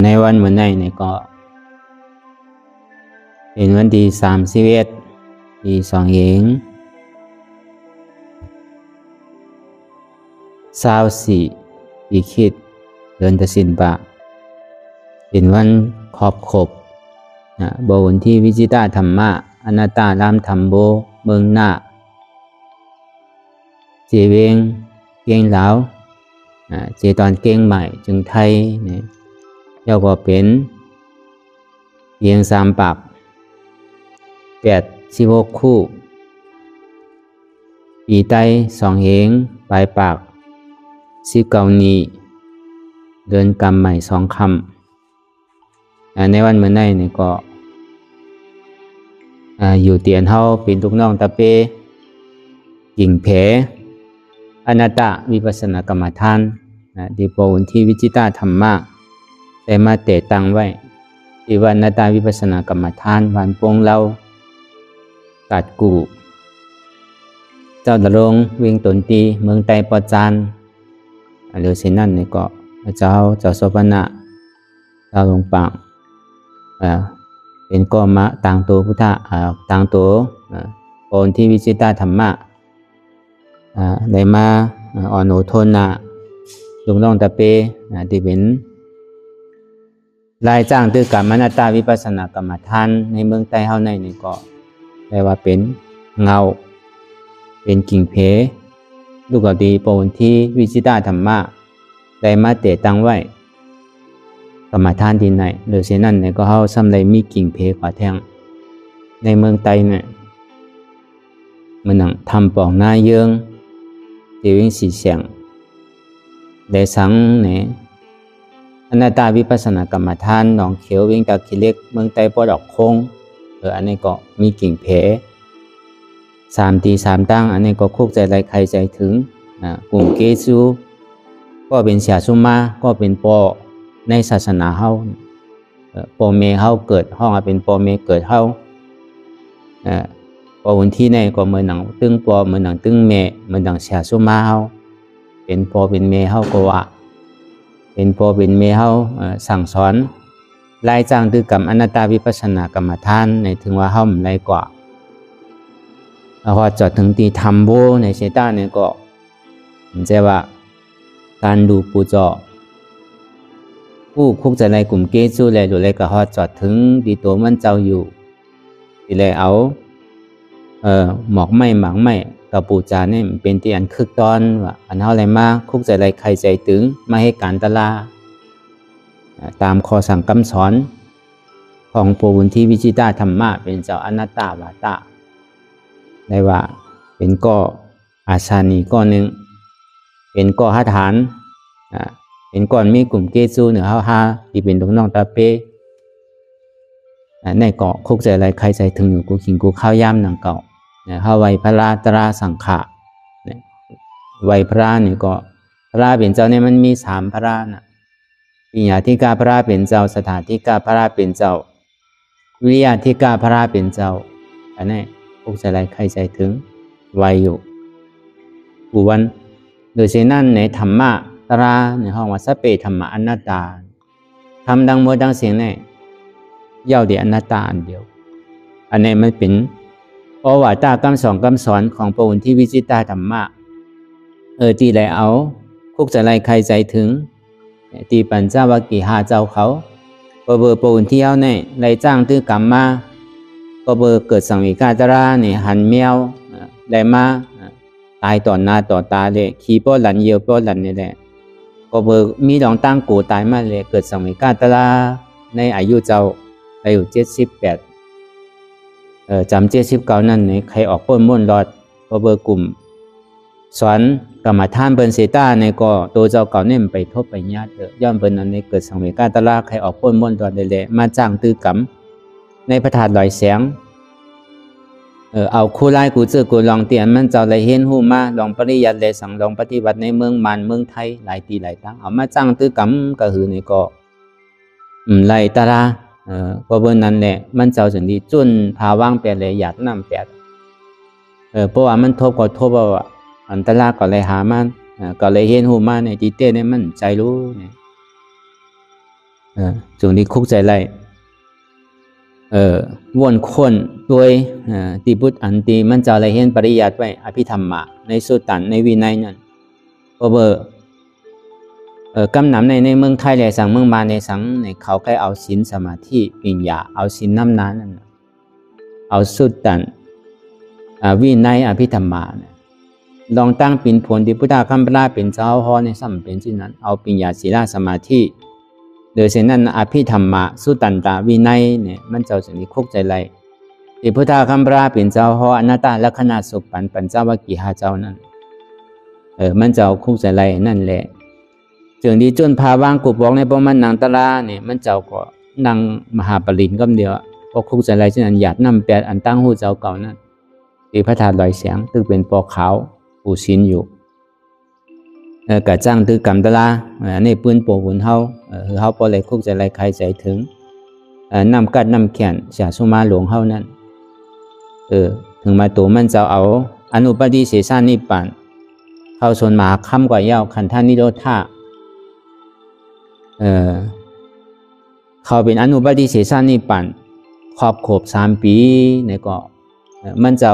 ในวันเหมือนในก็เป็นวันที่31ปี2เอง24ปีคิดเดือนสินปะเป็นวันขอบขบบวันที่วิจิตรธรรมะอนัตตารามธรรมโบเมืองหน้าเจเวงเก่งเหลาเจตอนเก่งใหม่จึงไทยเนี่ยย่อก็เป็นเพียง3 ปัก86 คู่ปีใต้2เหงปลายปาก19นี้เดินกรรมใหม่2 คำในวันเมื่อไหร่เนี่ยก็อยู่เตียนเฮาเป็นลูกน้องตะเปกิ่งแผอนัตตวิปัสสนากรรมฐานที่ปวันที่วิจิตรธรรมะได้มาเตะตังไว้ที่วันอนัตตวิปัสสนากรรมฐานวันปงเรากัดกูเจ้าดรงเวียงตนตีเมืองไตปอจานหรือเช่นนั้นเนี่ยก็เจ้าโสภณะเจ้าหลวงปังเป็นก็มะต่างตัวพุทธะต่างตัวปนที่วิจิตรธรรมะได้มาอ่อนโอโทนนะลุงน้องตะเปที่เป็นรายจ้างตื้อกรรมอนัตตวิปัสสนากรรมฐานในเมืองไต้เฮาในนี่ก็แปลว่าเป็นเงาเป็นกิ่งเพลูกกดีปนที่วิจิตรธรรมะได้มาเตะตั้งไว้กรรมฐานที่ไหนหรือเช่นนั้นเนี่ยก็เฮาซ้ำได้มีกิ่งเพกว่าแท่งในเมืองไต้เนี่ยมันนั่งทำปองหน้าเยืองเจวิงสีเสียงได้สังเนี่ยอนัตตวิปัสสนากรรมฐานหนองเขียวเวียงตะคิเล็กเมืองไต้ปอดอกคงอันนี้ก็มีกิ่งเพ3 ตี 3 ตั้งอันนี้ก็คุกใจไรใครใจถึงกลุ่มเกจูก็เป็นเสียสุมาก็เป็นปอในศาสนาเฮาปอเมเฮาเกิดห้องเป็นปอเมเกิดเฮาปอวันที่ในก็เหมือนหนังตึ้งปอเหมือนหนังตึ้งเมเหมือนหนังเสียสุมาเฮาเป็นปอเป็นเมเฮาก็ว่าเป็นปอเป็นเมเฮาสั่งสอนรายจ้างคือกรรมอนัตตวิปัสสนากรรมฐานในถึงว่าเฮามันไรกว่าพอจอดถึงตีทำโบในเชต้าเนี่ยก็ผมจะว่าการดูปูจอผู้คุกจะในกลุ่มเกจูเลยดูเลยก็พอจอดถึงดีตัวมันเจ้าอยู่ดีเลยเอาหมอกไม้หมังไม้กับปูจาเนี่ยเป็นที่อันคึกตอนว่าอันเท่าไรมากคุกจะไรใครใจถึงมาให้การตลาตามข้อสั่งคำสอนของปวุนที่วิจิตรธรรมะเป็นเจ้าอนัตตาวาตะได้ว่าเป็นก็อาชานีก้อนหนึ่งเป็นก็หาฐานเป็นก้อนมีกลุ่มเกจูเหนือเฮาที่เป็นลูกน้องตาเป้ในเกาะคุกใจอะไรใครใจถึงอยู่กูขิงกูข้าวย่ำหนังเก่าเฮาไวพระราตราสังขะไวพระนี่ก็พระเป็นเจ้าเนี่ยมันมี3 พระนะปิญญาธิกาพระเป็นเจ้าสถาธิกาพระเป็นเจ้าวิริยาธิกาพระเป็นเจ้าอันนี้คุกใจอะไรใครใจถึงไวอยู่อุวันโดยเช่นนั้นในธรรมะตราในห้องว่าสเปธรรมะอนัตตาทำดังมัวดังเสียงเนี่ยเย้าเดียอนัตตาอันเดียวอันนี้มันเป็นเพราะว่าตาคำสอนของพระองค์ที่วิจิตรธรรมะที่ไรเอาคุกจะไรใครใจถึงที่ปัญจวัคคีย์5 เจ้าเขาพระองค์ที่เอาเนี่ยไรจ้างตื้อกรรมมาก็เกิดสังวิกาตราเนี่ยหันเมียวได้มาตายต่อหน้าต่อตาเลยขี่ป้อหลันเยียวป้อหลันนี่แหละก็มีดองตั้งกูตายมาเลยเกิดสังวิกาตราในอายุเจ้าอายุ78จำ79นั่นเนี่ยใครออกป้นม่วนรอดก็กลุ่มสอนกรรมฐานเปิ้นเสตาในก็ตัวเจ้าเก่าเนี่ยไปทบไปญาติย้อนเปิ้นนั้นในเกิดสังวิกาตราใครออกป้นม่วนรอดได้แหละมาจ้างตื้อกรรมในพระธาตุลอยแสงเอาคู่ไล่กูเจอกูลองเตียนมันเจ้าเลยเห็นหูมาลองปริยัติเลยสั่งลองปฏิบัติในเมืองมันเมืองไทยหลายตีหลายตั้งเอามาจ้างตื้อกรรมก็คือนี่ก็ไล่ตาราเพราะเบอร์นั้นแหละมันเจ้าถึงดีจุนพาว่างแปดเลยหยาดน้ำแปดเพราะว่ามันทบก็ทบว่าอันตราก็เลยหามันก็เลยเห็นหูมาในตีเต้เนี่ยมันใจรู้เนี่ย จงนี้คุกใจไรวนคนด้วยตีบุตรอันตีมันจะอะไรเห็นปริยัติไว้อภิธรรมะในสุตตันในวินัยนั่นก็กำหนำในเมืองไทยและสังเมืองมาในสังในเขาใกล้เอาศีลสมาธิปัญญาเอาศีลน้ำนั้นเอาสุตตันวินัยอภิธรรมะลองตั้งปิ่นผลที่พุทธคัมภีร์เป็นเจ้าฮอในสัมเป็นที่นั้นเอาปัญญาศีลสมาธิโดยเช่นนั้นอภิธรรมะสุตันตวินัยเนี่ยมันเจ้าจะมีคุกใจไรที่พุทธคัมภีร์เป็นเจ้าฮออนัตตาลักษณะสุปันปัญจวัคคีย์เจ้านั้นมันเจ้าคุกใจไรนั่นแหละจึงที่จนพาวางกุบบอกในประมาณนางตลาเนี่ยมันเจ้าก็นางมหาปรินก็เดียวพอคุกใจไรเช่นนั้นหยาดน้ำแปดอันตั้งหูเจ้าเก่านั้นที่พระธาตุลอยเสียงตึกเป็นปอขาวปูชินอยู่กะจ้างตึกกำตลาในปืนโปหุ่นเฮาเฮาพอเลยคุกใจไรใครใจถึงน้ำกัดน้ำแขนเสียสุมาหลวงเฮานั้นถึงมาตัวมันจะเอาอนุปฏิเสสานิปันเข้าชนมาค้ำกว่าเย้าขันธานิโรธาเขาเป็นอนุปฏิเสสานิปันครอบครบ3 ปีในก็มันจะ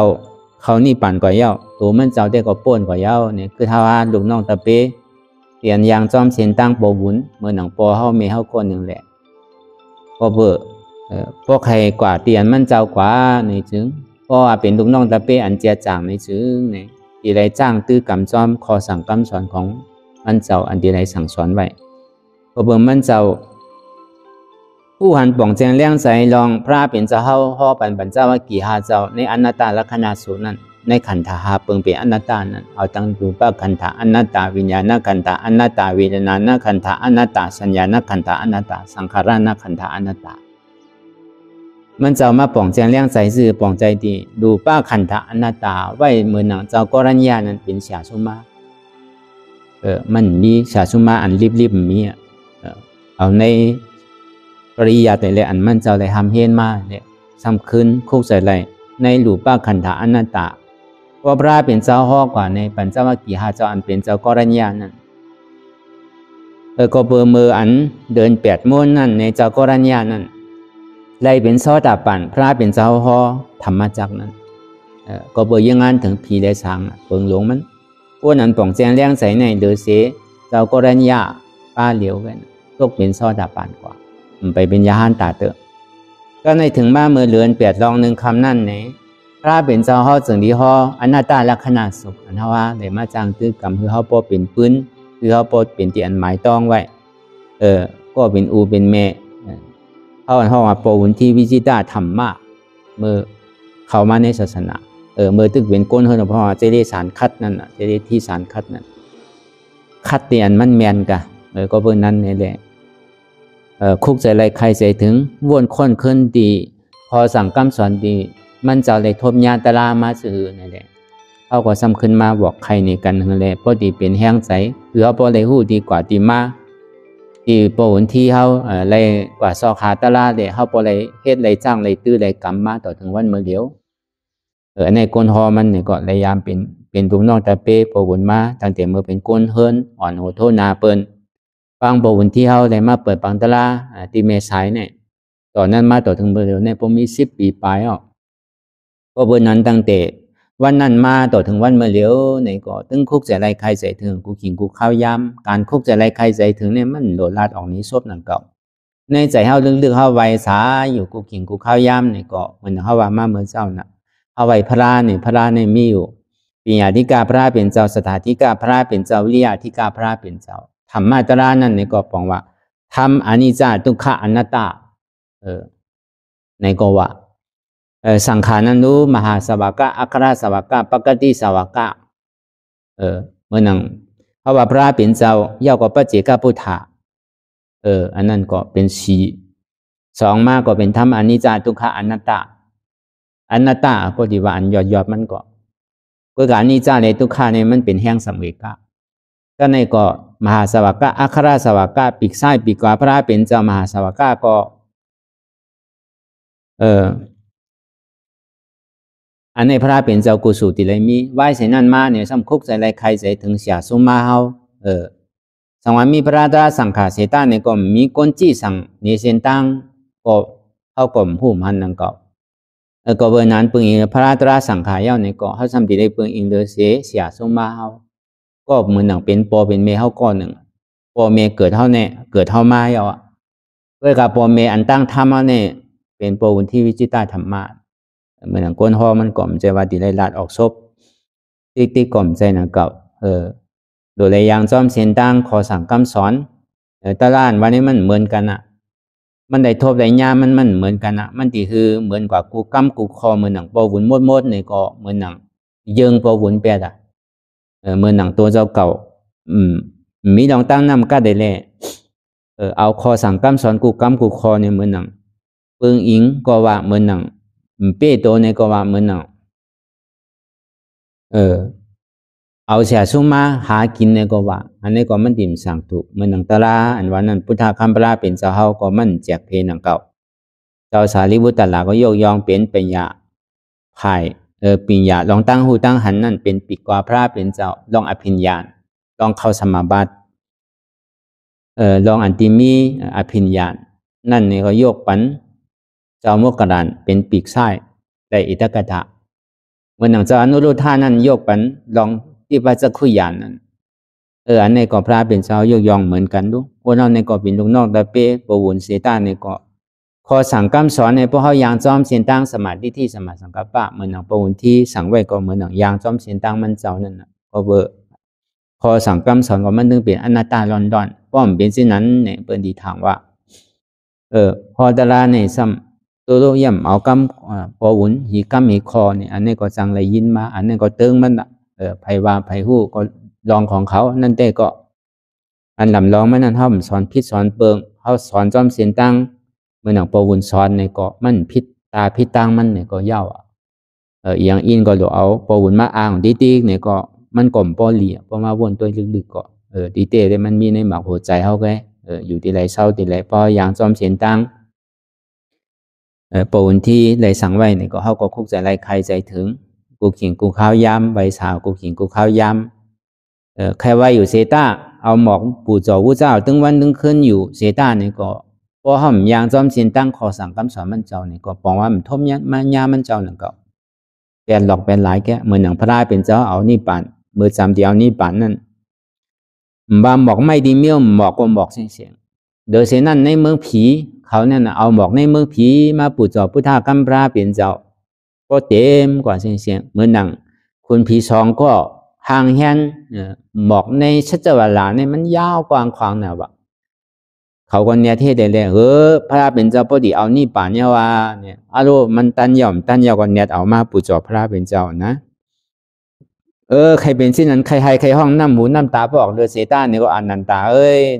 เขานี่ปั่นกว่าเย้าตัวมันเจ้าได้ก็ป้นกว่าเย้าเนี่ยคือถ้าว่าลูกน้องตะเปเปลี่ยนยางจอมเส้นตั้งปอบุญเมื่อหนังปอเฮาเมเฮาคนหนึ่งแหละก็พวกใครกว่าเตียนมันเจ้ากว่าในจึงก็เป็นลูกน้องตะเปอันเจียจางในจึงเนี่ยที่ไรจ้างตื้อกำจอมคอสั่งกำสอนของมันเจ้าอันที่ไรสั่งสอนไว้ก็มันเจ้าผู้หันป่องแจงเลี้ยงใจลองพระเป็นเจ้าเฮาห่อปัญจวัคคีย์เจ้าในอนัตตลักษณะสูตรนั้นในขันธหาเปิงเป็นอนัตตานั้นเอาตั้งรูปขันธอนัตตาวิญญาณขันธอนัตตาเวทนาขันธอนัตตาสัญญาขันธอนัตตาสังขารขันธอนัตตามันเจ้ามาป่องแจงเลี้ยงใจซื่อป่องใจดีรูปขันธอนัตตาไว้เหมือนหนังเจ้ากรัญญานั้นเป็นเสียสุมามันมีเสียสุมาอันรีบมีเอาในปริยัติเลยอันมันเจ้าเลยทำเห็นมาเนี่ยซ้ำคืนคุกใส่เลยในหลูป้าขันธอนัตตาว่าพระเป็นเจ้าฮอกว่าในปัญจวัคคีย์เจ้าอันเป็นเจ้ากรัญญานั้นก็มืออันเดิน8 ม้วนนั่นในเจ้ากรัญญานั้นไล่เป็นโสดาปันพระเป็นเจ้าฮอธรรมจักนั้นก็ยังงานถึงผีได้สางเปิงหลงมันพวกนั้นป่องแจงเลี้ยงใส่ในเดือเสเจ้ากรัญญาป้าเหลียวกันตกเป็นโสดาปันกว่าไปเป็นยาหันตาเตอก็ในถึงมาเมื่อเลือน8 รอง1 คำนั่นเนี่ยพระเป็นเจ้าฮอจึงดีฮออนัตตาลักษณะสุขอันเฮาว่าได้มาจ้างตื้อกรรมคือเฮาบ่เป็นปืนคือเฮาบ่เป็นที่อันหมายต้องไว้ก็เป็นอูเป็นแม่เฮาว่าปวุนที่วิจิตาธรรมะเมื่อเข้ามาในศาสนาเมื่อตึกเป็นก้นเฮาเพราะว่าเจริญสารคัดนั่นน่ะเจริญที่สารคัดนั่นคัดที่อันมันแม่นกะก็เพิ่นนั้นนี่แหละคุกใจไรใครใจถึงวนค้นขึ้นดีพอสั่งกำสอนดีมันจะเลยทบญาตรามาสื่อนั่นแหละเขาก็ซ้ำขึ้นมาบอกใครในกันนั่นแหละพอดีเป็นแห้งใจหรือเอาพอเลยหู้ดีกว่าดีมาที่ปนที่เขาเลยกว่าซอขาตลาเดี๋ยวเขาพอเลยเฮ็ดเลยจ้างเลยตื้อเลยกำมาต่อถึงวันเมื่อเดียวในก้นหอมันเนี่ยก็เลยยามเป็นลูกน้องตะเป้ปนมาตั้งแต่เมื่อเป็นก้นเฮินอ่อนโหโทนาเปิ้นบางบุญที่เขาได้มาเปิดปังตลาที่เมษายเนี่ยตอนนั้นมาต่อถึงเบอร์เดียวเนี่ยผมมี10 ปีปลายก็เบอร์นั้นตั้งแต่วันนั้นมาต่อถึงวันเมื่อเดียวเนี่ยก็ตึงคุกใจไรใครใจถึงกูขิงกูข้าวยำการคุกใจไรใครใจถึงเนี่ยมันโดดลาดออกนี้ซบหนังเก่าในใจเขาลึกๆเขาไว้สาอยู่กูขิงกูข้าวยำเนี่ยก็เหมือนเขาว่ามาเมื่อเจ้าน่ะเขาไว้พระเนี่ยมีอยู่ปีญาธิกาพระเป็นเจ้าสถาธิกาพระเป็นเจ้าวิริยาธิกาพระเป็นเจ้าธรรมะตรานั่นในก็บอกว่าธรรมอนิจจทุกขอนัตตาในก็ว่าสังขารนั้นรู้มหาสวากะอัครสวากะปกติสวากะเมื่อนั้นเพราะว่าพระเป็นเจ้าเย่าก็ปัจเจกพุทธะอันนั้นก็เป็น2มาก็เป็นธรรมอนิจจทุกขอนัตตาอนัตตาก็ดีว่าอันยอดมันก็การอนิจจในทุกขาเนี่ยมันเป็นแห่งสัมเวกะก็ในก็มหาสวากะอัครสวากะปีกซ้ายปีกขวาพระเป็นเจ้ามหาสวากะก็อันในพระเป็นเจ้ากุสุติเลยมีไหว้ใส่นั่นมาเนี่ยซ้ำคุกใส่ไรใครใส่ถึงเสียสุมาเฮา สังว่ามีพระราตราสังขารเสตาเนี่ยก็มีก้นจี้สังเนเซนตังก็เขาก็ผู้มันนั่งก็ก็เบอร์นั้นปึงอิงพระราตราสังขารเย้าเนี่ยก็เขาทำดีได้ปึงอิงเดือเสียสมมาเขาก็เหมือนหนังเป็นปอเป็นเมเขาก้อนหนึ่งปอเมเกิดเท่าเนี่ยเกิดเท่ามาเย้าเวลาปอเมอันตั้งธรรมเนี่ยเป็นปอวุนที่วิจิตรธรรมะเหมือนหนังก้นห่อมันก่อมใจว่าดีได้ลาดออกซบติ๊กก่อมใจหนังเก่าโดยเลยยังจอมเสียนตั้งขอสั่งคำสอนตะล้านวันนี้มันเหมือนกันอ่ะมันได้ทบได้ยามันเหมือนกันอ่ะมันที่คือเหมือนกว่ากูกำกูคอเหมือนหนังปอวุนมดเนี่ยก็เหมือนหนังเยิงปอวุนแปดอ่ะเหมือนหนังตัวเจ้าเก่ามีลองตั้งน้ำก็ได้เลยเอาคอสั่งคำสอนกูกำกูคอเนี่ยเหมือนหนังเปิงอิงก็ว่าเหมือนหนังเป้โตเนี่ยก็ว่าเหมือนหนังเอาเสียสุมาหากินเนี่ยก็ว่าอันนี้ก็มันดิ่มสั่งถูกเหมือนหนังตลาอันวันนั้นพุทธคัมภีร์เป็นเจ้าเฮาก็มันแจกเพลหนังเก่าเจ้าสารีบุตรตลาก็ยกย่องเป็นปัญญาภายปัญญาลองตั้งหูตั้งหันนั่นเป็นปีกว่าพระเป็นเจ้าลองอภิญญาลองเข้าสมาบัติลองอันติมีอภิญญานั่นนี่ก็ยกปันเจ้าโมกขดานเป็นปีกซ้ายได้อิทกถะเมื่อหนังเจ้าอนุรุทธานั่นยกปันลองที่พระจักขุยานนั่นอันนี้ก็พระเป็นเจ้ายกย่องเหมือนกันดูพวกเราในก็เป็นลูกนอกตะเป้ปวุนเสตาในก็ขอสั่งคำสอนในพวกเขายางจอมเสียนตั้งสมาธิที่สมาสังกัปปะเหมือนหนังปวุนที่สั่งไว้ก็เหมือนหนังยางจอมเสียนตั้งมันเจ้านั่นนะก็เบอร์ขอสั่งคำสอนก็มันถึงเป็นอนัตตาลอนดอนเพราะมันเป็นเช่นนั้นเนี่ยเปิดดีทางว่าพอดาราเนี่ยซ้ำตัวโลย่ำเอาคำปวุนหีคำหีคอเนี่ยอันนี้ก็จังเลยยินมาอันนี้ก็เติงมันไผว่าไผหู้ก็ลองของเขานั่นแต่ก็อันลำลองมันนั่นเขาสอนพิษสอนเปิงเขาสอนจอมเสียนตั้งเมื่อหนังปวุนสอนในก็มันพิษตาพิษตั้งมันเนี่ยก็เย้าอย่างอินก็เอาปวุนมาอ้างดีๆเนี่ยก็มันก่อมปอเหลี่ยเพราะมาวนตัวลึกๆก็ดีเต้เลยมันมีในหมากหัวใจเขาแกอยู่ที่ไรเศร้าที่ไรพออย่างจอมเสียนตั้งปวุนที่ไรสั่งไว้เนี่ยก็เขาก็คุกใจไรใครใจถึงกูขิงกูข้าวยำใบสาวกูขิงกูข้าวยำใครว่าอยู่เซตาเอาหมอกปู่เจ้าวู้เจ้าตึงวันตึงคืนอยู่เซตาเนี่ยก็พอห้ามยางจอมเสียนตั้งขอสั่งคำสอนมันเจ้าเนี่ยก็บอกว่ามันทมยันมันยามันเจ้าหนึ่งก็เป็นหลอกเป็นหลายแกเหมือนหนังพระราเป็นเจ้าเอานี่ปั่นมือจำเดียวนี่ปั่นนั่นบางหมอกไม่ดีเมี่ยวหมอกก็หมอกเสียงโดยเสนั่นในเมืองผีเขาเนี่ยเอาหมอกในเมืองผีมาปู่เจ้าพุทธกัมพระเป็นเจ้าก็เต็มกว่าเสียงเหมือนหนังคุณผีสองก็ห่างแหนหมอกในชัจวลาเนี่ยมันยาวกว้างขวางนะวะเขาก็เนี่ยเทศได้เลยพระเป็นเจ้าพอดีเอานี่ป่านเนี่ยว่าเนี่ยอารมณ์มันตันย่อมก็เนี่ยเอามาปู่เจ้าพระเป็นเจ้านะใครเป็นสิ่งนั้นใครให้ใครห้องน้ำหูน้ำตาพอออกเรือเซตาเนี่ยก็อนันตา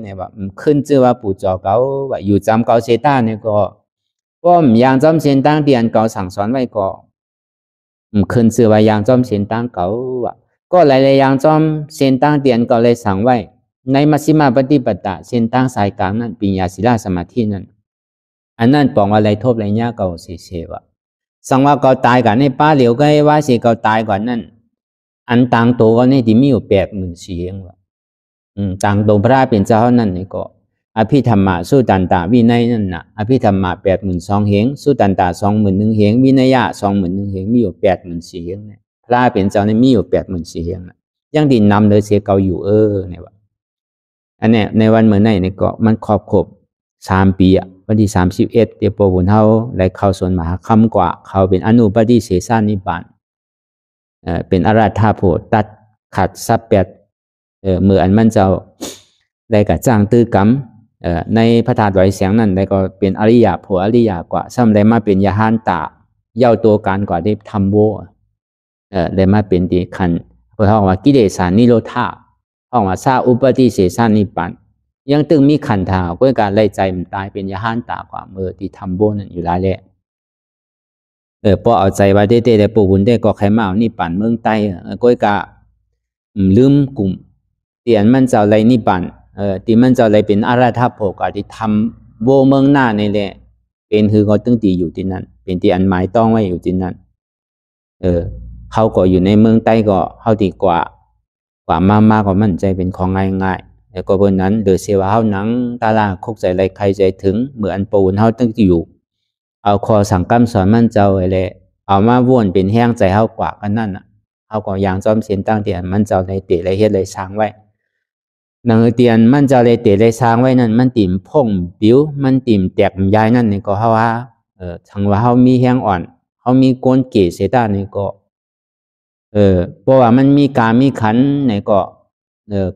เนี่ยว่าขึ้นชื่อว่าปู่เจ้าเขาว่าอยู่จำเก่าเซตาเนี่ยก็อย่างจอมเสียนตั้งเตียนเก่าสั่งสอนไว้ก็ขึ้นชื่อว่าอย่างจอมเสียนตั้งเก่าว่าก็หลายๆอย่างจอมเสียนตั้งเตียนเก่าเลยสั่งไว้ในมัชฌิมาปฏิปทาเสียนตั้งสายกลางนั้นปัญญาศิลาสมาธินั่นอันนั้นปองอะไรทบอะไรเงี้ยเก่าเสียว่าสั่งว่าเก่าตายกันในป้าเหลียวก็ให้ว่าเสียเก่าตายก่อนนั่นอันต่างตัวก็นี่ที่มีอยู่84,000เองว่าต่างตัวพระเป็นเจ้านั่นนี่ก็อภิธรรมะสุตันตวินัยนั่นน่ะอภิธรรมะ82,000เหงสุตันต21,000เหงวินัยะ21,000เหงมีอยู่84,000เหงเนี่ยพระเป็นเจ้านี่มีอยู่84,000เหงน่ะยังดินนำเลยเสียเก่าอยู่เนี่ยว่าอันเนี้ยในวันเมื่อไหร่เนี่ยก็มันครบ3 ปีวันที่31เดี๋ยวปวุนเฮาได้เข้าสวนมหาคัมกว่าเขาเป็นอนุปฏิเสสานิบาตเป็นอาราธาโพตัดขัดซับแปดเมื่ออันมันเจ้าได้กับจ้างตื้อกรรมในพระธาตุไหวเสียงนั่นได้ก็เป็นอริยะโพอริยะกว่าซ้ำได้มาเป็นยาหานตาเย้าตัวการกว่าได้ทำโวได้มาเป็นดีขันเพราะว่ากิเลสานิโรธาเพราะว่าซาอุปฏิเสสานิปันยังตึงมีขันธาก็การไล่ใจมันตายเป็นยาหานตากว่าเมื่อที่ทำโวนั่นอยู่แล้วแหละพอเอาใจว่าเต้ได้ปวุนได้ก็ใครมาเอานี่ปั่นเมืองใต้ก้อยกะลืมกลุ่มเตียนมันจะอะไรนี่ปั่นที่มันจะอะไรเป็นอาราธาโภกะที่ทำโวเมืองหน้านี่แหละเป็นคือเขาตึงตีอยู่ที่นั่นเป็นที่อันหมายต้องไว้อยู่ที่นั่นเขาก็อยู่ในเมืองใต้ก็เขาดีกว่ามาก็มั่นใจเป็นของง่าย ก็บนนั้นโดยเสียว่าเฮาหนังตาลาคุกใจไรใครใจถึงเหมือนปูนเฮาตั้งอยู่เอาคอสั่งกำสอนมันเจ้าไอ้แหละเอามาวนเป็นแห้งใจเฮากว่ากันนั่นน่ะเฮาก็อย่างจอมเสียนตั้งเตียนมันเจ้าในเตะไรเฮ็ดไรสร้างไว้หนังเตียนมันเจ้าไรเตะไรสร้างไว้นั่นมันติ่มพ่งปิ้วมันติ่มแตกยายนั่นนี่ก็เฮาว่าทั้งว่าเฮามีแห้งอ่อนเฮามีโกนเกศเสตานี่ก็เพราะว่ามันมีกามีขันนี่ก็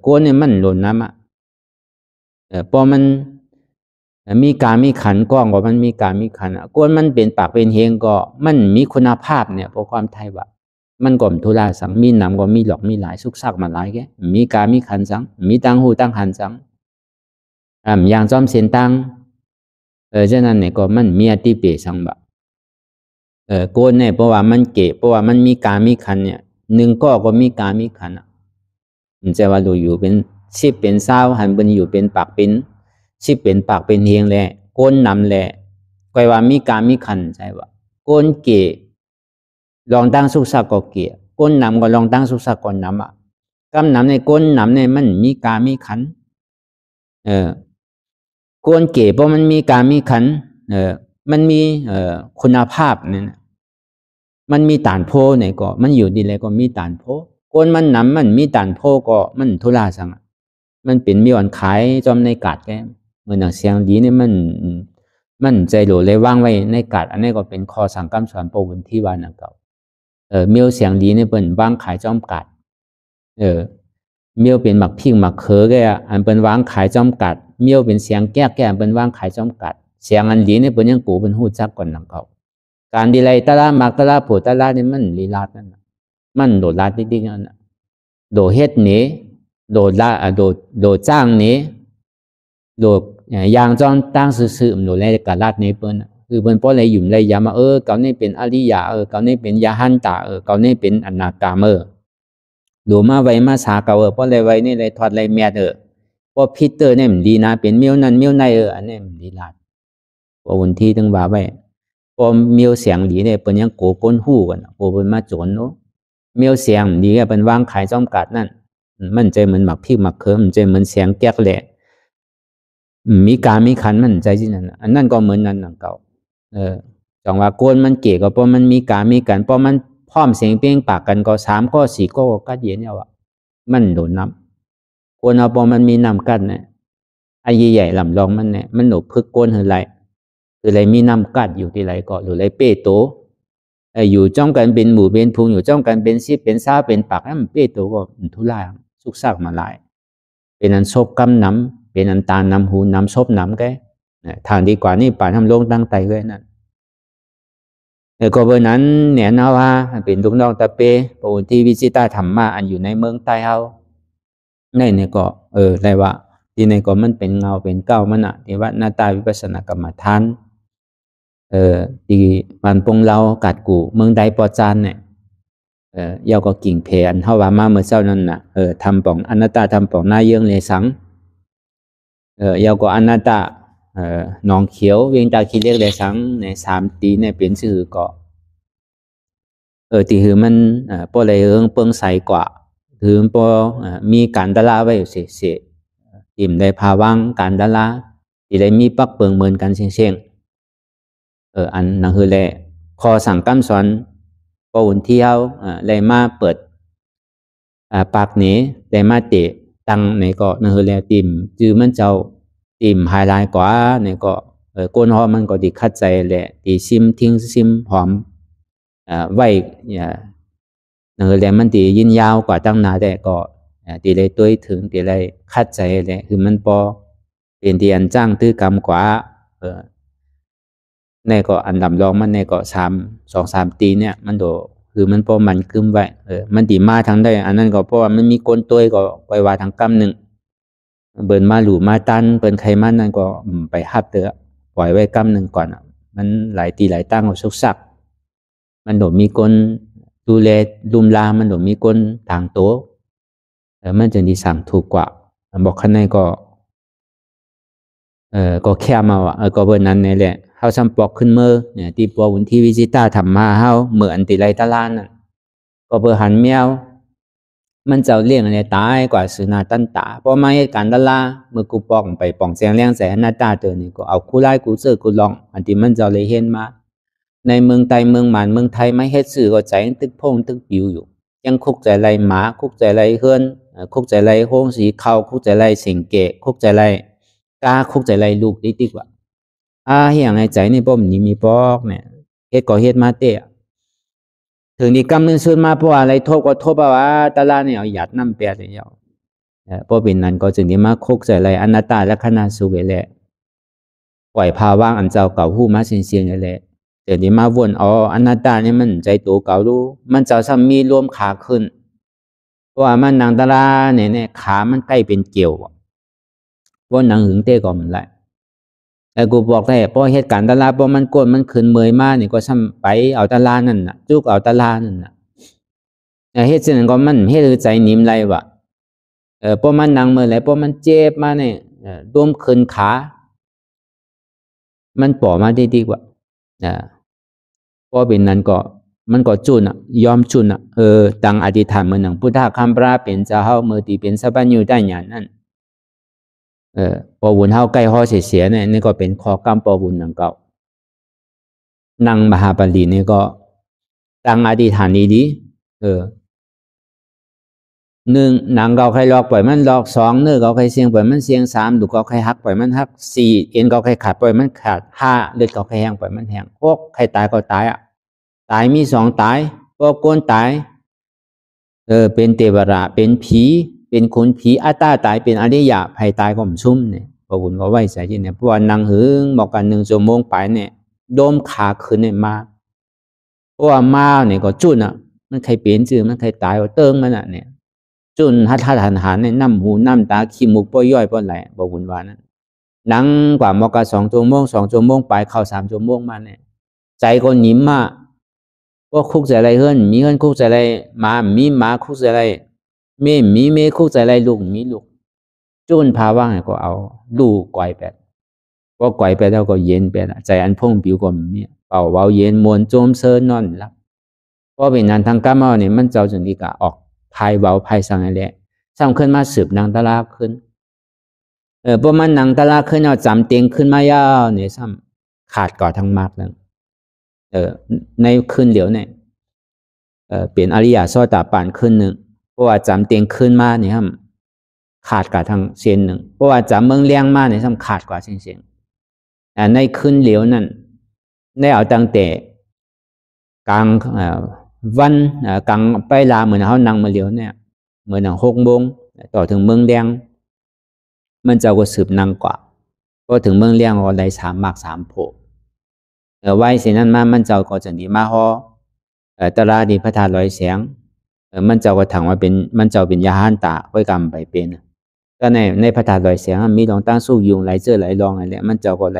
โกนนี่มันหล่นน้ำอ่ะพอมันมีกามีขันก้องก็มันมีกามีขันโกนมันเป็นปากเป็นเฮงก็มันมีคุณภาพเนี่ยเพราะความไทยว่ามันก็ทุลาสังมีน้ำก็มีหลอกมีหลายสุกซักมาหลายแกมีกามีขันสังมีตั้งหูตั้งหันสังอย่างจอมเส้นตั้งฉะนั้นเนี่ยก็มันมีอติเปสังบะโกนเนี่ยเพราะว่ามันเก๋เพราะว่ามันมีกามีขันเนี่ยหนึ่งก็มีกามีขันมันจะว่าดูอยู่เป็นชิบเป็นเศร้าหันเป็นอยู่เป็นปากเป็นชิบเป็นปากเป็นเฮงแหละโกนนำแหละก็ว่ามีกามีขันใช่ว่าโกนเก๋ลองตั้งสุกสักก็เก๋โกนนำก็ลองตั้งสุกสักก่อนนำกำนำในโกนนำเนี่ยมันมีกามีขันโกนเก๋เพราะมันมีกามีขันมันมีคุณภาพเนี่ยมันมีตานโพเนี่ยก็มันอยู่ดีเลยก็มีตานโพโกนมันนำมันมีตานโพก็มันทุลาสังมันเป็นมีอ่อนขายจอมในกาดแกเหมือนอย่างเสียงดีเนี่ยมันใจหลวเลยว่างไว้ในกาดอันนี้ก็เป็นคอสั่งกำสอนโปรบุญที่วานังเก่าเมียวเสียงดีเนี่ยเป็นว่างขายจอมกาดเมียวเป็นหมักพิงหมักเขอแกอันเป็นว่างขายจอมกาดเมียวเป็นเสียงแก้เป็นว่างขายจอมกาดเสียงอันดีเนี่ยเป็นยังกูเป็นหูจักก่อนนังเก่าการดีไรตะลามักตะลาผูตะลาเนี่ยมันลีลาดนั่นมันโดดลาดดิ้งนั่นโดเฮ็ดเนโดลาโดจ้างเนโดยางจ้องตั้งซื่อๆโดแลกะลาดเนเปิ้นคือเปิ้นป้อเลยหยุ่มเลยยามาเก่านี่เป็นอริยะเก่านี่เป็นยาหันตาเก่านี่เป็นอนาคามดูมาไว้มาสาเก่าป้อเลยไว้นี่เลยถอดเลยแมดป้อพิเตอร์เนี่ยมันดีนะเป็นเมียวนั่นเมียวในอันนี้มันดีลาดป้อวันที่ตั้งว่าไว้พอเมียวเสียงดีเนี่ยเป็นยังโกก้นหู้กันพอเป็นมาโจนเนาะเมียวเสียงดีก็เป็นวางขายจอมกัดนั่นมันใจเหมือนหมักพี่หมักเคิมใจเหมือนเสียงแก๊กแหละมีกามีขันมันใจที่นั่นอันนั้นก็เหมือนนั้นหนังเก่าจังว่าโกนมันเก๋ก็เพราะมันมีกามีกันเพราะมันพร้อมเสียงเปล่งปากกันก็3ก็4ก็กัดเย็นเนี่ยว่ะมันโดนน้ำโกนเอาพอมันมีน้ำกัดเนี่ยไอ้ใหญ่ๆลำลองมันเนี่ยมันหนุพึกโกนเท่าไรคืออะไรมีน้ำกัดอยู่ที่ไรก็หรือไรเป้โตอยู่จ้องกันเป็นหมู่เป็นพุงอยู่จ้องกันเป็นซีเป็นซาเป็นปากนั่นเป้โตก็ทุลายสุกซากมาหลายเป็นอันซบกำน้ำเป็นอันตาน้ำหูน้ำซบน้ำแกทางดีกว่านี่ป่าทำโลงตั้งไตไว้นั่นก็เบอร์นั้นเนี่ยนะว่าเป็นลูกน้องตะเปปอุที่วิจิตาธรรมะอันอยู่ในเมืองใต้เฮาในเนี่ยก็ได้ว่าที่ในก็มันเป็นเงาเป็นเก้ามันอ่ะที่ว่าหน้าตาวิปัสสนากรรมฐานที่มันปงเรากัดกูเมืองใดปอจานเนี่ยยาวก็กิ่งเพอันเฮาว่ามาเมื่อเช้านั่นน่ะทำป่องอนัตตาทำป่องหน้าเยื่องเลยสังยาวก็อนัตตาหนองเขียวเวียงตาขี้เล็กเลยสังใน3ตีเนี่ยเป็นชื่อก็ที่คือมันพอเลยเปิ้งใสกว่าถือพอมีการดาราไว้เสียติ่มได้ภาวังการดาราที่ได้มีปักเปิงเหมือนกันเชียงอันนั่นคือแหละคอสั่งกำสอนปอุ่นเที่ยวเลยมาเปิดปากนี้เลยมาเตะตังในก็นั่นคือแหละติ่มจื้อมันเจ้าติ่มไฮไลท์กว่าในก็ก้นหอมมันก็ดีคัดใจแหละตีซิมทิ้งซิมหอมไว้นั่นคือแหละมันตียินยาวกว่าตั้งนาแต่ก็ตีเลยตัวถึงตีเลยคัดใจแหละคือมันพอเป็นที่อันจ้างตื้อกรรมกว่าในก็อันดำรองมันในก็2-3 ตีเนี่ยมันโดคือมันพอมันขึ้นไว้มันตีมาทางได้อันนั้นก็เพราะว่ามันมีก้นตัวก็ไปว่าทางกำหนึ่งเบิ่นมาหลู่มาตันเปิ่นไขมันนั่นก็ไปหับเตอปล่อยไว้กำหนึ่งก่อนมันหลายตีหลายตั้งก็สุกซักมันโดมีก้นดูแลลุมลามันโดมีก้นทางโตมันจะดีสั่งถูกกว่าบอกข้างในก็แค่มาว่าก็เบิ่นนั้นนี่แหละเฮาซ้ำปอกขึ้นมือเนี่ยที่ปวุ่นที่วิจิตาธรรมะเฮาเหมือนติไรตะลานนั่นก็เบิ่หันแมว มันเจ้าเลี้ยงอะไรตายกว่าสุนาตันตาเพราะมาเหตุการณ์ดาราเมื่อกูปองไปปองแสงเลี้ยงแสงหน้าตาเตือนนี่ก็เอาคู่ไล่กูเสือกูลองอันที่มันเจ้าเลยเห็นมาในเมืองไทยเมืองหมันเมืองไทยไม่เฮ็ดสื่อก็ใจตึกพงตึกปิวอยู่ยังคุกใจไรหมาคุกใจไรเฮือนคุกใจไรโฮงสีเขาคุกใจไรสิงเกะคุกใจไรกาคุกใจไรลูกดีกว่าเฮียงในใจนี่ป้อมนี่มีปอกเนี่ยเฮ็ดก็เฮ็ดมาเตะถึงดีกำนึงสุดมาเพราะอะไรโทษก็โทษเพราะว่าตาลาเนี่ยเอาหยัดน้ำเปียเลยเอาเพราะเป็นนั้นก็จึงนี้มาคุกใจไรอนัตตาและขณะสุเวแหละปล่อยภาว่างอันเจ้าเก่าหู้มาเสียงๆเลยแต่นี้มาวนอนัตตานี่มันใจตัวเก่ารู้มันเจ้าซ้ำมีรวมขาขึ้นเพราะว่ามันนางตาลาเนี่ยขามันใกล้เป็นเกี่ยวว่านางหึงเต้ก็มันไรแต่กูบอกได้เพราะเหตุการณ์ตลาดเพราะมันกดมันขึ้นเมยมากนี่ก็ซ้ำไปเอาตลาดนั่นน่ะจุกเอาตลาดนั่นน่ะเหตุนั้นก็มันเหตุใจนิ่มไรวะเพราะมันนางเมื่อไรเพราะมันเจ็บมาเนี่ยร่วมขึ้นขามันป่อมาดีกว่าเพราะเป็นนั้นก็มันก็จุนยอมจุนตั้งอธิษฐานเมื่อหนังพุทธคำพระเป็นเจ้าเฮาเมื่อที่เป็นสัพพัญญูได้อย่างนั้นพอบุญเฮาใกล้ห่อเสียเนี่ยนี่ก็เป็นข้อกรรมปอบุญนังเก่านั่งมหาปรีนี่ก็ตั้งอธิษฐานดีหนึ่งหนังเก่าใครลอกปล่อยมันลอกสองเนื้อเก่าใครเสียงปล่อยมันเสียงสามดูเก่าใครหักปล่อยมันหักสี่เอ็นเก่าใครขาดปล่อยมันขาดห้าเลือดเก่าใครแห้งปล่อยมันแห้งหกใครตายก็ตายตายมีสองตายพวกคนตายเป็นเทวราเป็นผีเป็นคนผีอัตตาตายเป็นอริยะภัยตายก็ชุ่มเนี่ยพระบุญก็ไว้ใส่ที่เนี่ยเพราะว่านั่งหึงบอกกัน1 ชั่วโมงไปเนี่ยโดมขาขึ้นเนี่ยมาเพราะว่ามาเนี่ยก็จุนมันใครเปลี่ยนชื่อมันใครตายก็เติงมันเนี่ยจุนหันเนี่ยน้ำหูน้ำตาขี้มูกป้อยย่อยป้อนไหลพระบุญว่านั้นนั่งกว่าบอกกัน2 ชั่วโมง2 ชั่วโมงไปเข้า3 ชั่วโมงมาเนี่ยใจก็หนิมมาว่าคุกใจอะไรเฮือนมีเฮือนคุกใจอะไรมามีมาคุกใจอะไรมีคุกใจอะไรลูกมีลูกจุนพาว่างก็เอาดูก่อยแปดก็ก่อยไปแล้วก็เย็นไปละใจอันพงผิวก็มีเป่าเบาเย็นมวนโจมเซินนอนละเพราะเป็นนั้นทางกรรมเอาเนี่ยมันเจ้าจนดีกะออกภายเบาภายสังอะไรสร้างขึ้นมาสืบนางตะลาขึ้นเพราะมันนางตะลาขึ้นเอาจำเตียงขึ้นมายาวเนี่ยซ้ำขาดก่อทั้งมากนั่นในขึ้นเหลียวเนี่ยเปลี่ยนอริยะโซตาปานขึ้นหนึ่งเพราะว่าจำเตียงขึ้นมาเนี่ยครับขาดกว่าทางเส้นหนึ่งเพราะว่าจำเมืองเลี้ยงมาเนี่ยซ้ำขาดกว่าเส้นในขึ้นเหลียวนั่นได้เอาตั้งแต่กลางวันกลางไปลาเหมือนเขานั่งมาเหลียวเนี่ยเหมือน6 โมงต่อถึงเมืองเลี้ยงมันจะก็สืบนั่งกว่าก็ถึงเมืองเลี้ยงก็ได้3 หมาก 3 โพไว้เส้นนั้นมามันเจ้าก็จะดีมาฮอตลาดีพระธาตุลอยแสงมันเจ้าก็ถังว่าเป็นมันเจ้าเป็นยาหันตาไว้กรรมไปเป็นก็ในพระธาตุลอยแสงมีดวงตั้งสู้ยุงไหลเจอไหลรองอะไรมันเจ้าก็ไหล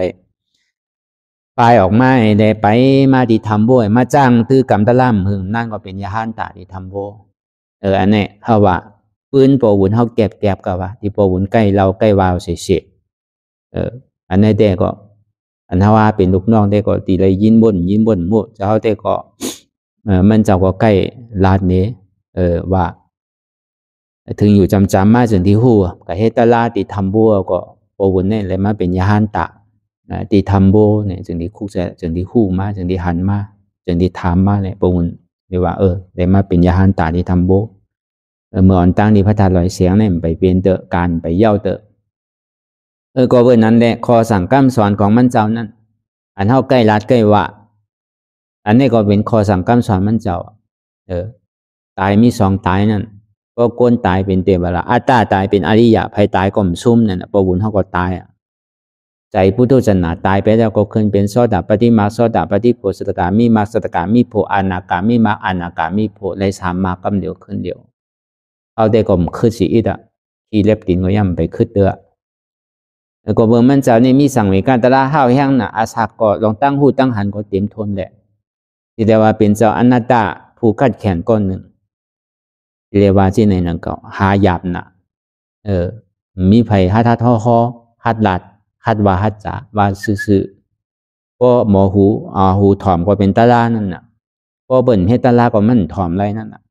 ปลายออกมาได้ไปมาดีทำโบมาจ้างตื้อกรรมตะล่ำหึงนั่นก็เป็นยาหันตาดีทำโบอันนี้เขาว่าปืนโปวุนเขาเก็บกับว่าที่โปวุนใกล้เราใกล้วาวเสียอันนี้เด็กก็อันถ้าว่าเป็นลูกน้องได้ก็ตีเลยยินบ่นมั่วเจ้าได้ก็มันเจ้าก็ใกล้ลาดนี้ว่าถึงอยู่จำมาจนที่หูกับเฮตลาติทำบัวก็โปวุนเนี่ยเลยมาเป็นยาหันตะติทำโบเนี่ยจนที่คุกจนที่หูมาจนที่หันมาจนที่ถามมาเนี่ยโปวุนเรียกว่าเลยมาเป็นยาหันตะที่ทำโบเมื่ออ่อนตั้งที่พระธาตุลอยเสียงเนี่ยไปเป็นเตอะการไปเย่าเตอะก็เวนั้นแหละคอสั่งกำสอนของมันเจ้านั่นอันเท่าใกล้รัดใกล้ว่าอันนี้ก็เป็นคอสั่งกำสอนมันเจ้าตายมี2 ตายนั่นก็ก้นตายเป็นเทวราอัตตาตายเป็นอริยะภัยตายก็ซุ่มนั่นปวุญเท่าก็ตายใจพุทธศาสนาตายไปแล้วก็ขึ้นเป็นโสดาปฏิมาโสดาปฏิโพสตกามีมาสตกามีโพอนาคามีมาอนาคามีโพใน3 มากำเดียวขึ้นเดียวเอาได้ก็ขึ้นสิอิดที่เล็บตินก็ย่ำไปขึ้นเดือแล้วก็เบิ่งมันเจ้านี่มีสั่งมีการตลาห้าวแห้งน่ะอาสาก็ลองตั้งหูตั้งหันก็เต็มทนแหละที่เรียกว่าเป็นเจ้าอนัตตาผู้ขัดแขนก้อนหนึ่งเรียกว่าที่ในนั้นก็หาหยาบน่ะมีไผฮัดท่อคอฮัดหลัดฮัดว่าฮัดจ๋าว่าซื่อๆก็หมอหูถอมก็เป็นตลานั่นน่ะก็เบิ่นให้ตลาก็มันถอมไรนั่นน่ะ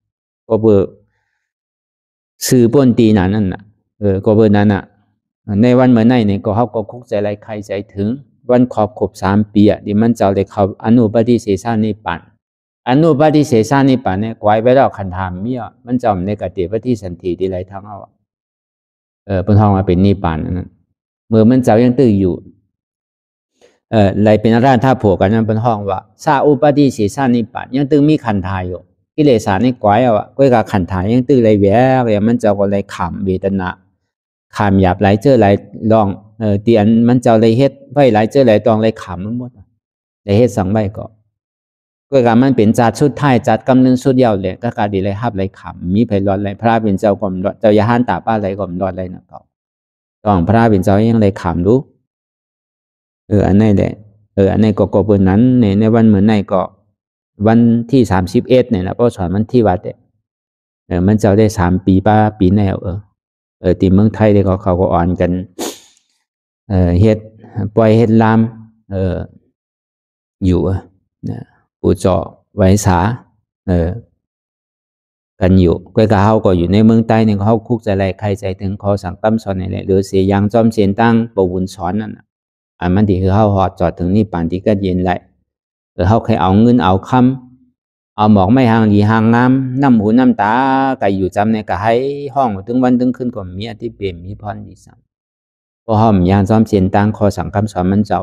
ก็เบิ่ สื่อป่นตีนั้นน่ะก็เบอร์นั้นน่ะในวันเมื่อไหร่เนี่ยก็เขาก็คุกใจไรใครใจถึงวันขอบครบ3 ปีอ่ะดิมันเจ้าเลยเขาอนุปฏิเสสานิปันอนุปฏิเสสานิปันเนี่ยกวายไปแล้วขันธามมีอ่ะมันจอมในกติปฏิสันติที่ไรทั้งเอาเป็นห้องมาเป็นนิปันนั้นเมื่อมันเจ้ายังตื้ออยู่ไรเป็นอาราธาโผกันนั้นเป็นห้องว่าซาอุปฏิเสสานิปันยังตื้อมีขันธายอยู่กิเลสานี่กวายอ่ะก็กับขันธายังตื้อไรแหวะมันเจ้าก็ไรขำเวทนาขามหยาบไหลเจอไหลลองเตียนมันเจ้าเลยเฮ็ดไว้ไหลเจอไหลตองเลยขำมันหมดเลยเฮ็ดสั่งไว้ก็การมันเป็นจัดชุดไทยจัดกำนึงชุดเดียวเลยก็การดีเลยฮับเลยขำมีไผรอดเลยพระเป็นเจ้าก่อมเจ้ายาห้านตาป้าเลยก่อมรอดเลยนะก็ต้องพระเป็นเจ้ายังเลยขำดูอันนี้แหละอันนี้ก็เปิดนั้นในวันเหมือนในก็วันที่31เนี่ยนะพ่อสอนมันที่วัดเนี่ยมันเจ้าได้3 ปีป้าปีแนวตีเมืองไทยเลยเขาก็อ่อนกันเฮ็ดปล่อยเฮ็ดลามอยู่ปูเจาะไว้สากันอยู่ก็เขาก็อยู่ในเมืองใต้เนี่ยเขาคุกใจไรใครใจถึงขอสั่งตั้มสอนนี่แหละหรือเสียยังจอมเสียนตั้งปวุนสอนนั่นมันที่คือเขาหอดจอดถึงนี่ป่านที่ก็เย็นไรเขาเคยเอาเงินเอาคำเอาหมอกไม่ห่างดีห่างงามน้ำหูน้ำตาไก่อยู่จำในกะให้ห้องถึงวันถึงขึ้นก็มีอธิเปรมมีพรดีสังพอห้อมยางจอมเสียนตั้งขอสั่งคำสอนมันเจ้า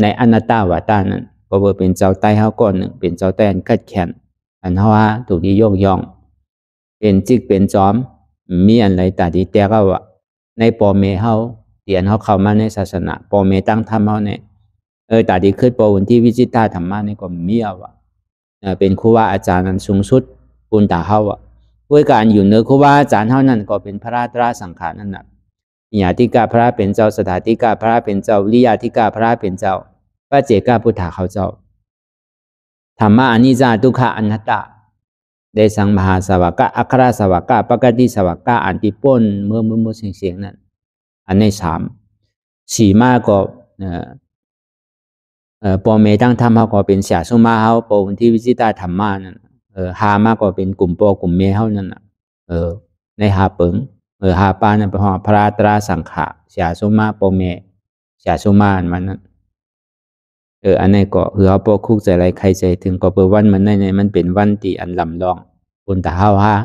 ในอนัตตาวาตานั้นก็เป็นเจ้าใต้เขาก่อนหนึ่งเป็นเจ้าใต้อันกัดแขนอันเขาว่าถูกที่ยกย่องเป็นจิกเป็นจอมมีอันไรแต่ที่แต่ก็ว่าในปอเมเขาเตียนเขาเข้ามาในศาสนาปอเมตั้งธรรมเขาเนี่ยแต่ที่ขึ้นปอวันที่วิจิตาธรรมะนี่ก็มีว่าเป็นครูว่าอาจารย์นั้นสูงสุดปุณตาเขาด้วยการอยู่เหนือครูว่าอาจารย์เขานั้นก็เป็นพระราตราสังขารนั่นแหละญาติกาพระเป็นเจ้าสถาติกาพระเป็นเจ้าวิยาธิกาพระเป็นเจ้าพระเจกาพุทธาเขาเจ้าธรรมะอนิจจาทุกขาอนัตตาได้สังมหาสวากะอัคราสวากะปกติสวากะอันติปนเมื่อเสียงนั้นอันใน4มาก็ปอเมตั้งธรรมเขาก็เป็นเสียสุมาเขาปอวันที่วิจิตาธรรมะนั่น5มาก็เป็นกลุ่มปอกลุ่มเมเขานั่นใน5เปิง5ปานั่นเป็นห้องพระตราสังขะเสียสุมาปอเมเสียสุมามันนั้นอันนี้ก็คือเขาพอคุกใจไรใครใจถึงก็เปิดวันมันในมันเป็นวันที่อันลำลองบนตาเฮาฮะ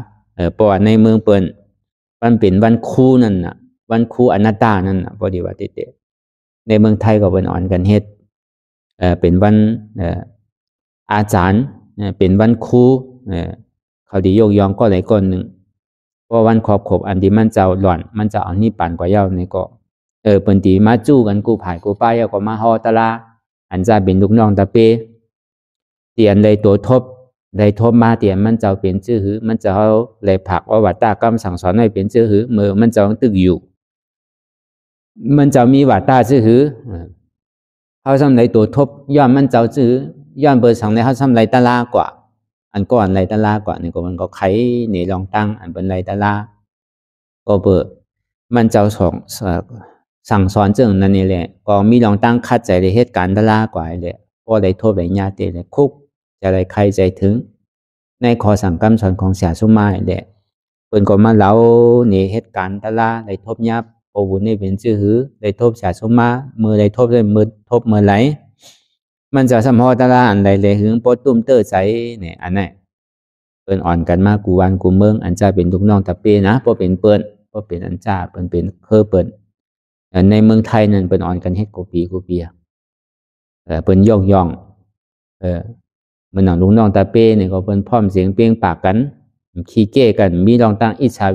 เพราะว่าในเมืองเปิ้นมันเป็นวันคู่นั่นน่ะวันคู่อนัตตานั่นน่ะพอดีว่าเตะในเมืองไทยก็เป็นอ่อนกันเฮ็ดเป็นวันอาจารย์เป็นวันคู่เขาดียกย่องก็หลายคนหนึ่งเพราะวันขอบขบอันที่มันเจ้าหล่อนมันจะเอานี่ปั่นกว่าเย้านี่ก็เปิ้นตีมาจู้กันกูผายกูป้ายก็มาฮอตะลาอันจะเป็นลูกน้องตะเปเตียนเลยตัวทบเลยทบมาเตียนมันจะเป็นชื่อหือมันจะเอาเลยผักว่าวัตตากรรมสั่งสอนให้เป็นชื่อหือเมื่อมันจะตึกอยู่มันจะมีวัตตาชื่อหือเขาทำไรตัวทบย้อนมันจะชื่อย้อนเบอร์สั่งในเขาทำไรตะลากว่าอันก่อนไรตะลากว่านี่ก็มันก็ไขหนีลองตั้งอันเป็นไรตะลาก็เบอร์มันจะสั่งสอนเรื่องนั้นนี่แหละก็มีลองตั้งคัดใจในเหตุการณ์ตะลากว่าเลยพอได้โทษได้ญาติเลยคุกจะได้ใครใจถึงในข้อสั่งคำสอนของเสียสุมาแหละเพิ่นก็มาเล่าในเหตุการณ์ตะลาได้ทบยับโอวุนได้เป็นชื่อหือได้ทบเสียสุมามือได้ทบได้มือทบมือไหลมันจะสัมพอตะลาอันใดเลยหึงปดตุ้มเตอร์ใจเนี่ยอันนั้นเปิ้นอ่อนกันมากูวันกูเมืองอันจะเป็นลูกน้องตะเปนะเพราะเป็นเปิ้นเพราะเป็นอันจ้าเปิ้นเป็นเคอเปิ้นในเมืองไทยนั่นเป็นอ่อนกันเฮ็ดกูปีเป็นย่องย่องมันหนังลุงน้องตาเป้เนี่ยก็เป็นพร้อมเสียงเปล่งปากกันขี้เก้กันมีลองตั้งอิจฉา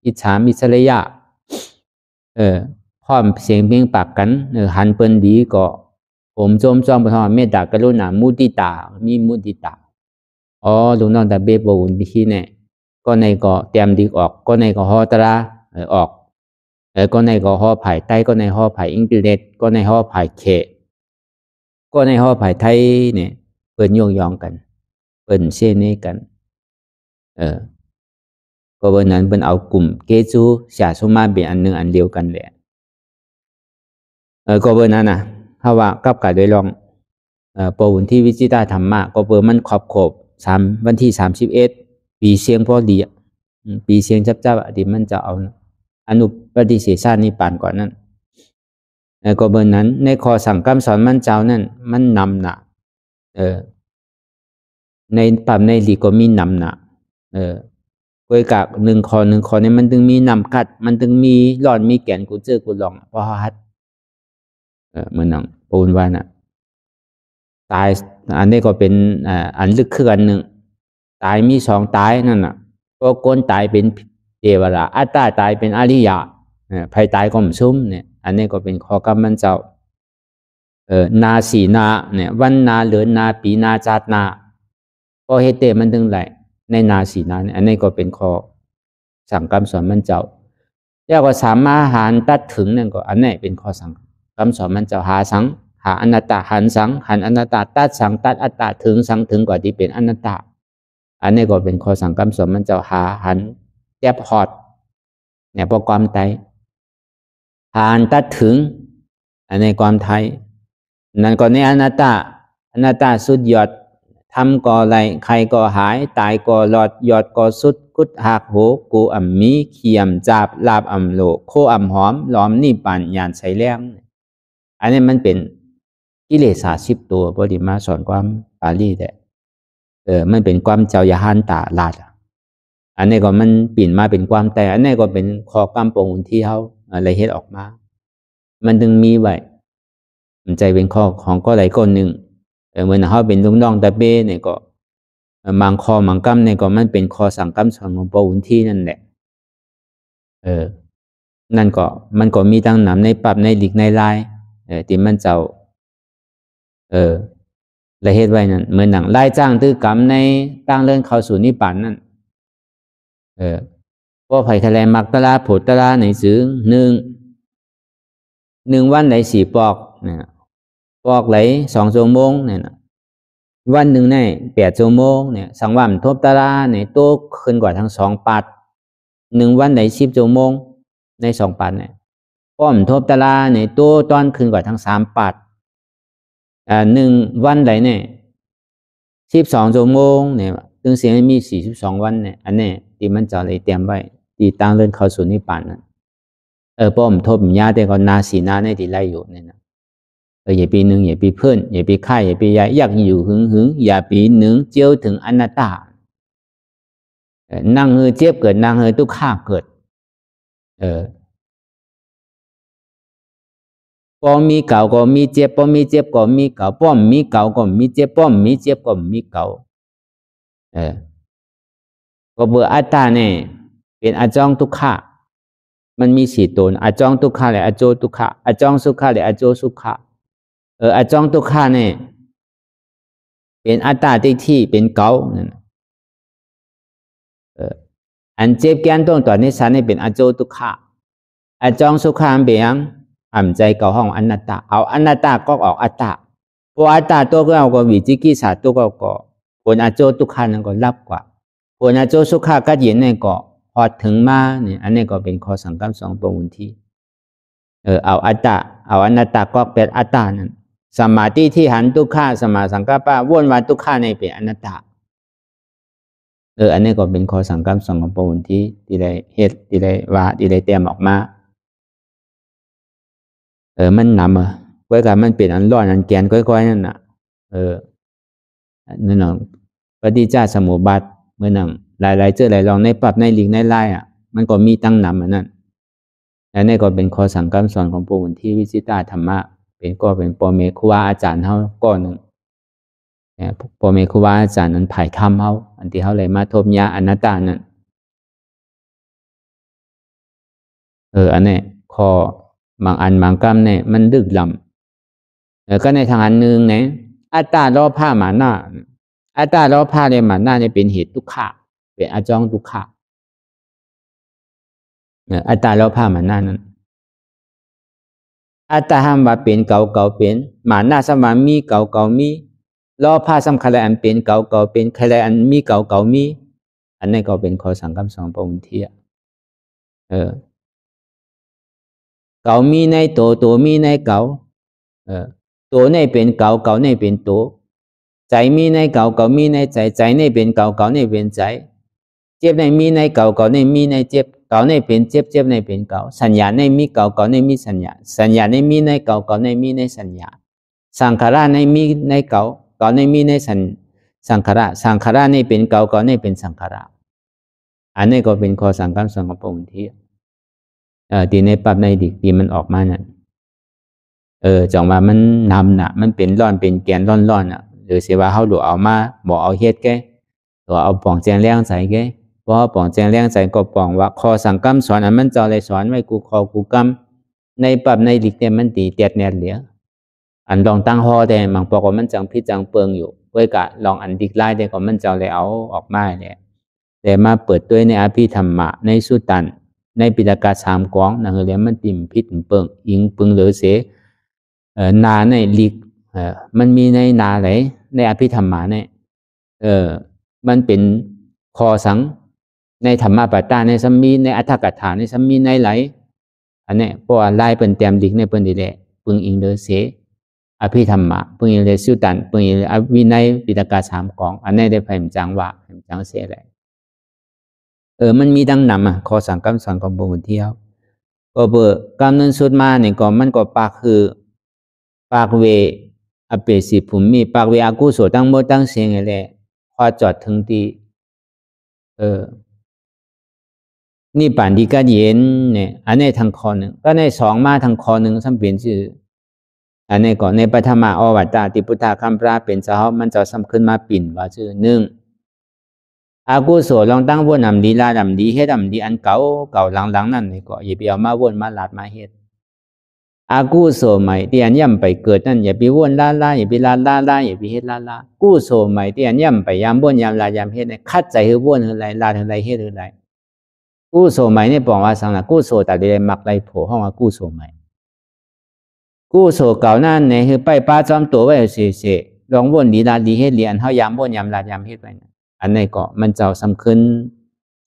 อิจฉามิสระยะพร้อมเสียงเปล่งปากกันหันเปิ้นดีก็ผมโจมจ้องประทานเมตตากรุณามุติตามีมุติตาลุงน้องตาเป้บ่วุ่นที่เนี่ยก็ในก็เตรียมดีออกก็ในก็ฮอตราออกก็ในก็ฮอไผ่ใต้ก็ในฮอไผ่อังกฤษก็ในฮอไผ่เคก็ในฮอไผ่ไทยเนี่ยเปิ้นโยงยองกันเปิ้นเช่นนี้กันก็วันนั้นเปิ้นเอากลุ่มเกจูเสียสุมาเป็นอันหนึ่งอันเดียวกันแหละก็วันนั้นนะถ้าว่ากับการได้ลองปวุนที่วิจิตาธรรมะก็เปิ้นมันขอบวันที่31ปีเสียงพอดี ปีเสียงจับอดีมันจะเอาอนุปฏิเสสานิปานก่อนนั้นก็เบอร์นั้นในข้อสั่งคำสอนมันเจ้านั่นมันนำหนะในปรับในหลีก็มีนำหนะกวยกะหนึ่งข้อเนี่ยมันถึงมีนำกัดมันถึงมีหลอดมีแก่นกูเจอกูลองพอฮัดเหมือนหนังปูนว่าน่ะตายอันนี้ก็เป็นอันลึกขึ้นอันหนึ่งตายมีสองตายนั่นน่ะก็ก้นตายเป็นเทวราอัตตาตายเป็นอริยะภัยตายก็มซุ้มเนี่ยอันนี้ก็เป็นข้อกรรมมันเจ้านาสีนาเนี่ยวันนาเหลือนาปีนาจาดนาก็เหตุเตมันถึงไหลในนาสีนาเนี่ยอันนี้ก็เป็นข้อสั่งคำสอนมันเจ้าแล้วก็สามารถหารตัดถึงนั่นก็อันนี้เป็นข้อสั่งคำสอนมันเจ้าหาสังหาอนัตตาหันสังหันอนัตตาตัดสังตัดอัตตาถึงสังถึงกว่าที่เป็นอนัตตาอันนี้ก็เป็นข้อสั่งคำสอนมันเจ้าหาหันแจ็บหอดเนี่ยพอความไตหานตัดถึงอันในความไทยนั่นก็ในอนัตตาสุดยอดทำก่อไรใครก็หายตายก็หลอดยอดก็สุดกุดหักโหกูอ่ำมีเขียมจับลาบอ่ำโลโคอ่ำหอมล้อมนี่ปั่นยานใส่แรงอันนี้มันเป็นกิเลส30ตัวพอดีมาสอนความปาลีแต่มันเป็นความเจ้าอย่าหันตาลาดอันนี้ก็มันปิ่นมาเป็นความแต่อันนี้ก็เป็นข้อกำปงที่เขาอะไรเฮ็ดออกมามันถึงมีไว้มันใจเป็นข้อของก็หลายคนหนึ่งเหมือนเขาเป็นลุงน้องตะเบ้เนี่ยก็บางข้อบางกำเนี่ยก็มันเป็นข้อสั่งกำสอนของปงที่นั่นแหละนั่นก็มันก็มีตั้งนำในปรับในหลีกในลายที่มันเจ้าละเหตุไว้นั่นเหมือนหนังไล่จ้างตื้อกรรมในตั้งเลื่อนเข้าสู่นิพพานนั่นพวกไผ่ทะเลมักตะลาผุดตะลาในซื้อหนึ่งวันไหล4 ปอกเนี่ยปอกไหล2 ชั่วโมงเนี่ยวันหนึ่งใน8 ชั่วโมงเนี่ยสังวันทบตะลาเนี่ยโตขึ้นกว่าทั้ง2 ปัด1 วันไหล10 ชั่วโมงใน2 ปัดเนี่ยป้อมทบตะลาเนี่ยโตตอนขึ้นกว่าทั้ง3 ปัด1 วันไหลเนี่ย12 ชั่วโมงเนี่ยถึงเสียงมี42 วันเนี่ยอันนี้ที่มันจะเลยเตรียมไว้ที่ตั้งเลื่อนเข้าสู่นิพพานนั่นป้อมทบยาแต่ก็นาสีนาในที่ไล่อยู่เนี่ยนะอย่าปีหนึ่งอย่าปีเพื่อนอย่าปีค่ายอย่าปีใหญ่อยากอยู่หึงอย่าปีหนึ่งเจียวถึงอนัตตานั่งเฮอเจ็บเกิดนั่งเฮอทุกข้าเกิดพอมีเก่าก็มีเจ็บพอมีเจ็บก็มีเก่าป้อมมีเก่าก็มีเจ็บป้อมมีเจ็บก็มีเก่าก็เบื่ออัตตาเนี่ยเป็นอจองทุกขะมันมี4 ตนอจองทุกขะและอโจทุกขะอจองสุขะและอโจสุขะอจองทุกขะเนี่ยเป็นอัตตาที่เป็นเก่านั่นอันเจ็บแก่นตรงตัวนี้สันนี่เป็นอโจทุกขะอจองสุขะเป็นยังอ่ำใจเก่าห้องอนัตตาเอาอนัตตาก็ออกอัตตาพออัตตาตัวก็เอาก็วิจิกิจฉาตัวก็ผลอโจทุกขะนั่นก็รับกว่าผลอโจสุขะก็เย็นเนี่ยก็พอถึงมาเนี่ยอันนี้ก็เป็นข้อสังกัด2 ปงที่เอาอัตตาเอาอนัตตาก็เป็นอัตตานั่นสมาธิที่หันทุกขะสมาสังกัปปะวนมาทุกขะในเป็นอนัตตาอันนี้ก็เป็นข้อสังกัด2 ปงที่ได้เฮ็ดที่ได้ว่าที่ได้เตรียมออกมามันนำไว้กับมันเป็นอันร้อนอันแกนก้อยๆนั่นน่ะนั่นน่ะปฏิจจสมุปบาทเมื่อนั่งหลายๆเจอหลายลองในปรับในหลีกในลายมันก็มีตั้งนำอันนั้นและนี่ก็เป็นข้อสั่งคำสอนของพระองค์ที่วิจิตรธรรมะเป็นก็เป็นพ่อแม่ครูบาอาจารย์เฮาก้อนหนึ่งพ่อแม่ครูบาอาจารย์นั้นไผ่ธรรมเฮาอันที่เฮาเลยมาทบยาอนัตตานั่นอันนี้ข้อบางอันบางกรรมเนี่ยมันดึกลำก็ในทางอันหนึ่งเนี่ยอัตตาล้อผ้าหมาหน้าอัตตาล้อผ้าในหมาหน้าเนี่ยเป็นเหตุทุกขะเป็นอจองทุกขะอัตตาล้อผ้าหมาหน้านั้นอัตตาห้ามว่าเป็นเก่าเป็นหมาหน้าสมามีเก่ามีล้อผ้าสำคัญอันเป็นเก่าเป็นใครอันมีเก่ามีอันนี้ก็เป็นข้อสั่งคำสอนพระองค์ที่เก่ามีในตัวมีในเก่าตัวในเป็นเก่าในเป็นตัวใจมีในเก่ามีในใจในเป็นเก่าในเป็นใจ เจ็บในมีในเก่าเก่าในมีในเจ็บเก่าในเป็นเจ็บเจ็บในเป็นเก่าสัญญาในมีเก่าเก่าในมีสัญญาสัญญาในมีในเก่าเก่าในมีในสัญญาสังขารในมีในเก่าเก่าในมีในสังขารสังขารในเป็นเก่าเก่าในเป็นสังขารอันนี้ก็เป็นข้อสั่งคำสอนของพระองค์ที่ที่ในปับในดิกที่มันออกมานั่นจังว่ามันนำน่ะมันเป็นร้อนเป็นแกนร้อนๆน่ะหรือเสียว่าเฮาหลวเอามาบ่เอาเฮ็ดแกหรือเอาป่องแจงแรงใส่แกเพราะป่องแจงแรงใส่ก็ป่องว่าข้อสั่งคำสอนอันมันเจ้าเลยสอนไว้กูขอกูกำในปับในดิกเนี่ยมันตีเตียดแนดเหลียอันลองตั้งฮอแต่บางปอกว่ามันจังพิจังเปิงอยู่เว้ยกะลองอันดิกไล่แต่ก็มันเจ้าเลยเอาออกมาแหละแต่มาเปิดด้วยในอภิธรรมะในสุตันในปิฎกสามกองนั่นคือเรียกมันติ่มพิษเปิงอิงปึงเหลือเสนาในลิกมันมีในนาไหนในอภิธรรมะเนี่ยมันเป็นคอสังในธรรมะปัตตาในสัมมีในอัฏฐกถาในสัมมีในไหลอันนี้เพราะว่าลายเป็นเต็มลิกในเปิ้นดีแหละปึงอิงเหลือเสอภิธรรมะปึงอิงเหลือสุตันปึงอิงอวินัยปิฎกสามกองอันนี้ได้ไผมจังว่าไผมจังเสแหละมันมีดังนำข้อสั่งคำสอนของพระพุทธเจ้าก็เบกำเนิดสุดมาเนี่ยก็มันก็ปากคือปากเวอเปสิภูมิปากเวอากุโสตั้งหมดตั้งเสียงไงแหละพอจอดถึงที่นี่ป่านดีก็เย็นเนี่ยอันนี้ทางข้อหนึ่งก็ในสองมาทางข้อหนึ่งซ้ำเปลี่ยนชื่ออันนี้ก่อนในปฐมอวัตตาติพุทธคัมภีร์เป็นเจ้ามันจะซ้ำขึ้นมาปิ่นว่าชื่อหนึ่งอากุโสลองตั้งวนนำดีลาดำดีเฮ็ดดำดีอันเก่าหลังนั่นนี่ก็อย่าไปเอามาวนมาลาดมาเฮ็ดอากุโสใหม่ที่อันย่ำไปเกิดนั่นอย่าไปวนลาอย่าไปลาอย่าไปเฮ็ดลากุโสใหม่ที่อันย่ำไปยามวนยามลายามเฮ็ดเนี่ยคัดใจคือวนคือไรลาคือไรเฮ็ดคือไรกุโสใหม่นี่บอกว่าสังละกุโสแต่ได้มักไรโผห้องว่ากุโสใหม่กุโสเก่านั่นเนี่ยคือไปป้าจอมตัวไว้เสียลองวนดีลาดีเฮ็ดเรียนเฮายามวนยามลายามเฮ็ดไปอันนี้ก็มันเจ้าสำคัญ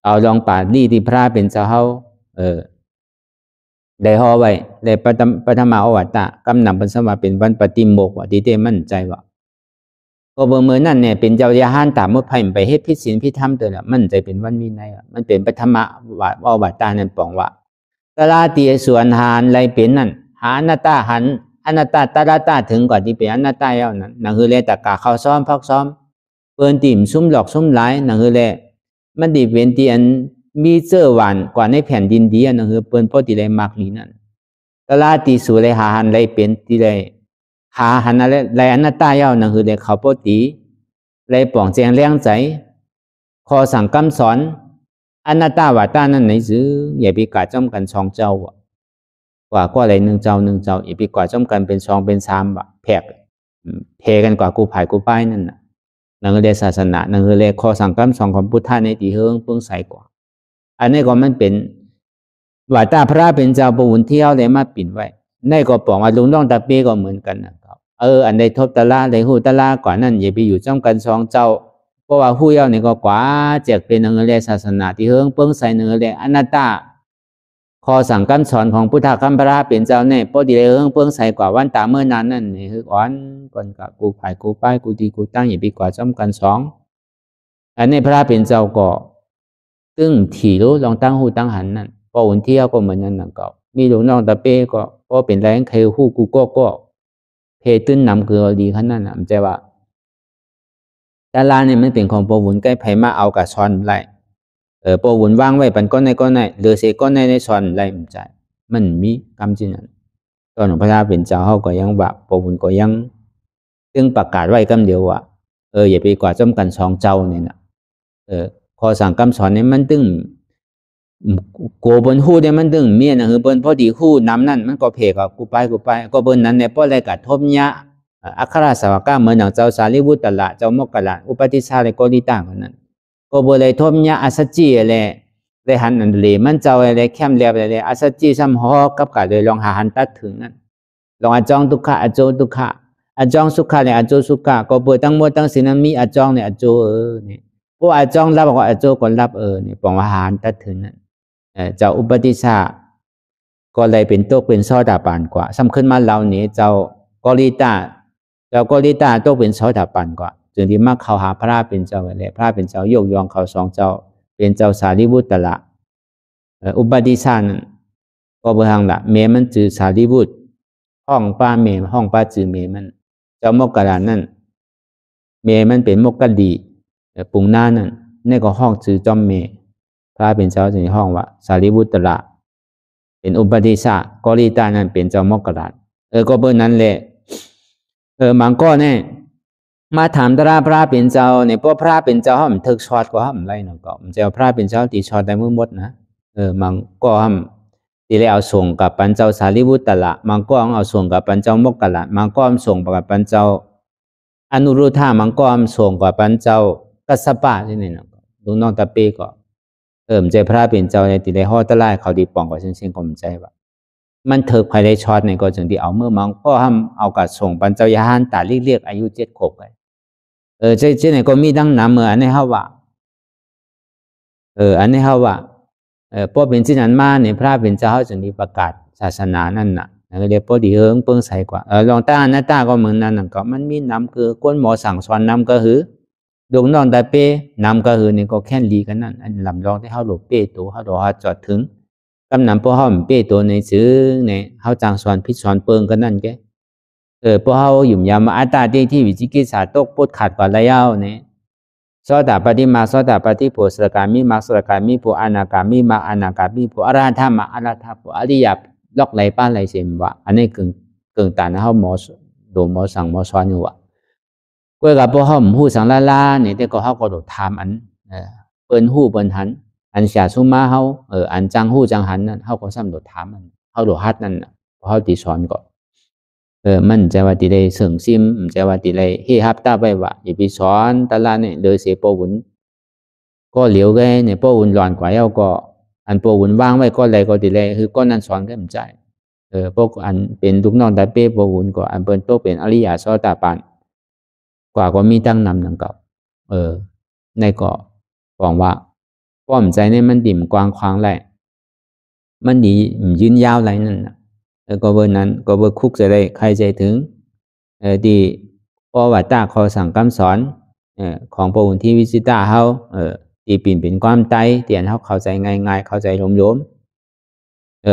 เอาลองป่าดีที่พระเป็นเจ้าเฮาได้ห่อไว้ได้ปฐมอวัตตะกำนำเป็นสมาเป็นวันปฏิโมกข์ว่าดีเตมั่นใจว่าก็เบอร์มือนั่นเนี่ยเป็นเจ้าญาหานตามมุดไผ่ไปเฮ็ดพิศีลพิธรรมตัวละมั่นใจเป็นวันวินัยมันเป็นปฐมอวัตตะนั่นปองว่าตลาตีส่วนหานไรเป็นนั่นหาอนัตตาหันอนัตตาตลาตาถึงก่อนที่เป็นอนัตตาแล้วนั่นคือเลตกาเข้าซ้อมพักซ้อมเปิ้นติ่มซุ่มหลอกซุ่มหลายนั่นคือแหละมันดิเป็นที่อันมีเจอหวานกว่าในแผ่นดินดีนั่นคือเปิ้นพอที่ได้มักนี้นั่นตลาตีสู่เลยหาหันเลยเป็นที่ได้หาหันอะไรไรอนัตตาเย้านั่นคือได้เขาพอตีเลยป่องแจงแรงใจขอสั่งคำสอนอนัตตาวาตานั่นไหนซื้ออย่าไปกาจ้อมกันสองเจ้ากว่าก็อะไรหนึ่งเจ้าอย่าไปกว่าจ้อมกันเป็นสองเป็นสามแพกเพกันกว่ากูผายกูป้ายนั่นน่ะนั่นคือเรื่องศาสนานั่นคือเรื่องข้อสั่งคำสอนของพุทธะในที่เฮิงเพิ่งใส่กว่าอันนี้ก็มันเป็นว่าตาพระเป็นเจ้าประวุนเที่ยวเลยมาปิ่นไว้ในก็บอกว่าลุงน้องตาเป้ก็เหมือนกันนะครับอันใดทบตะลาใดหูตะลากว่านั่นอย่าไปอยู่จ้องกันสองเจ้าเพราะว่าหู้เย้านี่ก็กว่าแจกเป็นนั่นคือเรื่องศาสนาที่เฮิงเพิ่งใส่นั่นคือเรื่องอนัตตาข้อสั่งคำสอนของพุทธคัมภีร์เป็นเจ้าเนี่ยพอดีเลยเฮิงเพิ่งใส่กว่าวันตาเมื่อนั้นนั่นนี่คืออ่อนก่อนกับกูผายกูป้ายกูตีกูตั้งอย่าไปกว่าจ้องกันสองอันนี้พระเป็นเจ้าก็ตึ้งถี่รู้ลองตั้งหูตั้งหันนั่นพออุ่นเที่ยวก็เหมือนนั่นนั่นก็มีหลวงน้องตาเป้ก็พอเป็นแรงเคยหูกูก็เพตื้นนำเกลือดีขนาดนั้นมันใจว่าตาลาเนี่ยมันเป็นของพอวุ่นใกล้ไผมาเอากับช้อนไรพอวุ่นวางไว้ปันก้อนในเหลือเศษก้อนในช้อนไรมันใจมันมีกรรมจริงนั่นตอนของพระเป็นเจ้าเขาก็ยังว่าพอวุ่นก็ยังตึงประกาศไว้คำเดียวว่าอย่าไปกว่าจ้อมกันสองเจ้าเนี่ยนะพอสั่งคำสอนเนี่ยมันตึงโกบนหู้เนี่ยมันตึงเมียนะคือเปิ้นพอดีหู้น้ำนั่นมันก็เพกกูไปก็เปิ้นนั้นเนี่ยพออะไรกัดทบยะอัครสาวกเหมือนอย่างเจ้าสารีบุตรละเจ้ามกกะละอุปติสาเลยก็ดีต่างกันนั้นก็บ่เลยทบยะอัสจีเลยหันอันเลยมันเจ้าอะไรแคมเรียบเลยอัสจีซ้ำฮอกับกะเลยลองหาหันตัดถึงนั้นลองอจองทุกขะอโจทุกขะอจองสุขะเลยอโจสุขะก็เปิดทั้งหมดทั้งสิ้นนั้นมีอจองเนี่ยอโจนี่พวกอจองรับก็อโจก็รับนี่ปองว่าหาหันตัดถึงนั้นเจ้าอุปติสาก็เลยเป็นโตเป็นโสดาบันกว่าสำคัญมาเราเนี่ยเจ้ากอลิตาโตเป็นโสดาบันกว่าจึงที่มักเข้าหาพระเป็นเจ้าเลยพระเป็นเจ้ายกยองเขาสองเจ้า เป็นเจ้าสารีบุตรตละอุปติสานั้นก็เบหังละเมมันจือสารีบุตรห้องป้าเมห้องป้าจือเมมันเจ้ามกกะลานั่นเมมันเป็นมกกะดีปุงหน้านั่นนี่ก็ห้องจือจอมเมพระเป็นเจ้าในห้องว่าสารีบุตรตละเป็นอุปติสากอริตานั่นเป็นเจ้ามกกะลาก็เบอร์นั้นแหละมังก็เนี่ยมาถามตราพระเป็นเจ้าเนี่ยพวกพระเป็นเจ้าห้ามทึกช็อตก็ห้ามไรนั่นก็มันจะพระเป็นเจ้าตีช็อตได้มือหมดนะมังก็ห้ามตีเลยเอาส่งกับปัญเจ้าสารีบุตรตละมังก็เอาส่งกับปัญเจ้ามกกะลามังก็ส่งกับปัญเจ้าอนุรุทธามังก็ส่งกับปัญเจ้ากัสสปะที่นี่นะลุงน้องตะเป้ก็มันจะพระเป็นเจ้าในตีเลยห่อตะไลเขาดีป่องก็เช่นก็มันใจว่ามันเถิกภายในช็อตในก็จึงที่เอาเมื่อมังก็ห้ามเอากับส่งปัญเจ้ายาหันตาเรียกอายุ7 ขวบไปเจ้าไหนก็มีดังน้ำอันนี้เขาว่าอันนี้เขาว่าพอเป็นที่นั้นมาเนี่ยพระเป็นเจ้าจึงที่ประกาศศาสนานั่นน่ะเรียกพอดีเฮิงเปิ้งใส่กว่าลองตาหน้าตาก็เหมือนนั้นก็มันมีน้ำคือก้นหมอสั่งสอนน้ำก็หือดวงนอนแต่เป้น้ำก็หือนี่ก็แค่ลีกันนั่นอันลำลองที่เขาหลบเป้ตัวเขาหลบจอดถึงกำนำพวกเขาเป้ตัวในซื้อเนี่ยเขาจางสอนพิษสอนเปิงกันนั่นแกพวกเขาหยุ่มยามอัตตาที่วิจิกิจสาตกปุดขาดกว่าระยะเนี่ยโสดาปฏิมาโสดาปฏิโพสกามิมาสกามิโพอนาคามิมาอนาคามิโพอรหันธมาอรหันธโพอริยล็อกไหลป้าไหลเสมวะอันนี้เกิงตานะเขาหมอโดหมอสั่งหมอสอนอยู่วะก็กับพวกเขาหูสังลาลาเนี่ยแต่ก็เขาก็โดดทำอันเปิ้นหูเปิ้นหันอันเสียสุมาเขาอันจังหูจังหันนั่นเขาก็ซ้ำโดดทำมันเขาโดดฮัดนั่นเขาตีสอนก่อนมันจะว่าตีเลยเสื่องซิมจะว่าตีเลยเฮฮับตาไปว่าอย่าไปสอนตลาดเนี่ยเลยเสียปวุนก็เหลียวแกเนี่ยปวุนหลอนกว่าเอาก็อันปวุนว่างไว้ก็เลยก็ตีเลยคือก้อนนั้นสอนก็ไม่ใจพวกอันเป็นลูกน้องแต่เป้ปวุนก็อันเป็นโตเป็นอริยโสดาปันกว่าก็มีตั้งนำหนังเก่าในก็บอกว่าป้อมใจเนี่ยมันดิ่มกว้างขวางแหละมันดียืนยาวอะไรนั่นนะก็เบอร์นั้นก็เบอร์คุกจะได้ใครใจถึงที่พอว่าตาขอสั่งคำสอนของพระองค์ที่วิจิตาเขาที่ปีนเป็นความใจเตียนเขาเข้าใจง่ายๆเข้าใจโยม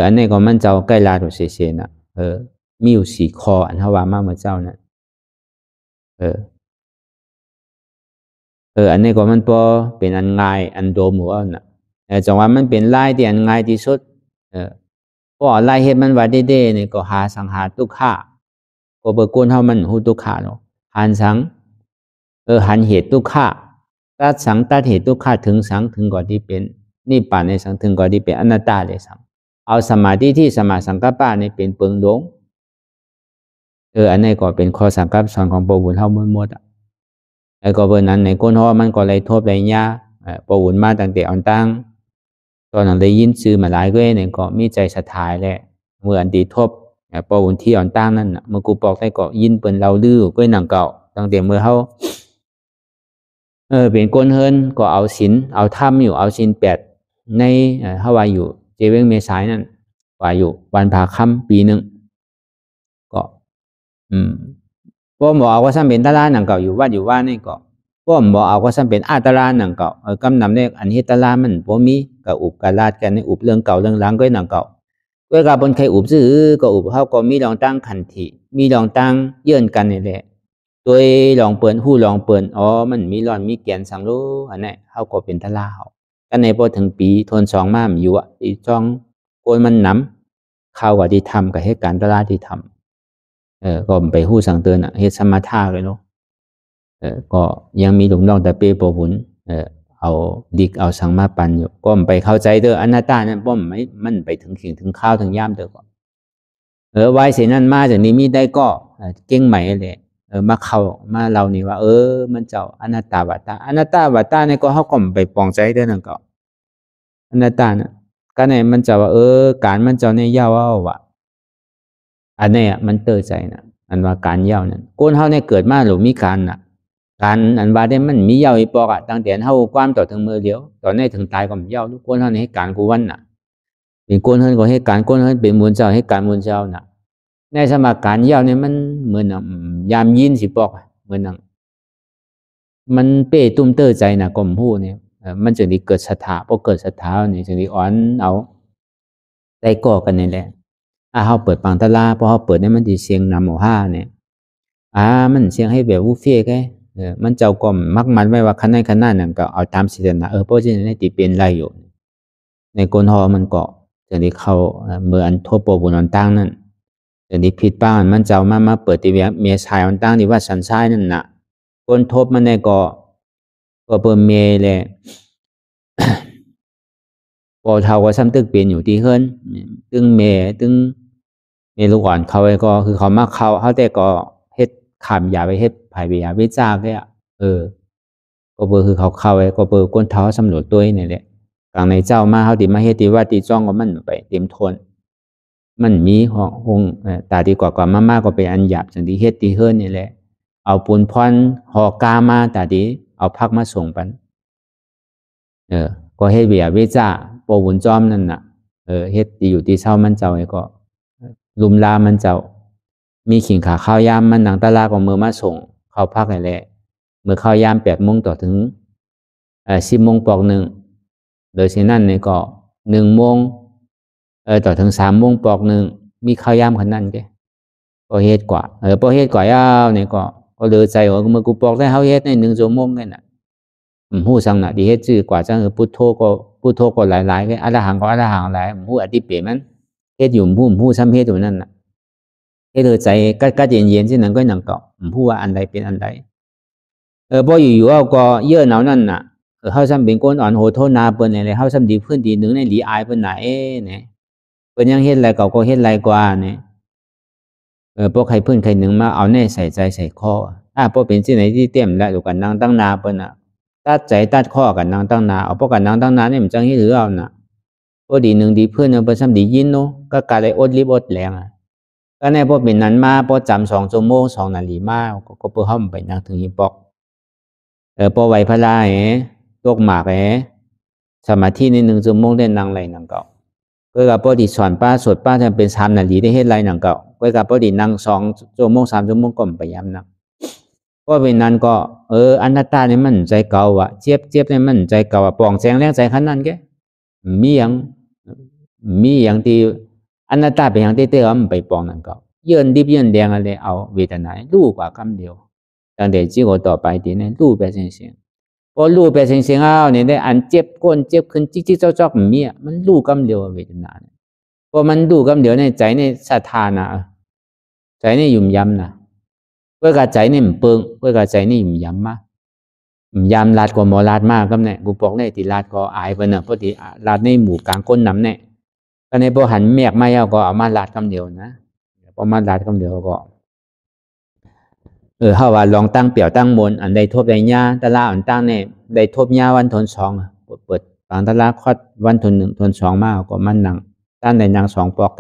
อันนี้ก็มันเจ้าใกล้ลาดุเสียนะมีอยู่4 ข้ออันเขาว่ามาเมื่อเจ้านั้นอันนี้ก็มันพอเป็นอันง่ายอันโดมหัวน่ะจังว่ามันเป็นลายที่อันง่ายที่สุดพอลายเฮ็ดมันว่าเด้ๆนี่ก็หาสังหาทุกขาก็เบิกกวนเฮามันฮู้ทุกขาเนาะหันสังหันเหตุทุกขาตัดสังตัดเหตุทุกขาถึงสังถึงก่อนที่เป็นนิพพานในสังถึงก่อนที่เป็นอนัตตาเลยสังเอาสมาธิที่สมาสังกัปปะนี่เป็นเปิงหลงอันนี้ก็เป็นข้อสังกัปสอนของพระบุญเฮาหมดก็เบอร์นั้นในก้นฮอมันก็เลยทบเลยยาพระบุญมาตั้งแต่อ่อนตั้งตอนนั้นได้ยินชื่อมาหลายเว้ยเนี่ยก็มีใจศรัทธาแหละเมื่ออันดีทบพระบุญที่อ่อนตั้งนั่นเมื่อกูบอกได้ก็ยินเปิ้นเราลื้อก้วยหนังเก่าตั้งแต่เมื่อเฮาเป็นก้นเฮินก็เอาศีลเอาธรรมอยู่เอาศีล8ในเฮาว่าอยู่เจเวงเมษายนั่นว่าอยู่วันพาค่ำปีนึงก็พวกหมอเอาก็ซ้ำเป็นตารางหนังเก่าอยู่วัดอยู่ว่านี่ก็พวกหมอเอาก็ซ้ำเป็นอาตารางหนังเก่ากำนำเนี่ยอันเฮตารางมันบ่มีก็อุบกะลาดกันในอุบเรื่องเก่าเรื่องหลังก็หนังเก่าก็กับบนใครอุบซื้อก็อุบเฮาก็มีลองตั้งขันธิมีลองตั้งเยื่อนกันนี่แหละตัวลองเปิ้นฮู้ลองเปิ้นมันมีร้อนมีแกนสังรู้อันนี้เฮาก็เป็นตารางเฮากันในพอถึงปีทน2มาอยู่อ่ะอีช่องโกยมันนํเข้าว่าที่ทำกับเหตุการณ์ตารางที่ทำก็ไปฮู้สั่งเตือนเฮ็ดสมถะเลยเนาะก็ยังมีลูกน้องแต่เปปบุญเอาดิกเอาสังมาปันอยู่ก็ไปเข้าใจเด้ออนัตตานั้นบ่มันไปถึงขิงถึงข้าวถึงย่ามเด้อก็ไว้เสียนั้นมาจากนี้มีได้ก็เก่งใหม่แหละมาเข้ามาเรานี่ว่ามันเจ้าอนัตตาวัตตาอนัตตาวัตตาเนี่ยก็เฮาก็ไปปองใจเด้อนั่นก็อนัตตาน่ะก็เนี่ยมันจะว่าการมันเจ้าเนี่ยยาวเอาว่าอันนี้มันเตอใจนะอันว่าการเย้านั่นก้นเฮาเนี่ยเกิดมาหรือมีการน่ะการอันว่าได้มันมีเย้าอีปอกตั้งแต่เฮาความต่อถึงมือเดียวตอนนี้ถึงตายก็มีเย้าทุกคนเฮาในเหตุการณ์กูวันน่ะเป็นก้นเฮาก็เหตุการณ์ก้นเฮาเป็นมูลเจ้าเหตุการณ์มูลเจ้าน่ะในสมัยการเย้าเนี่ยมันเหมือนยามยินสิปอกเหมือนมันเป้ตุ้มเตอใจน่ะก็ฮู้เนี่ย มันจึงได้เกิดศรัทธาพอเกิดศรัทธาเนี่ยจึงได้อ่อนเอาได้ก่อกันนี่แหละเขาเปิดปังตะลาพอเขาเปิดเนี่ยมันดีเสียงนำหมู่ห้าเนี่ยมันเสียงให้แบบวูเฟ่แกมันเจ้าก็มักมันไว้ว่าคันนั้นนั่นก็เอาตามสิทธิ์นะเพราะฉะนั้นติเป็นไรอยู่ในกลหอมันก็จึงได้เข้าเมื่ออันทั่วโปบุญอันตั้งนั่นจึงได้ผิดป้ามันเจ้ามาเปิดตีเมียชายอันตั้งที่ว่าสันชายนั่นน่ะกลทบมันในก็เปิดเมียเลยพอเท่าก็ซ้ำตึกเปลี่ยนอยู่ที่เฮิรนตึงเมตึงเมลูกอ่อนเขาไอ้ก็คือเขามาเขาแต่ก็เฮ็ดขามยาไปเฮ็ดภายไปยาไปจ้าแค่ก็เบอร์คือเขาไอ้ก็เบอร์ก้นเท้าสำรวจตัวนี่แหละกลางในเจ้ามาเขาติมาเฮ็ดตีว่าตีจ้องก็มันไปเต็มทนมันมีหงตาดีกว่ามาก็เป็นอันหยาบจังที่เฮ็ดตีเฮิรนนี่แหละเอาปูนพรหอกามาตาดีเอาพักมาส่งปันก็เฮ็ดเบียเวจ้าโปวุนจอมนั่นน่ะเฮ็ดดีอยู่ที่เช้ามันเจ้าไอ้ก็ลุมลามันเจ้ามีขิงขาข้าวยามมันหนังตะลาก็มือมาส่งเข้าพักไอ้แหละเมื่อข้าวยาม8 โมงต่อถึง10 โมงปอกหนึ่งโดยเช่นนั้นเนี่ยก็1 โมงต่อถึง3 โมงปอกหนึ่งมีข้าวยามขนาดนั้นแกก็เฮ็ดกว่าพอเฮ็ดกว่ายาวเนี่ยก็เหลือใจว่าเมื่อกูปอกได้เฮาเฮ็ดใน1 ชั่วโมงแค่น่ะหู้สังน่ะดีเฮ็ดชื่อกว่าจังพุทโธก็หลายๆก็อรหังก็อรหังหลายหู้อธิเปมันเฮ็ดอยู่หู้ซ้ำเฮ็ดอยู่นั่นน่ะเฮ็ดใจกัดเย็นๆสินั้นก็นั่งก็หู้ว่าอันใดเป็นอันใดบ่อยู่ๆเอาก็เยอะหนาวนั่นน่ะเฮาซ้ำเป็นคนอ่อนโหดโทนาเปิ้นนี่แหละเฮาซ้ำดีพื้นดีนึงในหลีอายเปิ้นน่ะเนี่ยเปิ้นยังเฮ็ดหลายก็เฮ็ดหลายกว่าเนี่ยพวกใครเพิ่นใครนึงมาเอาแน่ใส่ใจใส่คอพอเป็นสิไหนที่เต็มแล้วอยู่กันนั่งตั้งนาเปิ้นน่ะตัดใจตัดข้อกันนางตั้งนาเอาพวกกันนางตั้งนาเนี่ยมันจังให้หรือเอาน่ะพอดีหนึ่งดีเพื่อนเอาไปซ้ำดียินเนาะก็กลายอดรีบอดแรงก็ในพอเป็นนั้นมาพอจำ2 ชั่วโมง2 นาทีมาก็เพื่อห้อมไปนั่งถึงหิปอกพอไหวพลาตกหมากสมาธิใน1 ชั่วโมงได้นั่งไรนั่งเก่าก็กับพอดีสอนป้าสวดป้าทำเป็น3 นาทีได้เฮ็ดไรนั่งเก่าก็กับพอดีนั่ง2 ชั่วโมง3 ชั่วโมงก็พยายามนั่งก็เป็นนั้นก็อนัตตาเนี่ยมันใจเก่าเจี๊ยบเนี่ยมันใจเก่าปองแสงแรงใจขนาดนั้นแกมีอย่างที่อนัตตาเป็นอย่างที่เติมไปปองนั่นก็เยื่นดิบเยื่นแดงอะไรเอาเวทนารู้กว่าคำเดียวตั้งแต่จีโกต่อไปทีนี้รู้ไปเสียงพอรู้ไปเสียงเอาเนี่ยได้อันเจ็บก้นเจ็บขึ้นจิ๊กๆจ๊อกๆมีมันรู้คำเดียวเวทนาพอมันรู้คำเดียวในใจในศรัทธานะใจในยุ่มยำนะเพื่อกระใจนี่มันเปิงเพื่อกระใจนี่มันย้ำมากย้ำลาดกว่าหมอลาดมากก็เนี่ยกูบอกเนี่ยตีลาดก็อายไปเนอะเพราะตีลาดในหมู่กลางก้นน้ำเนี่ยก็ในพอหันเมียกไม่เอาก็เอามาลาดคำเดียวนะพอมาลาดคำเดียวก็เขาว่าลองตั้งเปี่ยวตั้งมนอันใดทบใดญาตะลาอันตั้งเนี่ยได้ทบญาวันทน2เปิดฝังตะลาคอดวันทน1ทน2มาก็มันนั่งตั้งในนาง2 ปอก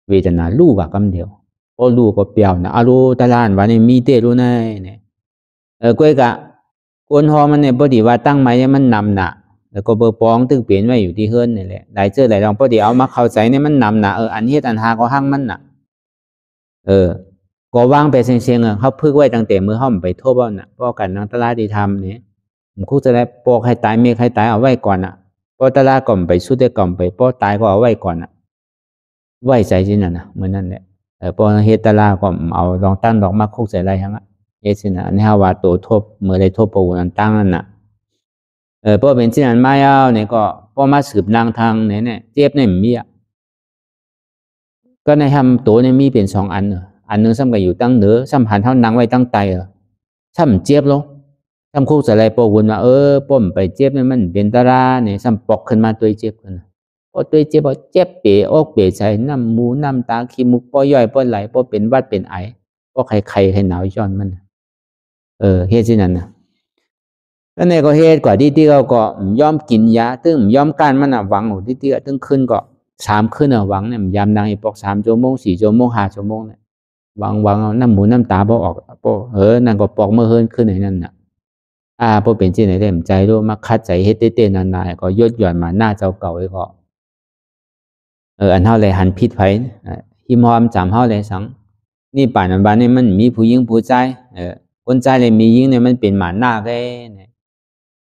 เวทนาลู่กับคำเดียวพอรู้ก็เปลี่ยวนะอารู้ตะลานว่านี่มีเตรู้ในเนี่ยก้อยกะคนหอมันเนี่ยพอดีว่าตั้งไม้เนี่ยมันนำหนะแล้วก็เบอร์ปองตึกเปลี่ยนไว้อยู่ที่เฮิรนนี่แหละได้เจอหลายลองพอดีเอามาเข้าใจเนี่ยมันนำหนะอันเฮ็ดอันหาก็หั่งมันน่ะก็วางไปเสียงๆเขาพึกไว้ตั้งแต่มือเฮาไปโทษว่าน่ะป้อกันนางตะลาดีทำเนี่ยผมคุจะได้ปอกให้ตายเมฆให้ตายเอาไว้ก่อนน่ะป้อตะลาก่อมไปสุดได้ก่อมไปป้อตายก็เอาไว้ก่อนน่ะไว้ใจสินั่นน่ะเหมือนนั่นแหละพอเฮ็ดตะลาก็เอาลองตั้งดอกมาคุกใส่ไรทั้งเฮ็ดสินะอันนี้ฮาว่าตัวทบเมื่อได้ทบประวุนตั้งนั่นน่ะพอเป็นสินั้นมาเอาเนี่ยก็พอมาสืบนางทางเนี่ยเจ็บเนี่ยมีก็ในทำตัวเนี่ยมีเป็น2 อันอันนึงซ้ำก็อยู่ตั้งเหนือซ้ำหันเท่านางไว้ตั้งไตซ้ำเจ็บลงซ้ำคุกใส่ไรประวุนว่าป้อมไปเจ็บเนี่ยมันเป็นตะลาเนี่ยซ้ำปอกขึ้นมาตัวเจ็บกันพอตัวเจ็บเจ็บเปะออกเปะใจน้ำมูน้ำตาขี้มุกป้อย่อยป้อไหลป้อเป็นวัดเป็นไอป้อใครหนาวย้อนมันเฮ็ดสินั่นนะแล้วเนี่ยก็เฮ็ดกว่าที่เขาก็ยอมกินยาตึ้งยอมการมันหวังที่ตึ้งขึ้นก็3 คืนหวังเนี่ยยามนางอีปอก3 ชั่วโมง4 ชั่วโมง5 ชั่วโมงเนี่ยหวังเอาน้ำมูน้ำตาป้อออกป้อนั่นก็ปอกเมื่อเฮิรนขึ้นไหนนั่นน่ะป้อเป็นที่ไหนได้ใจรู้มาคัดใจเฮ็ดเต้นนานๆก็ยดหย่อนมาหน้าเจ้าเก่าไว้ก็อันเฮาเลยหันผิดไผหิมหอมจำเฮาเลยสังนี่ป่านนั้นบ้านนี่มันมีผู้หญิงผู้ชายคนชายเลยมีหญิงเนี่ยมันเป็นหมาหน้าแกเนี่ย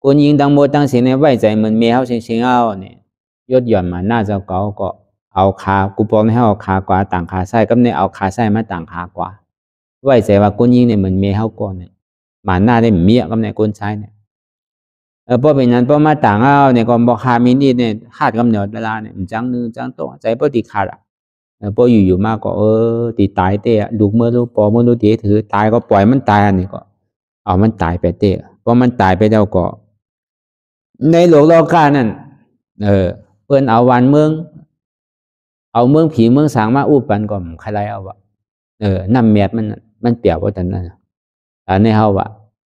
คนยิงดังหมดตั้งเสียงในไว้ใจเหมือนเมียเขาเสียงเอาเนี่ยยศหย่อนมาหน้าเจ้าเก่าก็เอาขากูปองให้เอาขากว่าต่างขาไส้ก็เนี่ยเอาขาไส้มาต่างขากว่าไว้ใจว่าคนยิงเนี่ยเหมือนเมียเขาก่อนเนี่ยมาหน้าได้เมียก็เนี่ยคนใช้เนี่ยพอเป็นนั้นพอมาต่างเอาเนี่ยก็บอกขามินิเนี่ยคาดกำเนิดเวลาเนี่ยจังนึงจังโตใจพอตีขาดอ่ะพออยู่ๆมากก็ตีตายเตะลูกเมื่อลูกปอเมื่อลูกเตะถือตายก็ปล่อยมันตายอันนี้ก็เอามันตายไปเตะพอมันตายไปแล้วก็ในโลกโลกานั่นเพิ่นเอาวันเมืองเอาเมืองผีเมืองสางมาอู้ปันก็ใครไรเอาวะน้ำเมียดมันเปรียบว่าแต่นั้นอันนี้เฮาว่า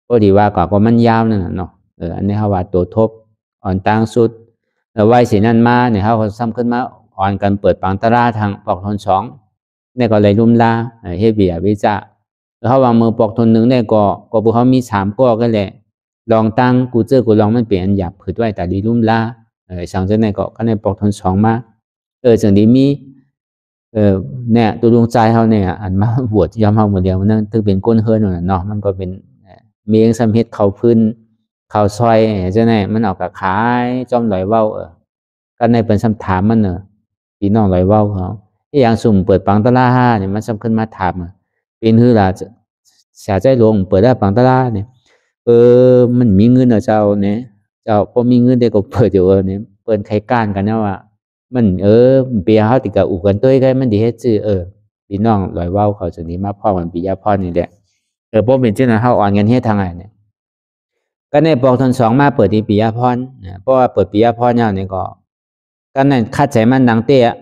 พอดีว่าก็มันยาวนั่นน่ะเนาะอันนี้เฮาว่าตัวทบอ่อนต่างสุดไว้สินั่นมาเนี่ยเฮาซ้ำขึ้นมาอ่อนกันเปิดปังตราทางปอกทน2เนี่ยก็เลยลุ่มลาเฮ็ดเบียวิจาแล้วเฮาว่ามือปอกทน1เนี่ยก็พวกเขามี3ก้อกันแหละลองตั้งกูเจอกูลองมันเปลี่ยนหยาบผืดไว้แต่ดีลุ่มลาสั่งจากไหนก็ในปอกทน2มาจังดีมีเนี่ยตัวดวงใจเขาเนี่ยอันมาบวชยอมเขาหมดเดียวมันนั่นถือเป็นก้นเฮิร์นเนาะมันก็เป็นเมียงสำเฮ็ดเขาพื้นเขาซอยจังไหนมันออกกับขายจอมลอยเว้าก็ในเป็นคำถามมันพี่น้องลอยเว้าเขาอย่างสุ่มเปิดปังตะล่า5เนี่ยมันสำคัญมาถามเป็นคือล่ะเสียใจลงเปิดได้ปังตะล่าเนี่ยมันมีเงินเจ้าเนี่ยเจ้าพอมีเงินได้ก็เปิดอยู่เนี่ยเปิดใครก้านกันนะว่ามันเปียเฮาติกะอุกันตัวกันมันดีเฮ็ดซื่อพี่น้องลอยเว้าเขาจังนี้มาพ่อมันปิยพรนี่แหละบ่เป็นจังนั้นเฮาอ่อนกันเฮ็ดทางไหนเนี่ยก็ในปอกทน2มาเปิดที่ปิยพรเพราะว่าเปิดปิยพรยาวนี่ก็นั่นคัดใจมันดังเตะ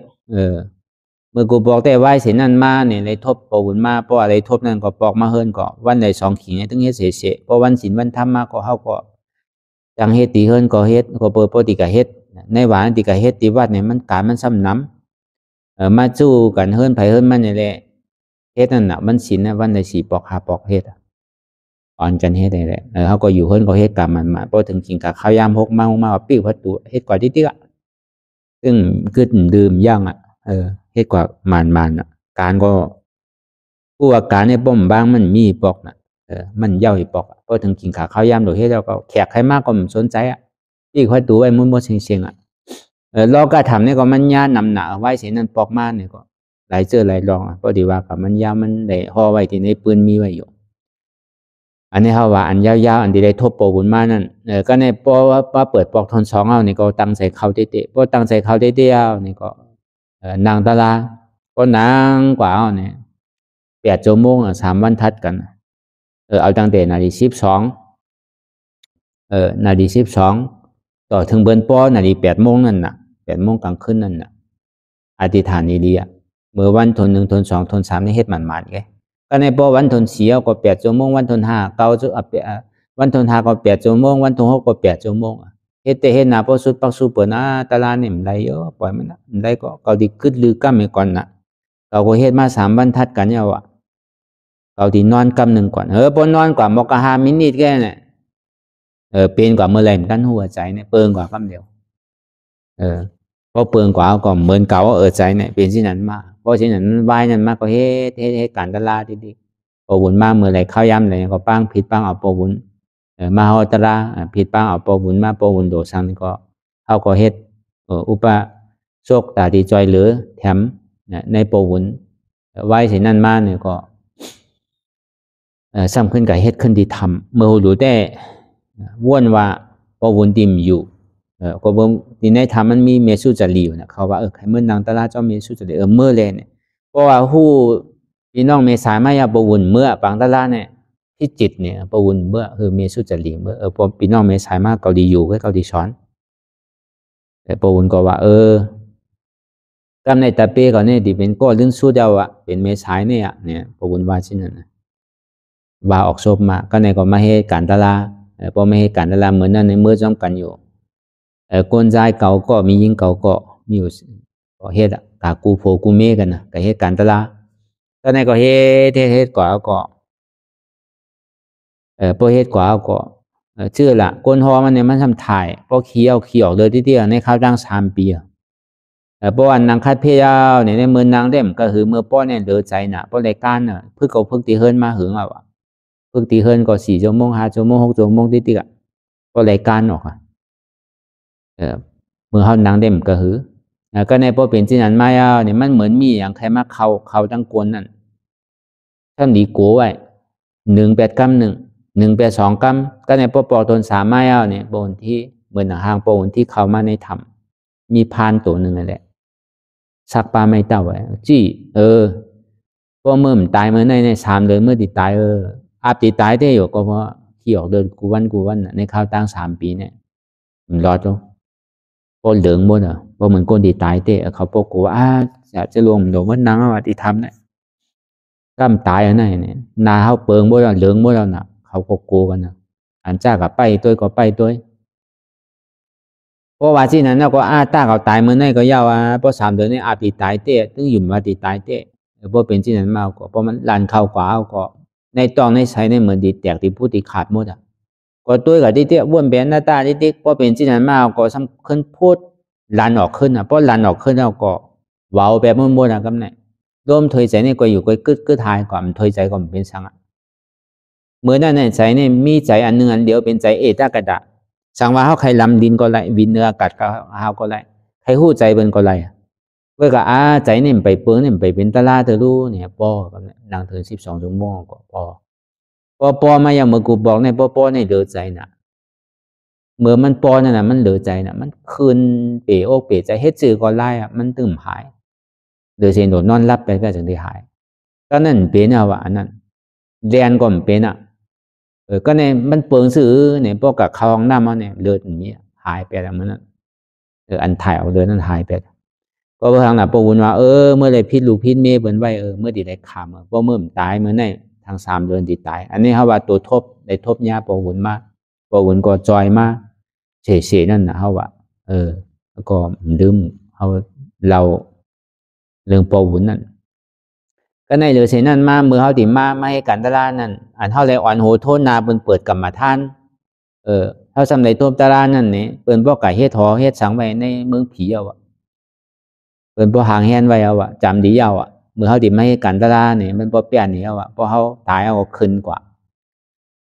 เมื่อกูบอกได้ไว้สินั่นมาเนี่ยเลยทบปบุญมาเพราะอะไรทบนั่นก็ปอกมาเฮิรนก็วันใด2ขิงถึงเฮ็ดเสะเพราะวันศีลวันธรรมมาก็เฮาก็จังเฮ็ดตีเฮิรนก็เฮ็ดก็เปิดปกติก็เฮ็ดในหวานติกะเฮ็ดติวัดเนี่ยมันการมันซ้ำน้ำมาสู้กันเฮิรนไผเฮิรนมันนี่แหละเฮ็ดนั่นน่ะมันศีลนะวันใด4ปอก5ปอกเฮ็ดอ่อนกันเฮ็ดได้แหละเฮาก็อยู่เฮิรนก็เฮ็ดกรรมมันมาพอถึงกินกับข้าวยาม6มาปิ้วพัดตัวเฮ็ดกว่าติๆอ่ะซึ่งคือดื่มย่างอ่ะเฮ็ดกว่ามันอ่ะการก็ผู้ว่าการในบ่มบางมันมีปอกน่ะมันเย้าอีปอกพอถึงกินข้าวยามโดยเฮ็ดแล้วก็แขกใครมากก็ไม่สนใจอ่ะอีกพัดตัวไว้มุ่นๆเสียงๆอ่ะเราก็ทำเนี่ยก็มันยานำหนาไว้เสียนั่นปอกมาเนี่ยก็หลายเจอหลายรองพอดีว่ากับมันยาวมันได้ห่อไว้ที่ในปืนมีไว้อยู่อันนี้เขาว่าอันยาวๆอันที่ได้ทบปบุญมานั่นก็ในพอว่าเปิดปอกทน2เอานี่ก็ตั้งใส่เขาเตะๆพอตั้งใส่เขาเตะๆเอานี่ก็นางตาลาก็นางกว่าเอาเนี่ย8 ชั่วโมง3วันทัดกันเอาตั้งแต่นาที12นาที12ต่อถึงเบิ้นป้อนาที8 โมงนั่นน่ะ8 โมงกลางคืนนั่นน่ะอธิษฐานดีๆเมื่อวันทน1ทน2ทน3นี่เฮ็ดหมันๆไงก็ในป้อวันทน4ก็8 ชั่วโมงวันทน5 9วันทน5ก็8 ชั่วโมงวันทน6ก็8 ชั่วโมงเฮ็ดแต่เฮ็ดหน้าบ่สุดปักสุเปิ้นตารางนี่มันได้เยอะปล่อยมันมันได้ก็ดีขึ้นลือกำไปก่อนน่ะเราก็เฮ็ดมา3วันทัดกันเนี่ยว่ะเราที่นอนกำนึงก่อนบ่นอนกว่ามก5มินิแค่เนี่ยเป็นกว่าเมื่อไรเหมือนกันหัวใจเนี่ยเปิงกว่าคำเดียวเพราะเปิงกว่าก็เหมือนเก่าใจเนี่ยเป็นที่นั้นมากเพราะที่นั้นวายนั้นมากก็เฮ็ดการตลาดดีๆปบุญมากเมื่อไรเข้าย้ำอะไรก็ปังผิดปังเอาปบุญมาเอาตลาผิดปังเอาปบุญมาปบุญโดสังนี่ก็เขาก็เฮ็ดอุปโชคตาดีจอยเหลือแถมในปบุญไว้ที่นั่นมาเนี่ยก็ซ้ำขึ้นกับเฮ็ดขึ้นที่ทำเมื่อรู้ได้ว่นว่าปบุญติมอยู่ก็บ่ที่ในธรรมมันมีเมสุจรีอยู่นะเขาว่าใครเมื่อนางตลาดเจ้าเมสุจรีเมื่อเลยเนี่ยเพราะว่าฮู้พี่น้องเมษายมายาปบุญเมื่อปังตลาดเนี่ยที่จิตเนี่ยปบุญเมื่อคือเมสุจรีเมื่อพอพี่น้องเมษายมาเกาดีอยู่ก็เกาดีสอนแต่ปบุญก็ว่ากำในตะเปก็เนี่ยที่เป็นก็ลึงสู้เดียวเป็นเมษายเนี่ยปบุญว่าชิ้นนั้นว่าออกศพมาก็ในก็มาเฮ็ดการตลาดพอไม่ให้การตลาดเหมือนนั้นในเมื่อจ้องกันอยู่คนใจเก่าก็มียิงเก่าก็มีอยู่ก็เฮ็ดกากูโผกูเมกันนะก็เฮ็ดการตลาดตอนนี้ก็เฮ็ดกว่าก็พอเฮ็ดกว่าก็ชื่อละคนฮอมันเนี่ยมันทำถ่ายพอเขียวเลยทีเดียวในข้าวดัง3 ปีเพราะว่านางคัดเพยาวเนี่ยในเมืองนางเล่มก็คือเมื่อป้อเนี่ยเดือใจน่ะเพราะรายการน่ะเพิ่งตีเฮิรนมาหึงเพิ่งตีเฮิรนก็4 ชั่วโมง5 ชั่วโมง6 ชั่วโมงติด ก็รายการออกเมื่อเขานั่งเด่มก็หือก็ในพอเป็นที่นั้นมาเนี่ยมันเหมือนมีอย่างใครมาเขาตั้งกวนนั่นถ้าดีกัวไว้181 182ก็ในพอปอตนสามมาเนี่ยบนที่เหมือนห่างปนที่เขามาในธรรมมีพานตัวหนึ่งแหละสักปลาไม่เต่าไว้จี้พอเมื่อมันตายเมื่อใน3 เดือนเมื่อติดตายอาบติดตายได้อยู่ก็เพราะที่ออกเดินกูวันในข้าวตั้ง3 ปีเนี่ยมันรอดแล้วพอเหลืองหมดพอเหมือนคนติดตายเตะเขาพวกกูจะรวมโดนมันนังว่าติทำเนี่ยกำตายอันไหนเนี่ยนาเขาเปิงหมดแล้วเหลืองหมดแล้วนะเขาก็กูกันนะอันจ้ากับไปตัวก็ไปตัวเพราะว่าที่นั้นเราก็ต้าเขาตายเมื่อไหร่ก็ยาวเพราะ3 เดือนนี่อาบติดตายเตะตึงหยุ่มว่าติดตายเตะเพราะเป็นที่นั้นมาก็เพราะมันลันเข้ากว่าก็ในตองในใช้ในเหมือนดีแตกที่พูดที่ขาดหมดก็ตัวกับที่เตี้ยบ้วนแบนหน้าตาที่เตี้ยเพราะเป็นที่นั้นมาก็สำคัญพูดลันออกขึ้นเพราะลันออกขึ้นแล้วก็ว้าวแบบมั่วๆกับไหนร่วมถอยใจนี่ก็อยู่ก็กึดทายก่อนถอยใจก็เป็นสังเมื่อนั้นใจนี่มีใจอันหนึ่งอันเดียวเป็นใจตากระดาสังว่าเขาใครลำดินก็ไรวินเนื้อกัดก็เขาก็ไรใครหู้ใจเป็นก็ไรเว้ยก็ใจนี่ไปเปิ้งนี่ไปเป็นตลาดเธอรู้เนี่ยปอกับนางถึง12 ชั่วโมงก็ปอมาอย่างเมื่อกูบอกในปอในเดือใจน่ะเมื่อมันปอนั่นน่ะมันเดือใจน่ะมันคืนเป๋อกเป๋ใจเฮ็ดจือก็ไล่มันตึมหายเดือเสียโดนนอนรับไปก็จึงได้หายก็นั่นเป็นว่าอันนั้นเรียนก็มันเป็นก็ในมันเปิงซื้อเนี่ยพวกกับเขาห้องน้ำเนี่ยเลือดอย่างนี้หายไปแล้วมันนั่นอันถ่ายเอาเลือดนั้นหายไปก็ทางหน้าปวุนว่าเมื่อไรพิษลูกพิษเมย์เบิ่นไว้เมื่อดีได้ขามเพราะเมื่อมันตายเมื่อไหร่ทาง3 เดือนติดตายอันนี้เขาว่าตัวทบได้ทบยาปวุนมาปวุนก็จอยมาเฉยๆนั่นนะเขาว่าแล้วก็ลืมเขาเราเรื่องปวุนนั่นก็ในเรือเสนั่นมาเมื่อเขาติมาไม่ให้กันตลาดนั่นอันเท่าไรอ่อนโหโทษนาเปิดกรรมฐานเท่าสำเร็จทบตลาดนั่นเนี่ยเปิดพวกไก่เฮ็ดหอเฮ็ดสังไว้ในเมืองผีเปิดพวกหางแฮนไว้จำดีเมื่อเขาติไม่ให้กันตลาดเนี่ยมันพอเปลี่ยนนี่เพราะเขาตายก็ขึ้นกว่า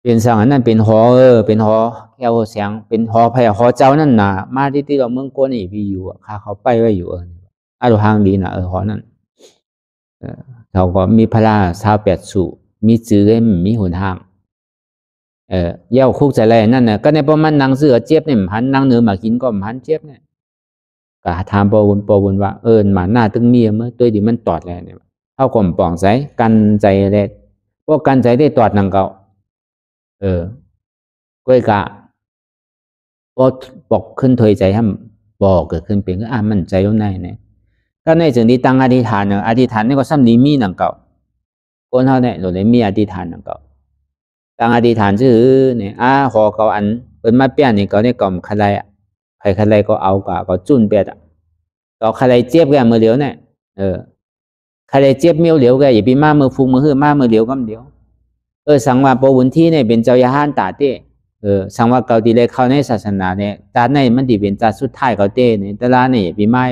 เป็นสังอันนั้นเป็นหอเป็นหอแก้วเสียงเป็นหอไผ่หอเจ้านั่นน่ะมาที่เราเมืองโกนี่พี่อยู่ข้าเขาไปไว้อยู่ดูทางดีน่ะหอนั่นเขาก็มีพระ28 สู่มีจื้อมีหนทางเย้าคุกใจไรนั่นน่ะก็ในประมาณนางเสือเจี๊ยบเนี่ยหันนางเนื้อมากินก็หันเจี๊ยบเนี่ยก็ถามปวุนว่าหมาหน้าตึงเมียเมื่อตัวดีมันตอดแล้วเนี่ยเขาก็ป่องใจกันใจเลยพวกกันใจได้ตอดนางเก่าก้อยกะพอบอกขึ้นถอยใจให้บอกเกิดขึ้นเป็นก็มั่นใจว่าในเนี่ยก็ในจึงที่ตั้งอธิษฐานอธิษฐานนี่ก็ซ้ำดีมีนางเก่าคนเท่าเนี่ยเราเลยมีอธิษฐานนางเก่าตั้งอธิษฐานชื่อเนี่ยขอเขาอันเป็นมาเปี้ยนนี่ก็ได้กล่อมใครใครก็เอาก็จุนเปียดก็ใครเจ็บแกมือเหลียวเนี่ยใครเจ็บเมียวเหลียวแกอย่าไปมามือฟุ้งมือหื้อมามือเหลียวก็เดียวสังว่าปวุนที่เนี่ยเป็นเจ้าญาหันตาเต้สังว่าเกาตีเลยเข้าในศาสนาเนี่ยตาในมันดีเป็นตาสุดท้ายเขาเต้เนี่ยแต่ละเนี่ยอย่าไปมา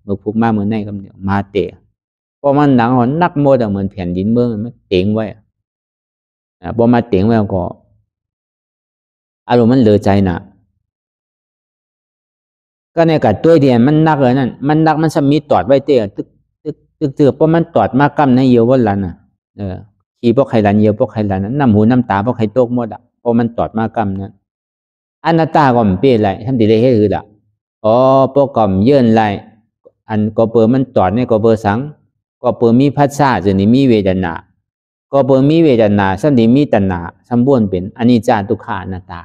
มือฟุ้งมามือในก็เดียวมาเต้เพราะมันหนังหอนนักโมดเหมือนแผ่นดินเมืองมันเต็งไว้พอมาเต็งไว้ก็อารมณ์มันเหลือใจน่ะก็ในกับตัวเดียนมันนักเลยนั่นมันนักมันสมีตอดไว้เตี้ยตึกเพราะมันตอดมากกั้มในเยียววันละน่ะขี่พวกไข่ลันเยียวพวกไข่ลันนั้นน้ำหูน้ำตาพวกไข่โตกหมดเพราะมันตอดมากกั้มนั้นอนัตตาก็มันเปลี่ยนไรทำดีเลยให้คือพวกก่อมเยื่อนไรอันก็เปิดมันตอดเนี่ยก็เปิดสังก็เปิดมีพัฒนาจนนี้มีเวทนาก็เปิดมีเวทนาสัมดีมีตัณหาสัมบ้วนเป็นอนิจจาทุกขาอนัตตา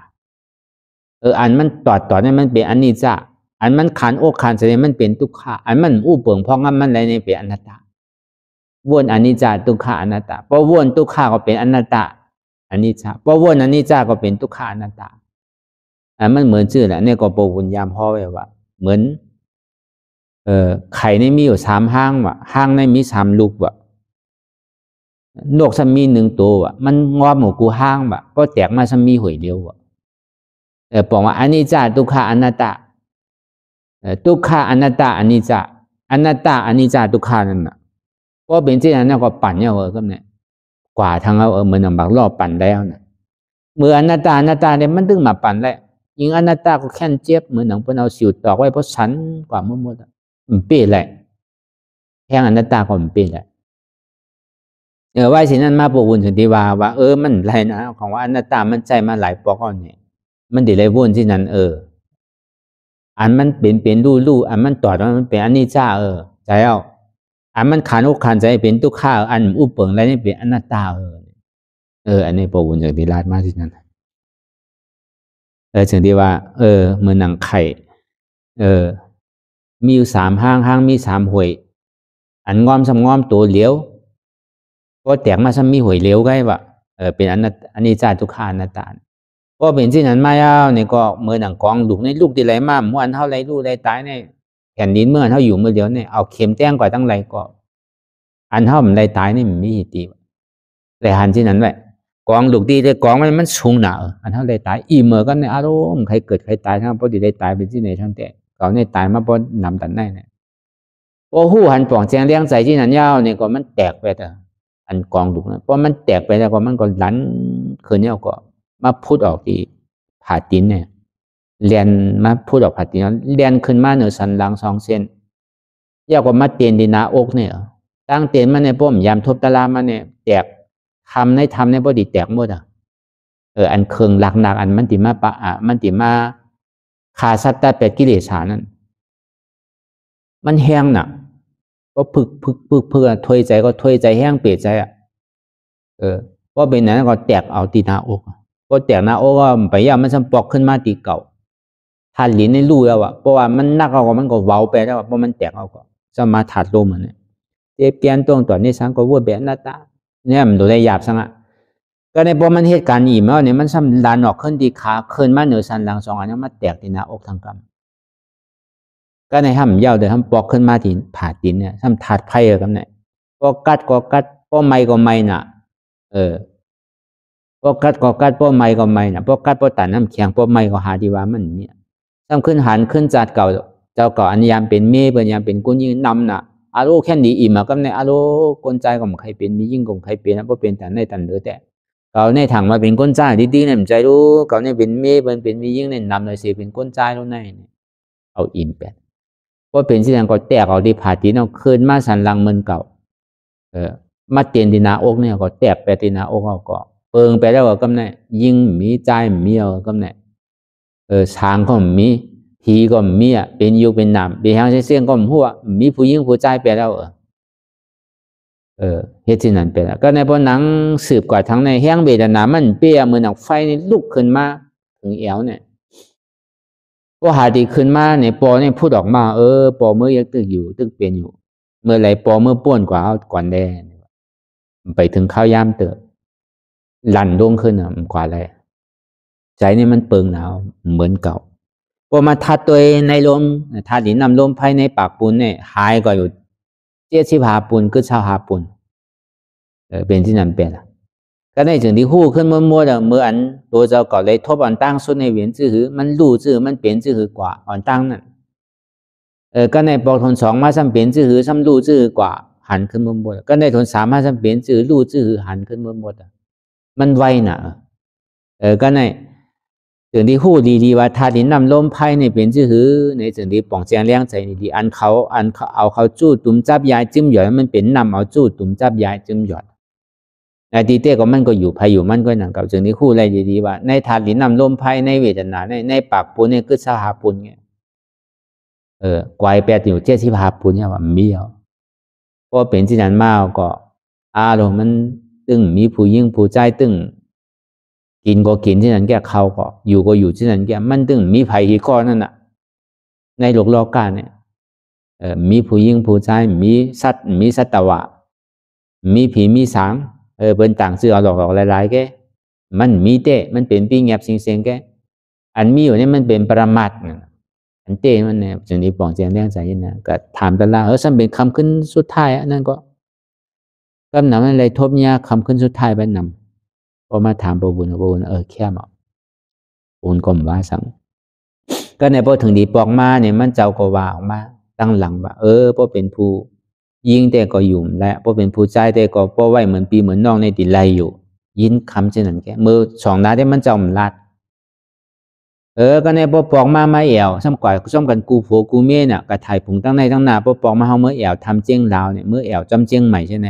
อันมันตอดเนี่ยมันเป็นอนิจจาอันมันขันอกขันแสดงมันเป็นทุกขาอันมันเปิงพองงั้นมันอะไรเนี่ยเป็นอนัตตาวนอนิจจาทุกขาอนัตตาเพราะวนทุกขาก็เป็นอนัตตาอนิจจาเพราะวนอนิจจาก็เป็นทุกขาอนัตตามันเหมือนชื่อแหละเนี่ยก็ปวุญยามพ่อไว้ว่าเหมือนไข่ในมีอยู่3 ห้างห้างในมี3 ลูกนกสมี1 ตัวมันงอหมูกูห้างก็แตกมาสมีหวยเดียวบอกว่าอนิจจาทุกขาอนัตตาทุกขาอนัตตาอนิจจาอนัตตาอนิจจาทุกขานั่นก็เป็นที่นั้นก็ปั่นก็เนี่ยกว่าทางเหมือนบักรอบปั่นแล้วนะเมื่ออนัตตาเนี่ยมันตึงมาปั่นแล้ว ยิงอนัตตาก็แค่นเจ็บเหมือนหนังเป็นเอาสิวตอกไว้เพราะฉันกว่าหมดมันเปลี่ยนแหละแห่งอนัตตาก็มันเปลี่ยนแหละว่าสิ่งนั้นมาปวุ่นถึงที่ว่ามันไรนะของว่าอนัตตามันใจมาหลายปอกเนี่ยมันเดี๋ยวไรวุ่นที่นั้นอันมันเป็นรู้อันมันต่อมันเป็นอันนี้จ้าใจเอาอันมันขันอกขันใจเป็นทุกข้าอันอุปเปิงอะไรนี่เป็นอนัตตาอันนี้ปวุ่นถึงที่ราดมากที่นั้นถึงที่ว่าเหมือนหนังไข่มีอยู่3ห้างมี3หวยอันงอมซ้ำตัวเหลียวก็แตกมาซ้ำมีหวยเหลียวไงวะเป็นอันนี้จ้าทุกข้าอนัตตาก็เป็นที่นั้นมาเนี่ยก็เมื่อหนังกองลูกในลูกที่ไหลมาเมื่ออันเท่าไรลูกไรตายในแผ่นดินเมื่อเท่าอยู่เมื่อเดียวเนี่ยเอาเข็มแต้งกว่าตั้งไรก็อันเท่ามันไรตายนี่มันไม่ตีแต่หันที่นั้นแหละกองลูกดีแต่กองมันสูงหนาอันเท่าไรตายอีเมื่อก็ในอารมณ์ใครเกิดใครตายทั้งพอดีได้ตายเป็นที่ไหนทั้งแต่เขาในตายมาพอนำตันได้เนี่ยโอ้หูหันปล่องแจงเลี้ยงใจที่นั้นยาวเนี่ยก็มันแตกไปแต่อันกองลูกนะเพราะมันแตกไปแล้วก็มันก็ลันคืนนี้ก็มาพูดออกที่ผ่าตินเนี่ยเรียนมาพูดออกผ่าตินเรียนขึ้นมาเหนือสันหลัง2 เส้นยากกว่ามาเตียนดีนาอกเนี่ยตั้งเตียนมาในป้อมยามทบตะลามาเนี่ยแตกทำในบดีแตกหมดอันเคืองหลักหนักอันมันติมามันติมาขาสัตตะเป็ดกิเลสานั่นมันแห้งน่ะก็พึกถอยใจก็ถอยใจแห้งเปียใจว่าเป็นนั้นก็แตกเอาตีนาอกก็แตกนาอกว่าไปย่ามันสัมปอกขึ้นมาตีเก่าถาดหลินในรูแล้วเพราะว่ามันนักเอาก็มันก็เว้าไปแล้วเพราะมันแตกเอาก็จะมาถาดลมเนี่ยเปลี่ยนตัวนี้สังก็ว่าแบบหน้าตาเนี่ยมันดูได้หยาบสังก็ในพอมันเหตุการณ์อีเมลเนี่ยมันซ้ำดันออกขึ้นดีขาขึ้นมาเหนือสันหลัง2 อันนี้มาแตกตีนาอกทางกรรมก็ในห้ามยาวเดี๋ยวห้ามปอกขึ้นมาที่ผ่าตินเนี่ยห้ามถาดไพ่กันเนี่ยก็กัดก็ไม่น่ะก็กัดป้อไม่ก็ไม่นะป้อกัดป้อตันน้ำเคียงป้อไม่ก็หาดีว่ามันเนี่ยซ้ำขึ้นหันขึ้นจัดเก่าเจ้าเก่าอันยามเป็นเมย์เป็นยามเป็นกุญยิ่งนำน่ะอารมณ์แค่นี้อิ่มก็ในอารมณ์กลใจก็ไม่ใครเป็นมียิ่งก็ไม่ใครเป็นนะป้อเป็นแต่ในตันเหลือแต่เก่าในถังมาเป็นกลใจดีๆเนี่ยใจรู้เก่าในเป็นเมย์เป็นมียิ่งเนี่ยนำเลยเสียเป็นกลใจแล้วในเอาอิ่มเป็ดป้อเป็นสิ่งก็แตกเอาดีผ่าตีนเอาขึ้นมาสันหลังเหมือนเก่ามาเตียนตีนาอกเนี่ยก็แตกไปตีนาอกเอาก็เปิงไปแล้วก็กำเนิดยิ่งมีใจมีกำเนิดช้างก็มีผีก็มีเป็นอยู่เป็นนามเป็นหางเสียงก็หัวมีผู้ยิ่งผู้ใจไปแล้วเหตุนั้นไปแล้วก็ในพอหนังสืบกว่าทั้งในแห้งเบดนามันเปียเหมือนหนังไฟนี่ลุกขึ้นมาถึงเอวเนี่ยพอหาดีขึ้นมาเนี่ยปอเนี่ยพูดออกมาปอเมื่อยังตึกอยู่ตึกเปลี่ยนอยู่เมื่อไรปอเมื่อป้วนกว่าก่อนแดงไปถึงข้าวยามเติบหลั่นดวงขึ้นกว่าอะไรใจนี่มันเปิงหนาวเหมือนเก่าพอมาทัดตัวในลมทัดหินนำลมภายในปากปูนเนี่ยหายก็อยู่75 ปูนก็ชาวหาปูนเป็นที่นั่นเป็นก็ในถึงที่หู้ขึ้นเมื่อเมื่ออันตัวเจ้าก่อเลยทบอ่อนตั้งสุดในเวียนจื้อมันรู้จื้อมันเป็นจื้อกว่าอ่อนตั้งนั่นก็ในปอกทน2มาซ้ำเป็นจื้อซ้ำรู้จื้อกว่าหันขึ้นเมื่อก็ในทน3มาซ้ำเป็นจื้อรู้จื้อหันขึ้นเมื่อมันไวน่ะก็ในถึงที่หู้ดีๆว่าธาตุดินน้ำลมไฟในเป็นจื้อในถึงที่ป่องแจงเลี้ยงใจดีอันเขาเอาจู้ตุ่มจับยายจิ้มหยอดมันเป็นนำเอาจู้ตุ่มจับยายจิ้มหยอดในทีเต้ก็มันก็อยู่ภายอยู่มันก็หนังกับถึงที่หู้อะไรดีๆว่าในธาตุดินน้ำลมไฟในเวทนาในปากปูนเนี่ยคือสหาปูนเนี่ยกวายแปดอยู่75 ปูนเนี่ยว่ามีก็เป็นที่นั้นมาก็อารมณ์มันตึงมีผู้ยิ่งผู้ใจตึงกินก็กินที่นั้นแกเขาก็อยู่ที่นั้นแกมันตึงมีไผ่กี่ข้อนั่นน่ะในโลกกาเนี่ยมีผู้ยิ่งผู้ใจมีสัตวะมีผีมีสางเป็นต่างสื่อเอาหลอกหลายๆแกมันมีเต้มันเป็นปีแงบเสียงแกอันมีอยู่เนี่ยมันเป็นปรมัตถ์อันเต้มันเนี่ยจึงนี้ปองเจียงแรงใจนะก็ถามตลาซ้ำเป็นคำขึ้นสุดท้ายนั่นก็กำหนำอะไรทบยาคำขึ้นสุดท้ายไปนำพอมาถามปบุญแค่หมอบุญก็ว่าสั่งก็ในพอถึงดีปอกมาเนี่ยมันเจ้าก็ว่าออกมาตั้งหลังว่าพอเป็นผู้ยิงแต่ก็ยุ่มและพอเป็นผู้ใจแต่ก็พอไหวเหมือนปีเหมือนน้องในติไลอยู่ยินคำเช่นนั้นแกมือ2 นัดได้มันเจ้ามันลัด ก็ในปปองมาเอวซ้ำกว่าซ้ำกันกูผัวกูเมียเนี่ยกระถ่ายผงตั้งในตั้งหน้าปปองมาเฮาเมื่อเอวทำเจียงลาวเนี่ยเมื่อเอวจำเจียงใหม่ใช่ไหม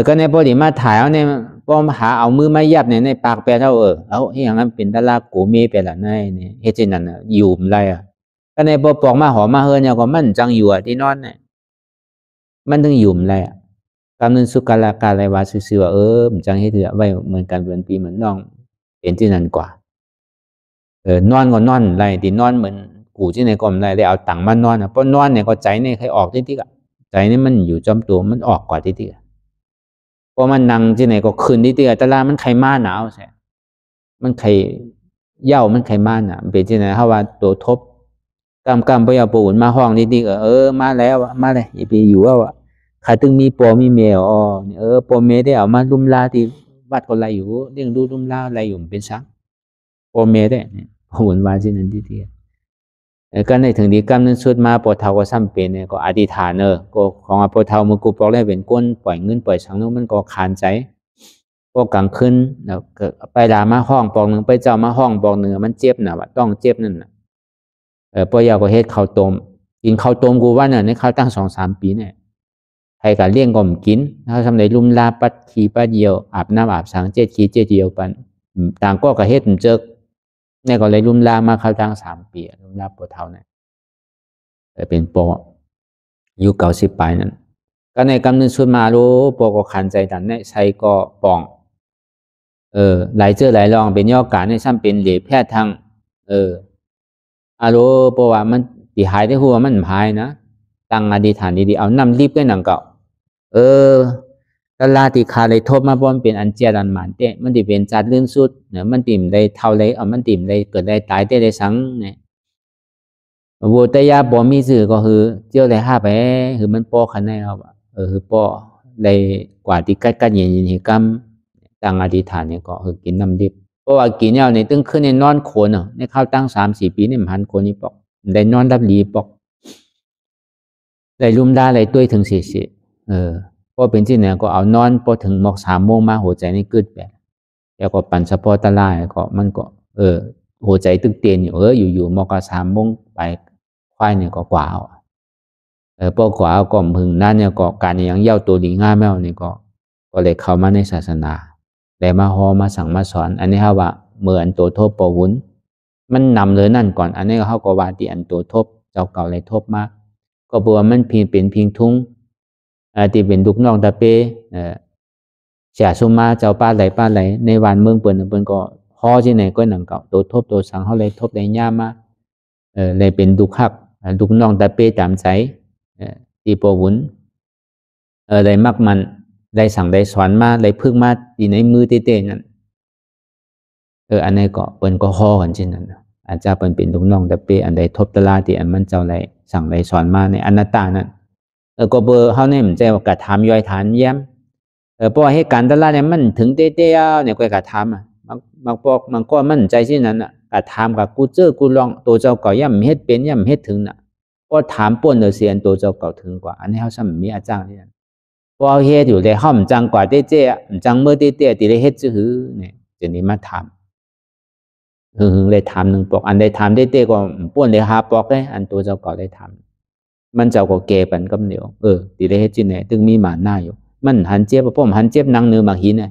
ก็ในปดิมาถ่ายเอาเนี่ยป้อมหาเอามือมายับในปากแปลเท่าเอาอย่างนั้นเป็นตะลากูเมียไปละในเนี่ยเฮ็ดจังนั้นอยู่ไรก็ในปปองมาหอมาเฮือนเนี่ยก็มันจังอยู่ที่นอนเนี่ยมันถึงอยู่ไรกำนึงสุกาลากาไรวาซื่อๆมันจังเฮ็ดเถื่อไว้เหมือนกันเป็นปีเหมือนน้องเป็นที่นั่นกว่านอนก็นอนไรที่นอนเหมือนกูที่ไหนก็ไม่ได้เอาตังค์มานอนเพราะนอนเนี่ยก็ใจเนี่ยใครออกที่กะใจนี่มันอยู่จอมตัวมันออกกว่าที่เพราะมันนั่งที่ไหนก็คืนที่ตลาดมันใครมาหนาวใช่มันใครเย่ามันใครมาหนาวเป็นที่ไหนเพราะว่าตัวทบกำไปเอาปูนมาห้องที่มาแล้วมาเลยอย่าไปอยู่ว่าใครตึงมีปอมีเมลปอเมได้เอามาลุมลาที่วัดก็ไรอยู่เรื่องดูลุมลาอะไรอยู่เป็นซักปอเมได้เนี่ยหุ่นวาที่นั่นที่ก็ในถึงดีกรรมนั้นสุดมาปวดเท้าก็ซ้ำเป็นเนี่ยก็อธิษฐานก็ของปวดเท้ามือกูปอกได้เป็นก้นปล่อยเงินปล่อยสังนู้นมันก็คานใจก็กลางคืนแล้วไปลามาห้องปอกหนึ่งไปเจ้ามาห้องปอกหนึ่งมันเจ็บน่ะว่าต้องเจ็บนั่นน่ะปอยาก็เฮ็ดข้าวต้มกินข้าวต้มกูว่าเนี่ยในข้าวตั้ง2-3 ปีเนี่ยใครก็เลี้ยงก็มกินถ้าทำในลุ่มลาปัดขี้ปัดเดียวอาบน้ำอาบสังเจ็ดขี้เจ็ดเดียวปันต่างก็เฮ็ดมันเจอเนี่ยก็เลยลุ่มลามาข้าวตั้ง3 ปีลุ่มลาปวดเท้าเนี่ยเป็นปออยู่90 ปลายนั่นก็ในกำนึงสุดมารู้ปอก็ขันใจดันเนี่ยใช้ก็ปองหลายเจอหลายลองเป็นย่อการในซ้ำเป็นเหลียแพทย์ทางอารู้ปอว่ามันตีหายได้หัวมันหายนะตั้งอธิษฐานดีๆเอาน้ำรีบก็หนังเก่าตลาติคาเลยทบมาบอมเป็นอันเจียดันหมันเตะมันติเป็นจัดลื่นสุดเนี่ยมันติ่มได้เท่าไรมันติ่มได้เกิดได้ตายได้สังเนี่ยวัวตยาบ่มีสื่อก็คือเจ้าได้ห้าไปคือมันปอขันในเราคือปอได้กว่าที่กัดเย็นเหตุกรรมตั้งอธิษฐานเนี่ยก็คือกินน้ำดิบเพราะว่ากินเนี่ยในตึ้งขึ้นในนอนโคนในข้าวตั้ง3-4 ปีนี่มันโคนนี่ปอกได้นอนรับรีปอกได้ลุ่มได้อะไรด้วยถึงพอเป็นที่ไหนก็เอานอนพอถึงหมอก3 โมงมาหัวใจนี่กึดแบบแล้วก็ปั่นสปอร์ตลายก็มันก็หัวใจตึกเตียนอยู่อยู่หมอก3 โมงไปควายเนี่ยก็กว่าพอกว่าก็พึงนั่นเนี่ยก็การยังเย้าตัวดีง่าแมวนี่ก็เลยเข้ามาในศาสนาแต่มาฮอมาสั่งมาสอนอันนี้เขาว่าเมื่ออันตัวทบปวุ้นมันนำเลยนั่นก่อนอันนี้เขาก็ว่าที่อันตัวทบเจ้าเก่าเลยทบมาก็บอกว่ามันเป็นพิงทุ่งที่เป็นลูกน้องตาเป้เสียสุมาเจ้าป้าไหลในวันเมืองเปิ้นก็ฮอที่ไหนก็หนังเก่าตัวทบตัวสังเขาเลยทบได้ย่ามาเลยเป็นลูกฮักลูกน้องตาเป้ตามใจที่ปวุ้นเลยมักมันได้สั่งได้สอนมาได้พึ่งมาที่ในมือเต้ๆนั่นอันนี้ก็เปิ้นก็ฮอกันเช่นนั้นอาจจะเป็นลูกน้องตาเป้อันใดทบตลาที่อันมันเจ้าไรสั่งได้สอนมาในอนัตตานั่นก็เบอร์เขาเนี่ยมันใจว่ากระทำย่อยฐานแย้มเพราะให้การตลาดเนี่ยมันถึงเต้ๆเนี่ยก็กระทำบางพวกมันก็มั่นใจที่นั้นกระทำกับกูเจอกูลองตัวเจ้าเก่าย่ำเฮ็ดเป็นย่ำเฮ็ดถึงก็ถามป่นเสียนตัวเจ้าเก่าถึงกว่าอันนี้เขาซ้ำมีอาจารย์ที่นั่นพอเฮ็ดอยู่เลยห้อมจังกว่าเต้ๆจังเมื่อเต้ๆที่ได้เฮ็ดจื้อเนี่ยจะนี้มาถามเลยทำ1 ปอกอันได้ทำได้เต้ก็ป่วนเลย5 ปอกเลยอันตัวเจ้าเก่าได้ทำมันเจ้าก็เกปันกำเหนียวตีได้เฮ็ดจีไหนตึงมีหมาหน้าอยู่มันหันเจ็บป้อมหันเจ็บนั่งเนื้อมาหินไง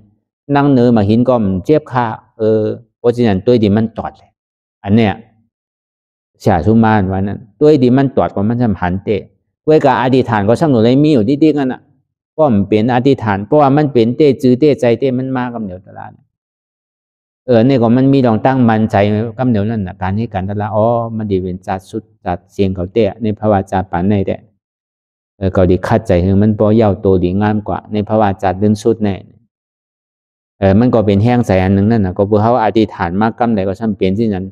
นั่งเนื้อมาหินก็เจ็บขาเพราะฉะนั้นตัวดีมันตอดเลยอันเนี้ยเสียสุมานวันนั้นตัวดีมันตอดก็มันจะหันเตะเว้กับอธิษฐานก็ช่างหนูเลยมีอยู่ดีๆกันก็มันเป็นอธิษฐานเพราะว่ามันเป็นเตะจื้อเตะใจเตะมันมากำเหนียวตลาดเนี่ยก็มันมีลองตั้งมันใจกำเหนียวนั่นการที่การตลาดมันดีเป็นจัดสุดจัดเสียงเขาเตะในภาวะจาปันในเตะก็ดีคัดใจคือมันพอเย้าตัวดีงามกว่าในภาวะจัดเดินสุดแน่มันก็เป็นแห้งใส่อันหนึ่งนั่นก็เพื่อเขาอธิษฐานมากกำใดก็ซ้ำเปลี่ยนที่นั้น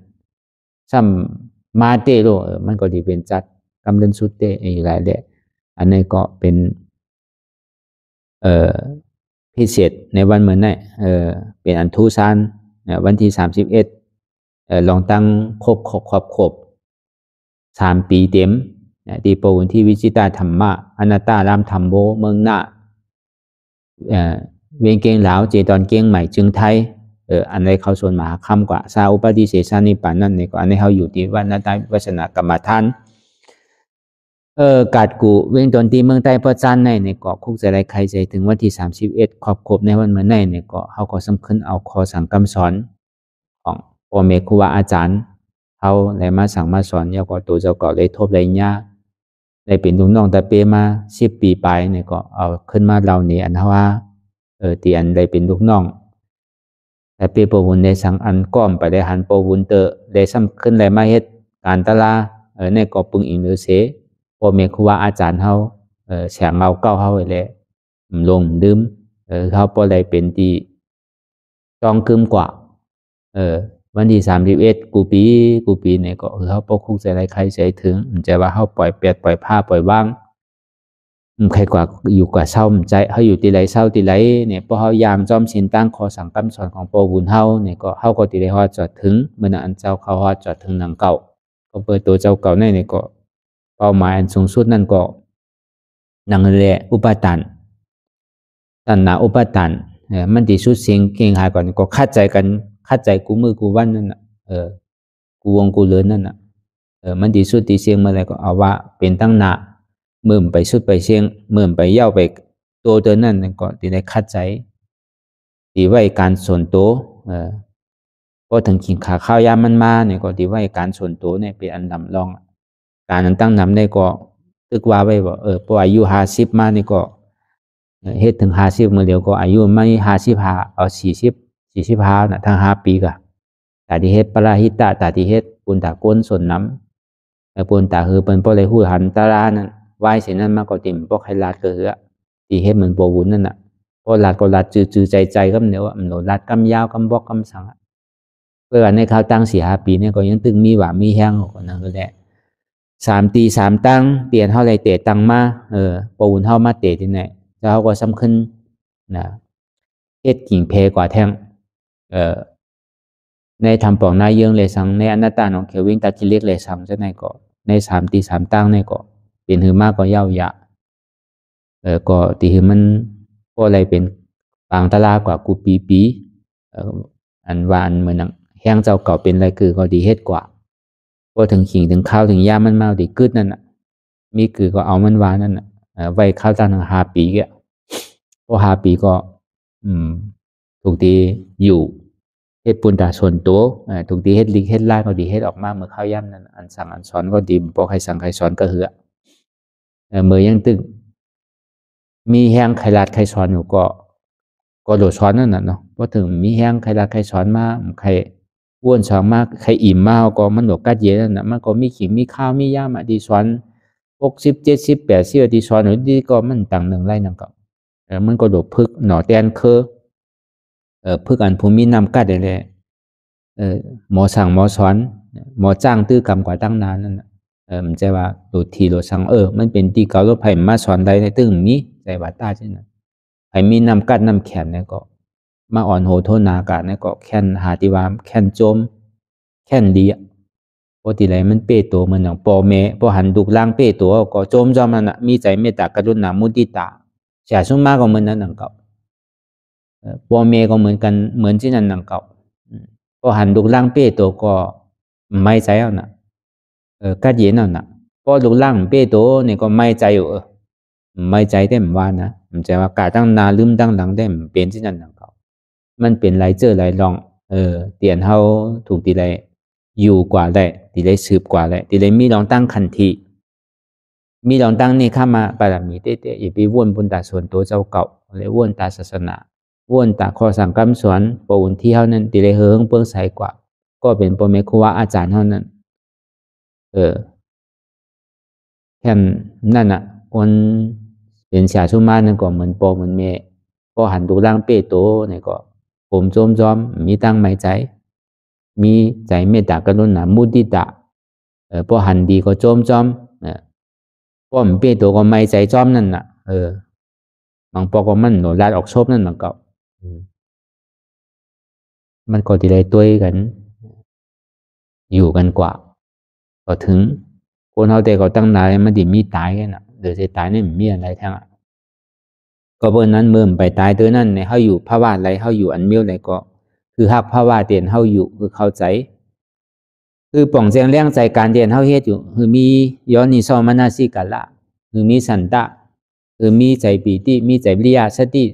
ซ้ำมาเตะโลมันก็ดีเป็นจัดกำเดินสุดเตะอีกหลายเดะอันนี้ก็เป็นพิเศษในวันเหมือนนั่นเป็นอันทุสานวันที่31ลองตั้งครบ3 ปีเต็มที่ปวุ้นที่วิจิตรธรรมะอนัตตารามธรรมโบเมืองหน้าเวียงเกียงหลาวเจตอนเกียงใหม่จึงไทย อันใดเขาส่วนมหาคำกว่าซาอุปฏิเสสานิปานนั่นเนี่ยก็อันนี้เขาอยู่ที่ว่านาตาวัชนะกรรมฐานกาดกูเวงตอนที่เมืองใต้ประจันในเกาะคุกจะไรใครใจถึงวันที่31ครบในวันเมื่อในเกาะเขาก็สำคัญเอาคอสั่งคำสอนของพ่อแม่ครูบาอาจารย์เขาเลยมาสั่งมาสอนแล้วก็ตัวเจ้าเก่าเลยทบเลยยาได้เป็นลูกน้องแต่เปมา10 ปีไปเนี่ยก็เอาขึ้นมาเราเนี่ยอันว่าตีอันได้เป็นลูกน้องแต่เปปวุนในสังอันก้อมไปได้หันปวุนเตอได้ซ้ำขึ้นเลยมาเฮ็ดการตลาในเกาะปึงอิงหรือเสพ่อแม่ครูบาอาจารย์เขาแสงเงาเก้าเขาไว้แล้วลงดื่มเขาพอได้เป็นที่จองกึมกว่าวันที่31กูปีเนี่ยก็เขาปกคุกใจไรใครใจถึงใจว่าเขาปล่อยเปียดปล่อยผ้าปล่อยว่างใครกว่าอยู่กว่าเศร้าใจเขาอยู่ที่ไรเศร้าที่ไรเนี่ยพอเขายามจอมสินตั้งคอสั่งคำสอนของปบุญเขาเนี่ยก็เขาก็ที่ไรฮอดจอดถึงเมื่ออันเจ้าเขาฮอดจอดถึงหนังเก่าก็เปิดตัวเจ้าเก่าเนี่ยก็เป้าหมายอันสูงสุดนั่นก็นังแหละอุปทานตัณหาอุปทานมันที่สุดเสียงเก่งหายก่อนก็คัดใจกันคัดใจกูมือกูวันนั่นน่ะกูวงกูเลินนั่นน่ะมันที่สุดที่เสียงเมื่อไรก็เอาว่าเป็นตั้งหนาเมื่อไปสุดไปเสียงเมื่อไปเย่าไปตัวเดินนั่นก็ที่ได้คัดใจที่ไว้การส่วนตัวพอถึงขิงขาข้าวยามันมาเนี่ยก็ที่ไว้การส่วนตัวเนี่ยเป็นอันดำรองการนั้นตั้งนำได้ก็ตึกว่าไว้ว่าพออายุ50มานี่ก็เฮ็ดถึง50มื้อเดียวก็อายุไม่55เอา45น่ะทั้ง5ปีก็ตาที่เฮ็ดปราหิตะตาที่เฮ็ดปุณตะก้นส่วนน้ำปุณตะคือเปิ้นบ่ได้ฮู้หันตารานั่นไหว้เสินั้นมาก็ติ่มบ่ให้ลาดก็เหือที่เฮ็ดเหมือนบ่วุ้นนั่นน่ะพอลาดก็ลาดจือๆใจๆก็เดี๋ยวมันโหลาดกำยาวกำบอกกำสังเพื่อในคราวตั้ง4-5ปีเนี่ยก็ยังตึงมีหว่ามีแห้งก็นั่นก็แหละ3 ตี 3ตั้งเปลี่ยนเท่าไรเตะตังมาปวุนเท่ามาเตะที่ไหนเจ้าก็สำคัญนะเฮ็ดกิ่งเพกว่าแท่งในทำปองนายเยืองเลยสังในอนัตตาของเขวิ่งตาจิเล็กเลยสังจะในก็ใน3 ตี 3ตั้งในก็เป็นหือมากก็เย้ายะก็ตีหือมันก็อะไรเป็นปางตลากว่ากูปีอันวานเหมือนแห้งเจ้าเก่าเป็นอะไรคือก็ดีเฮ็ดกว่าพอถึงขิงถึงข้าวถึงยามันมาดีกึดนั่นน่ะมีคือก็เอามันวานั่นน่ะไว้ข้าวตั้ง5 ปีก็พอ5 ปีก็ถูกดีอยู่เฮ็ดปุณตาส่วนตัวถูกดีเฮ็ดลิกเฮ็ดไล่ก็ดีเฮ็ดออกมาเมื่อข้าวย่ำนั่นอันสั่งอันสอนก็ดีพอใครสั่งใครสอนก็เหือเมื่อยังตึกมีแห้งใครลาดใครสอนอยู่ก็โดดสอนนั่นน่ะเนาะพอถึงมีแห้งใครลาดใครสอนมาใครอ้วนสองมากใครอิ่มมากก็มันหนวกกัดเย็นนั่นน่ะมันก็มีขิงมีข้าวมีย่ามาดีสอน60 70 80ดีสอนหรือดีก็มันต่างหนึ่งไล่นั่นก็มันก็โดดพึกหนอแตนคือพึกอันภูมินำกัดได้เลยหมอสั่งหมอสอนหมอจ้างตื้อกรรมกว่าตั้งนานนั่นมันใจว่าโดดทีโดดสั่งมันเป็นตีเก่ารถไผ่มาสอนได้ในตึ้งมีใจว่าตาใช่ไหมไผ่มีนำกัดนำแขนเนี่ยก็มาอ่อนโหโทนากาเนี่ยก็แค่นหาติวามแค่นโจมแค่นดีปกติไรมันเป้ตัวมันอย่างปอเมพอหันดุกล่างเป้ตัวก็โจมจอมมันมีใจเมตตากรุณามุติตาเสียสุ่มมากก็เหมือนนั้นหนังเก่าปอเมก็เหมือนกันเหมือนที่นั่นหนังเก่าพอหันดุกล่างเป้ตัวก็ไม่ใจเอาน่ะกัดเย็นเอาน่ะพอดุกล่างเป้ตัวเนี่ยก็ไม่ใจอยู่ไม่ใจได้เหมือนว่านะมันใจว่ากาตั้งนาลืมตั้งหลังได้เหมือนเป็นที่นั่นหนังเก่ามันเป็นไรเจอไรลองเตียนเฮาถูกตีไรอยู่กว่าได้ตีไรสืบกว่าได้ตีไรมีลองตั้งคันทีมีลองตั้งนี่ข้ามาบารมีเตะอย่าไปว่นบุญตาส่วนตัวเจ้าเก่าเลยว่นตาศาสนาว่นตาข้อสั่งคำสอนปอุ่นที่เฮานั้นตีไรเฮิงเปิ้งใสกว่าก็เป็นพ่อแม่ครูบาอาจารย์เฮานั้นแค่นั่นน่ะคนเป็นชาชุมานั่นก็เหมือนปอเหมือนเมก็หันดูร่างเป้โตเนี่ยก็ผมโจมจอมมีตั้งไม่ใจมีใจเมตตากรุณามุติตาพอหันดีก็โจมจอมพอมันเป้โตก็ไม่ใจจอมนั่นน่ะบางปอก็มันหนูลาดออกชบนั่นมันก็มันก็ที่ไรตัวกันอยู่กันกว่าก็ถึงคนเฮาแต่ก็ตั้งนานมันดิมีตายกันน่ะเดี๋ยวจะตายนี่มีอะไรทั้งก็เพราะนั้นเมื่อไปตายตัวนั้นในเฮาอยู่ภาวะอะไรเฮาอยู่อันเมียวอะไรก็ คือหักภาวะเตียนเฮาอยู่คือเข้าใจคือป่องแจงเลี้ยงใจการเตียนเฮาเฮ็ดอยู่คือมีย้อนนิโสมนสิกะละคือมีสันตะคือมีใจปีติมีใจวิริยะสติ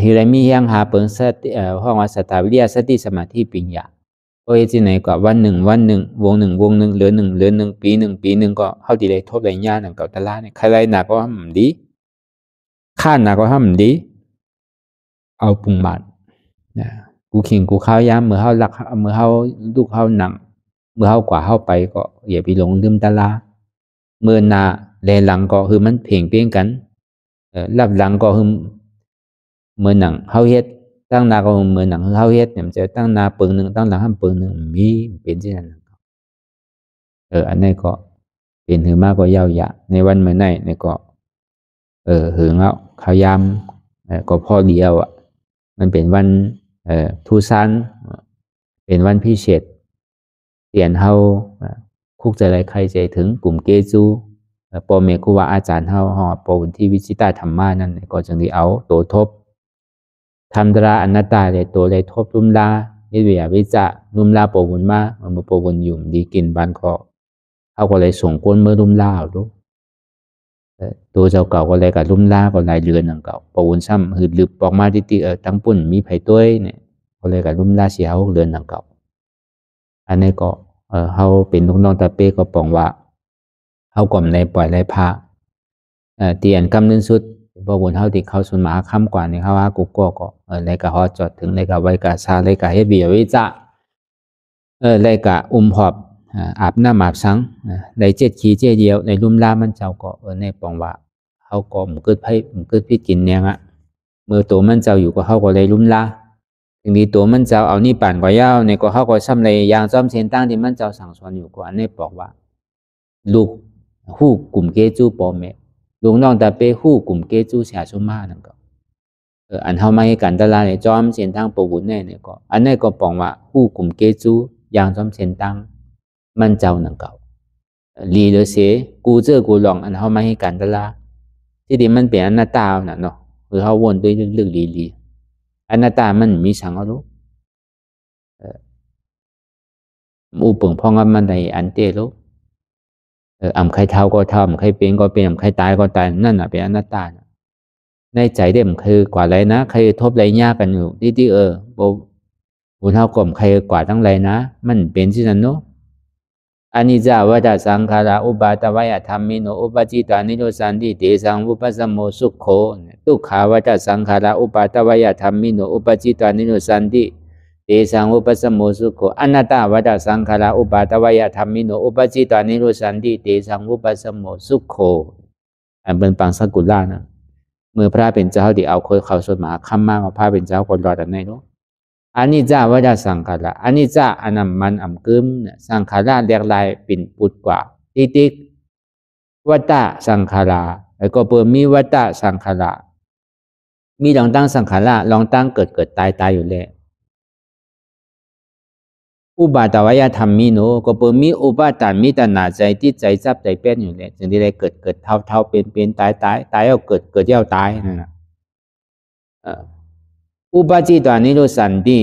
ฮิไรมียังหาเปิงสติห้องว่าสตาวิริยะสติสมาธิปัญญาโอ้ยที่ไหนก็วันหนึ่งวงหนึ่งเหลือหนึ่งปีหนึ่งก็เฮาดีเลยทบเลยญาณเก่าตะลาเนี่ยใครไรหนักก็ห้ามดีข้านหนักก็ห้ามดีเอาปุงบาทนะกูขิงกูข้าวยามเมื่อเฮาลักเมื่อเฮาลูกเฮาหนังเมื่อเฮากว่าเฮาไปก็อย่าไปหลงลืมตะลาเมื่อนาแลหลังก็คือมันเพ่งเพียงกันรับหลังก็คือเมื่อหนังเฮาเฮ็ดตั้งนาก็เมื่อหนังเฮาเฮ็ดเนี่ยมันจะตั้งนาเปิงหนึ่งตั้งหลังห้ามเปิงหนึ่งมีเป็นที่นั้นอันนี้ก็เป็นหือมากก็ยาวยะในวันเมื่อไหนเนี่ยก็หือเงาข้าวยามก็พอเดียวอ่ะมันเป็นวันทุสันเป็นวันพิเศษเตียนเฮาคุกใจไรใครใจถึงกลุ่มเกจูปอเมคุว่าอาจารย์เฮาฮอปอวันที่วิจิตาธรรมานั่นก็จึงได้เอาตัวทบธรรมดาอนัตตาเลยตัวเลยทบรุมลาวิเวียวิจะรุมลาปอวุนมาเมื่อปอวุนอยู่ดีกินบานคอเขาก็เลยส่งก้นเมื่อรุมลาเอาดูตัวเจ้าเก่าก็เลยกับรุมลาก็ลายเรือนนั่งเก่าปอวุนซ้ำหืดลึบออกมาติตั้งปุ่นมีไผ่ต้วยเนี่ยก็เลยกับรุมลาเสียเขาเรือนนั่งเก่าอันนี้ก็เขาเป็นลูกน้องตาเป้ก็ปองว่าเขาก่อมในปล่อยไรพาเตียนกำนึงสุดพอบุญเขาติเขาสุนมาค่ำกว่านี่เขาว่ากุกก็ไรกะฮอจอดถึงไรกะไว้กะซาไรกะเฮบีวิจะไรกะหอบอาบน้ำอาบสังไรเจ็ดขี้เจ็ดเดียวในลุ่มล่ามันเจ้าก็ในปองว่าเขาก็มันเกิดไพ่มันเกิดพิกินเนี่ยะเมื่อตัวมันเจ้าอยู่ก็เขาก็เลยลุ่มล่าถึงดีตัวมันเจ้าเอานี่ปั่นกว่ายาวในก็เขาก็ซ้ำเลยยางซ้อมเชนตั้งที่มันเจ้าสั่งสอนอยู่ก็อันนี้บอกว่าลูกหู้กลุ่มเกจูปอเมลูกน้องแต่เป้หู้กลุ่มเกจูเสียชุมานั่นก็อันเฮาไม่ให้กันตลาดในจอมเชนตั้งปบุญเนี่ยก็อันนี้ก็บอกว่าหู้กลุ่มเกจูยางซ้อมเชนตั้งมันเจ้านั่นก็ลีเลยเสียกูเจอกูลองอันเฮาไม่ให้กันตลาดที่ดีมันเป็นอนัตตาน่ะเนาะคือเฮาวนด้วยเรื่องลีอนัตตามันมีสังเอาลูกอุปงพองมันในอันเตลูกใครเท่าก็เท่าใครเป็นก็เป็นใครตายก็ตายนั่นน่ะเป็นอนัตตาในใจเด็มคือกว่าไรนะใครทบไรยากกันอยู่ที่บุญเท่ากลมใครกว่าทั้งไรนะมันเป็นที่นั่นเนาะอานิจจาวัฏสังขาราอุปาทวายธรรมิโนอุปจิตานิโรสันติเตสังอุปสัมโมสุขโขทุกขาวัฏสังขาราอุปาทวายธรรมิโนอุปจิตานิโรสันติเตสังอุปสัมโมสุขโขอนัตตาวัฏสังขาราอุปาทวายธรรมิโนอุปจิตานิโรสันติเตสังอุปสัมโมสุขโขอันเป็นปังสกุลล่านะเมื่อพระเป็นเจ้าที่เอาเคยเข้าสวดมหาคัมมากกว่าพระเป็นเจ้าคนรอดอันไหนเนาะอันนี้จ้าวัฏสังขาราอันนี้จ้าอันนั้นมันกึมเนี่ยสังขาราเรียกลายปิ่นปุดกว่าติ๊กวัฏสังขาราแล้วก็เปิดมีวัฏสังขารามีลองตั้งสังขาราลองตั้งเกิดตายอยู่แล้วอุปาทวายธรรมิโนก็เปิดมีอุปาทานมีตัณหาใจที่ใจจับใจเป็นอยู่แล้วจึงได้เกิดเท่าเป็นตายแล้วเกิดแล้วตายนั่นน่ะอุปจิตานิโรสันติ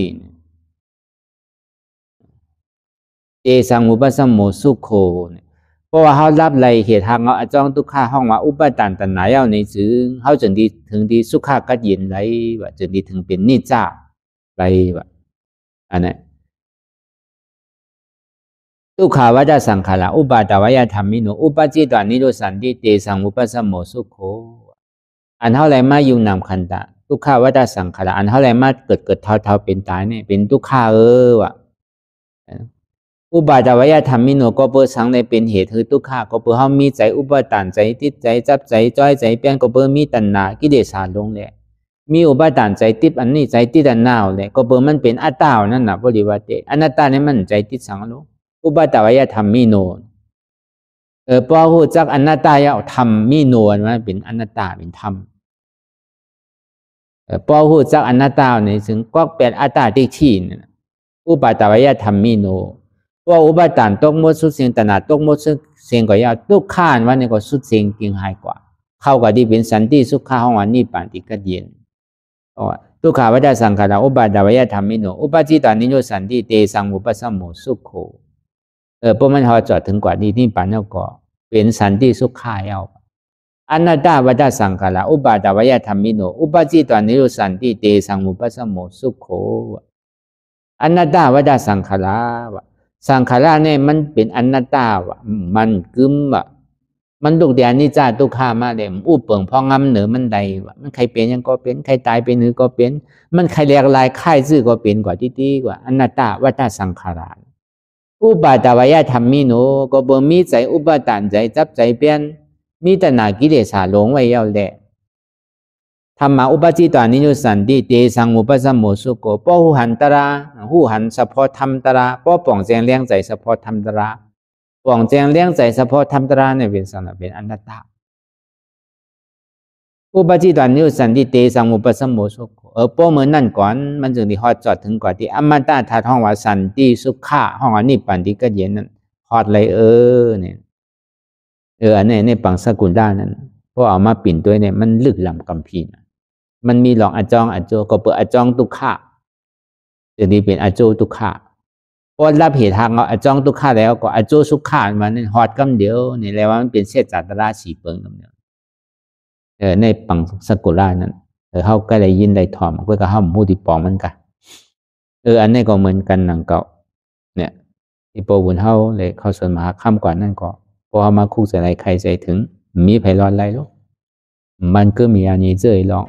เตสังอุปสัมโมสุขโขเพราะว่าเขารับไรเหตุทางเอาจ้องทุกข้าห้องว่าอุปทานตัณหาเอาในจึงเขาจึงดีถึงดีสุขะกัดเย็นไรว่าจึงดีถึงเป็นนิจจาไรว่าอันนั้นทุกขาวัฏสังขาราอุปาทวายธรรมิโนอุปจิตานิโรสันติเตสังอุปสัมโมสุขโขอันเท่าไรมาอยู่นำคันตะทุกขาวัฏสังขาราอันเท่าไรมาเกิดเท่าเป็นตายเนี่ยเป็นทุกขาว่ะอุปาทวายธรรมิโนก็เปิดสังในเป็นเหตุคือทุกขาก็เปิดเขามีใจอุปทานใจติดใจจับใจจ้อยใจเปลี่ยนก็เปิดมีตัณหากิเลสลงแหละมีอุปทานใจติดอันนี้ใจติดอันน่าวแหละก็เปิดมันเป็นอัตตานั่นน่ะบริวารเตอนัตตาเนี่ยมันใจติดสังลงอุปาทวายธรรมิโนพอหูจักอนัตตาเอาธรรมมิโนมันเป็นอนัตตาเป็นธรรมพอหูจักอนัตตาเนี่ยถึงก็เป็นอัตตาที่อุปาทวายธรรมิโนว่าอุปาทานตกหมดสุดเสียงตัณหาตกหมดเสียงก็ยาวทุกข้านวันนี้ก็สุดเสียงจริงหายกว่าเข้ากับที่เป็นสันติสุขข้าห้องวันนี้ปานติกัดเย็น ทุกขาวัฏสังขาราอุปาทวยธรรมิโนอุปาจิตานิโยสันติเตสังอุปสัมโมสุขโขพวกมันพอจอดถึงกว่านี้นี่ปัญญาก็เป็นสันติสุขข้าเอาอนัตตาวัฏสังขาราอุปาทวยธรรมิโนอุปาจิตานิโยสันติเตสังอุปสัมโมสุขโขอนัตตาวัฏสังขาราวะสังขารเนี่ยมันเป็นอนัตตาวะมันกึมวะมันดุเดียนิจาตุขามาเลยอุปเปิงพองำเหนือมันใดวะมันใครเป็นยังก็เป็นใครตายเป็นหรือก็เป็นมันใครแหลกลายค่ายซื่อก็เป็นกว่าที่กว่าอนัตตาวัฏสังขารอุปาทวยธรรมิโนก็บ่มีใจอุปทานใจจับใจเปลี่ยนมีแต่นากิเลสหลงไว้เอาแหละธรรมะอุปจิตานิโยสันติเตสังอุปสัมโมสุโขป้อหูหันตระหูหันเฉพาะธรรมตระป้อป่องแจงเลี้ยงใจเฉพาะธรรมตระป่องแจงเลี้ยงใจเฉพาะธรรมตระเนี่ยเป็นสังเป็นอนัตตาอุปจิตานิโยสันติเตสังอุปสัมโมสุโขป้อเหมือนนั่นก่อนมันจึงได้ฮอดจอดถึงกว่าที่อมตะทัดห้องว่าสันติสุขะห้องว่านิพพานที่ก็เย็นนั้นฮอดเลยเนี่ยอันนี้ในปังสกุลด้านนั้นพอเอามาปิ่นตัวเนี่ยมันลึกล้ำกัมพีมันมีหลองอจองอโจก็เปิดอจองทุกขะจะดีเป็นอโจทุกขะพอรับเหตุทางเอาอจองทุกขะแล้วก็อโจสุขะมันฮอดกำเดียวนี่แล้วว่ามันเป็นเศษจัตราสีเปิงกำเดียวในปังสกุลานั้นเขาก็ได้ยินได้ถอมก็เขาหูที่ปองมันกันอันนี้ก็เหมือนกันหนังเก่าเนี่ยที่โปรบุญเขาเลยเขาส่วนมาข้ามกว่านั่นก็พอเขามาคุกใส่ไรใครใจถึงมีไพลอนไรลูกมันก็มีอันนี้เจอลอง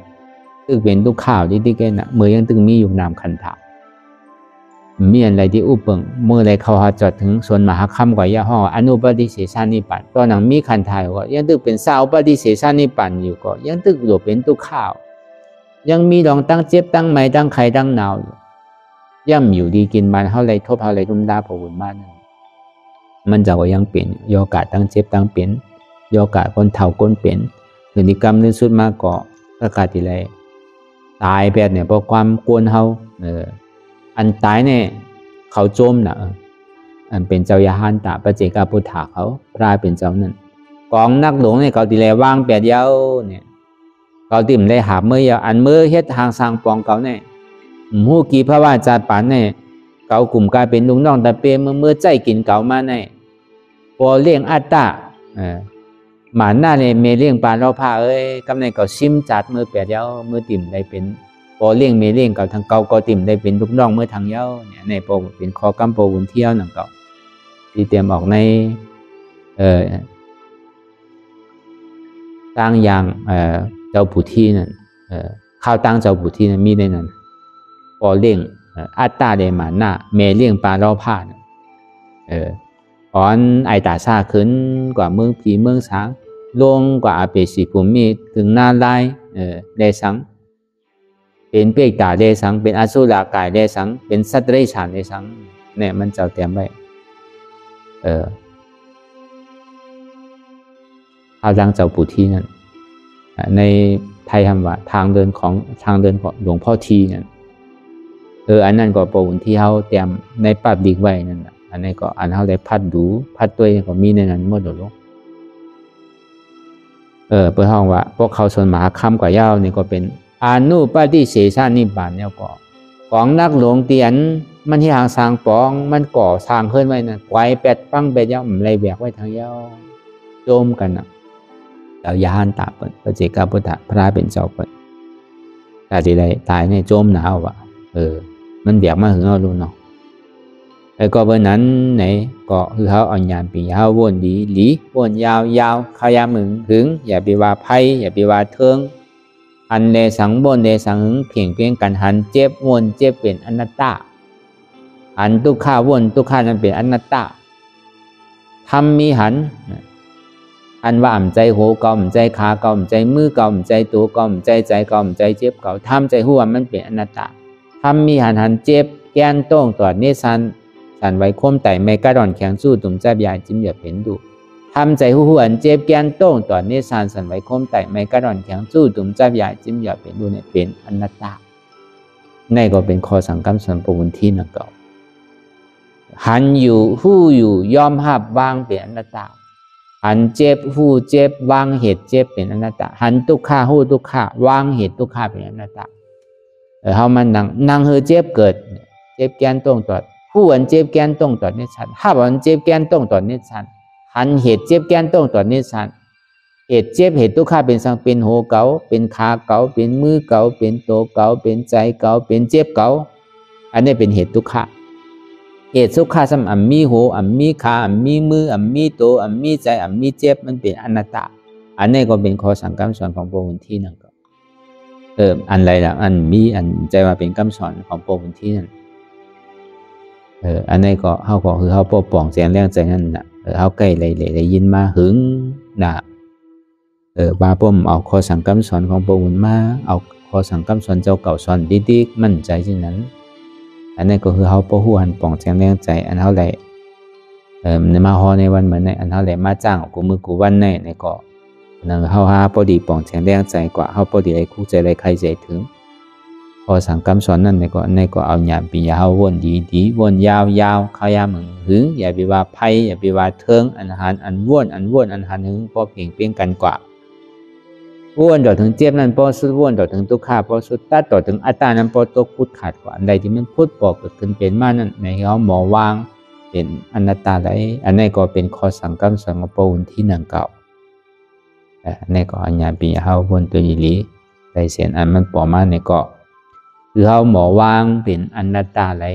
ตึกเป็นทุกข่าวที่แกน่ะเมื่อยังตึงมีอยู่นามคันถามีอะไรที่อุปเปิงเมื่อไรเขาหาจอดถึงส่วนมหาค่ำกว่ายาห้ออนุปฏิเสสานิปันตอนนั้นมีคันถายว่ายังตึกเป็นสาวปฏิเสสานิปันอยู่ก็ยังตึกหลบเป็นทุกข่าวยังมีดองตั้งเจ็บตั้งไม้ตั้งไข่ตั้งหนาวอยู่ย่ำอยู่ดีกินมันเท่าไรทบเท่าไรทุ่มดาผุนบ้านมันจะก็ยังเปลี่ยนโยกาตั้งเจ็บตั้งเปลี่ยนโยกาคนเท่าคนเปลี่ยนพฤติกรรมเรื่องสุดมาก็ประกาศทีไรตายแบบเนี่ยเพราะความกวนเขาอันตายเนี่ยเขาโจมนะอันเป็นเจ้ายาหันตาปเจกาพุทธาเขาพระเป็นเจ้านั่นกองนักหลวงเนี่ยเขาทีไรว่างแปดเย้าเนี่ยเขาติ่มได้หาเมื่อยอันเมื่อเฮ็ดทางสร้างปองเขาเนี่ยหูกีพระว่าจัดป่านเนี่ยเขากลุ่มกลายเป็นลุงน้องแต่เปเมื่อใจกินเก่ามาเนี่ยพอเลี้ยงอัตตาหมาหน้าเนี่ยเมเลี้ยงปลาเราผ้ากำในก็ชิมจัดมือแปดเย้ามือติ่มได้เป็นพอเลี้ยงเมเลี้ยงกับทางเก่าก็ติ่มได้เป็นลูกน้องเมื่อทางเย้าเนี่ยในโปเป็นคอกำโปวุนเที่ยวหนังเก่าที่เตรียมออกในตั้งอย่างเจ้าผู้ที่นั่นข้าวตั้งเจ้าผู้ที่นั่นมีในนั้นพอเลี้ยงอัตตาเดหมาหน้าเมเลี้ยงปลาเราผ้าอ่อนไอตาซาขึ้นกว่าเมืองผีเมืองสางลงกว่าอาเปสีภูมิถึงหน้าลายเดสังเป็นเปียกตาเดสังเป็นอสุรกายเดสังเป็นสัตว์ไร้ฉานเดสังเนี่ยมันเจ้าเตรียมไว้ข้าวดังเจ้าปู่ที่นั่นในไทยคำว่าทางเดินของหลวงพ่อทีนั่นอันนั้นก็ปูนที่เขาเตรียมในปับดีไว้นั่นอันนี้ก็อันเขาได้พัดดูพัดตัวก็มีในนั้นหมดเลยเพื่อห้องว่าพวกเขาส่วนมหาค่ำกว่าเย้านี่ก็เป็นอนุปฏิเสสานิบาตเนี่ยก็ของนักหลวงเตียนมันที่ทางสร้างปองมันก่อสร้างขึ้นไว้นั่นไว้แปดปังแปดเย้าอะไรแบกไว้ทางเย้าโจมกันน่ะแล้วยานตาเปิดพระเจ้าพุทธพระเป็นเจ้าเปิดแต่ทีไรตายเนี่ยโจมหนาวอ่ะมันแบกมาถึงเอาลูกเนาะก็เบอร์นั้นไหนก็คือเขาอ่อนยานปีเขาวนดีหลีวนยาวเขายามึงถึงอย่าไปว่าไพ่อย่าไปว่าเทิงอันเลสังบนเลสังหึงเพียงกันหันเจ็บวนเจ็บเป็นอนัตตาอันทุกข้าวนทุกข้านั้นเป็นอนัตตาทำมีหันอันว่าอ่ำใจโหกอมใจขากอมใจมือกอมใจตัวกอมใจกอมใจเจ็บเก่าทำใจหัวมันเป็นอนัตตาทำมีหันเจ็บแกนโต้งตัวเนสันสันไว้คมไต่ไม่กระดอนแข็งสู้ตุ่มใจใหญ่จิ้มหยาบเป็นดุทำใจหัวอันเจ็บแกนโต้งตัวเนสันสันไว้คมไต่ไม่กระดอนแข็งสู้ตุ่มใจใหญ่จิ้มหยาบเป็นดุเนี่ยเป็นอนัตตาในก็เป็นข้อสังกัมสันปวุนที่นักเก่าหันอยู่หู้อยู่ยอมหับวางเป็นอนัตตาหันเจ็บหู้เจ็บวางเหตุเจ็บเป็นอนัตตาหันทุกข้าหู้ทุกข้าวางเหตุทุกข้าเป็นอนัตตา เฮามันนั่งเฮอเจ็บเกิดเจ็บแกนต้องตอดผู้อันเจ็บแกนต้องตอดนี่ชันถ้าว่าอันเจ็บแกนต้องตอดนี่ชันหันเหตุเจ็บแกนต้องตอดนี่ชันเหตุเจ็บเหตุทุกข์เป็นสังเป็นโหเก่าเป็นขาเก่าเป็นมือเก่าเป็นโตเก่าเป็นใจเก่าเป็นเจ็บเก่าอันนี้เป็นเหตุทุกข์เหตุสุขะซ้ำอันมีโหอันมีขาอันมีมืออันมีโตอันมีใจอันมีเจ็บมันเป็นอนัตตาอันนี้ก็เป็นข้อสั่งคำสอนของพระองค์ที่นั่นก็อันไรล่ะอันมีอันใจว่าเป็นคำสอนของพระองค์ที่นั่นอันนี้ก็เฮาก็คือเฮาปกป้องแสงแรงใจนั่นน่ะเฮาใกล้ได้ยินมาหึงน่ะว่าผมเอาข้อสั่งคำสอนของพระองค์มาเอาข้อสั่งคำสอนเจ้าเก่าสอนดีๆมั่นใจเช่นนั้นอันนี้ก็คือเฮาบ่ฮู้หันป้องแสงแรงใจอันเฮาได้มาฮอในวันเหมือนในอันเฮาได้มาจ้างกูมือกูวันในก็นั่นเฮาหาพอดีป้องแสงแรงใจกว่าเฮาพอดีได้คุกใจได้ใครใจถึงพอสั่งคำสอนนั่นในก็เอาหยาบปียาววนดีวนยาวเข้ายามมึงหึงอย่าไปว่าไผอย่าไปว่าเทิงอันหันอันวนอันหันหึงพอเพียงเพียงกันกว่าวนต่อถึงเจ็บนั้นพอสุดวนต่อถึงทุกข์พอสุดตัดต่อถึงอัตตานั้นพอตกพุทธขาดกว่าอันใดที่มันพุทธบอกเกิดขึ้นเป็นมานั้นในเฮาหมอวางเป็นอนัตตาไหลอันนี้ก็เป็นข้อสั่งคำสอนของพระองค์ที่นั่งเก่าอันนี้ก็อัญญาปีเฮาวนตัวยีหลีได้เสียนอันมันปอมาเนี่ยก็คือเฮาหมอวางเป็นอนัตตาไหล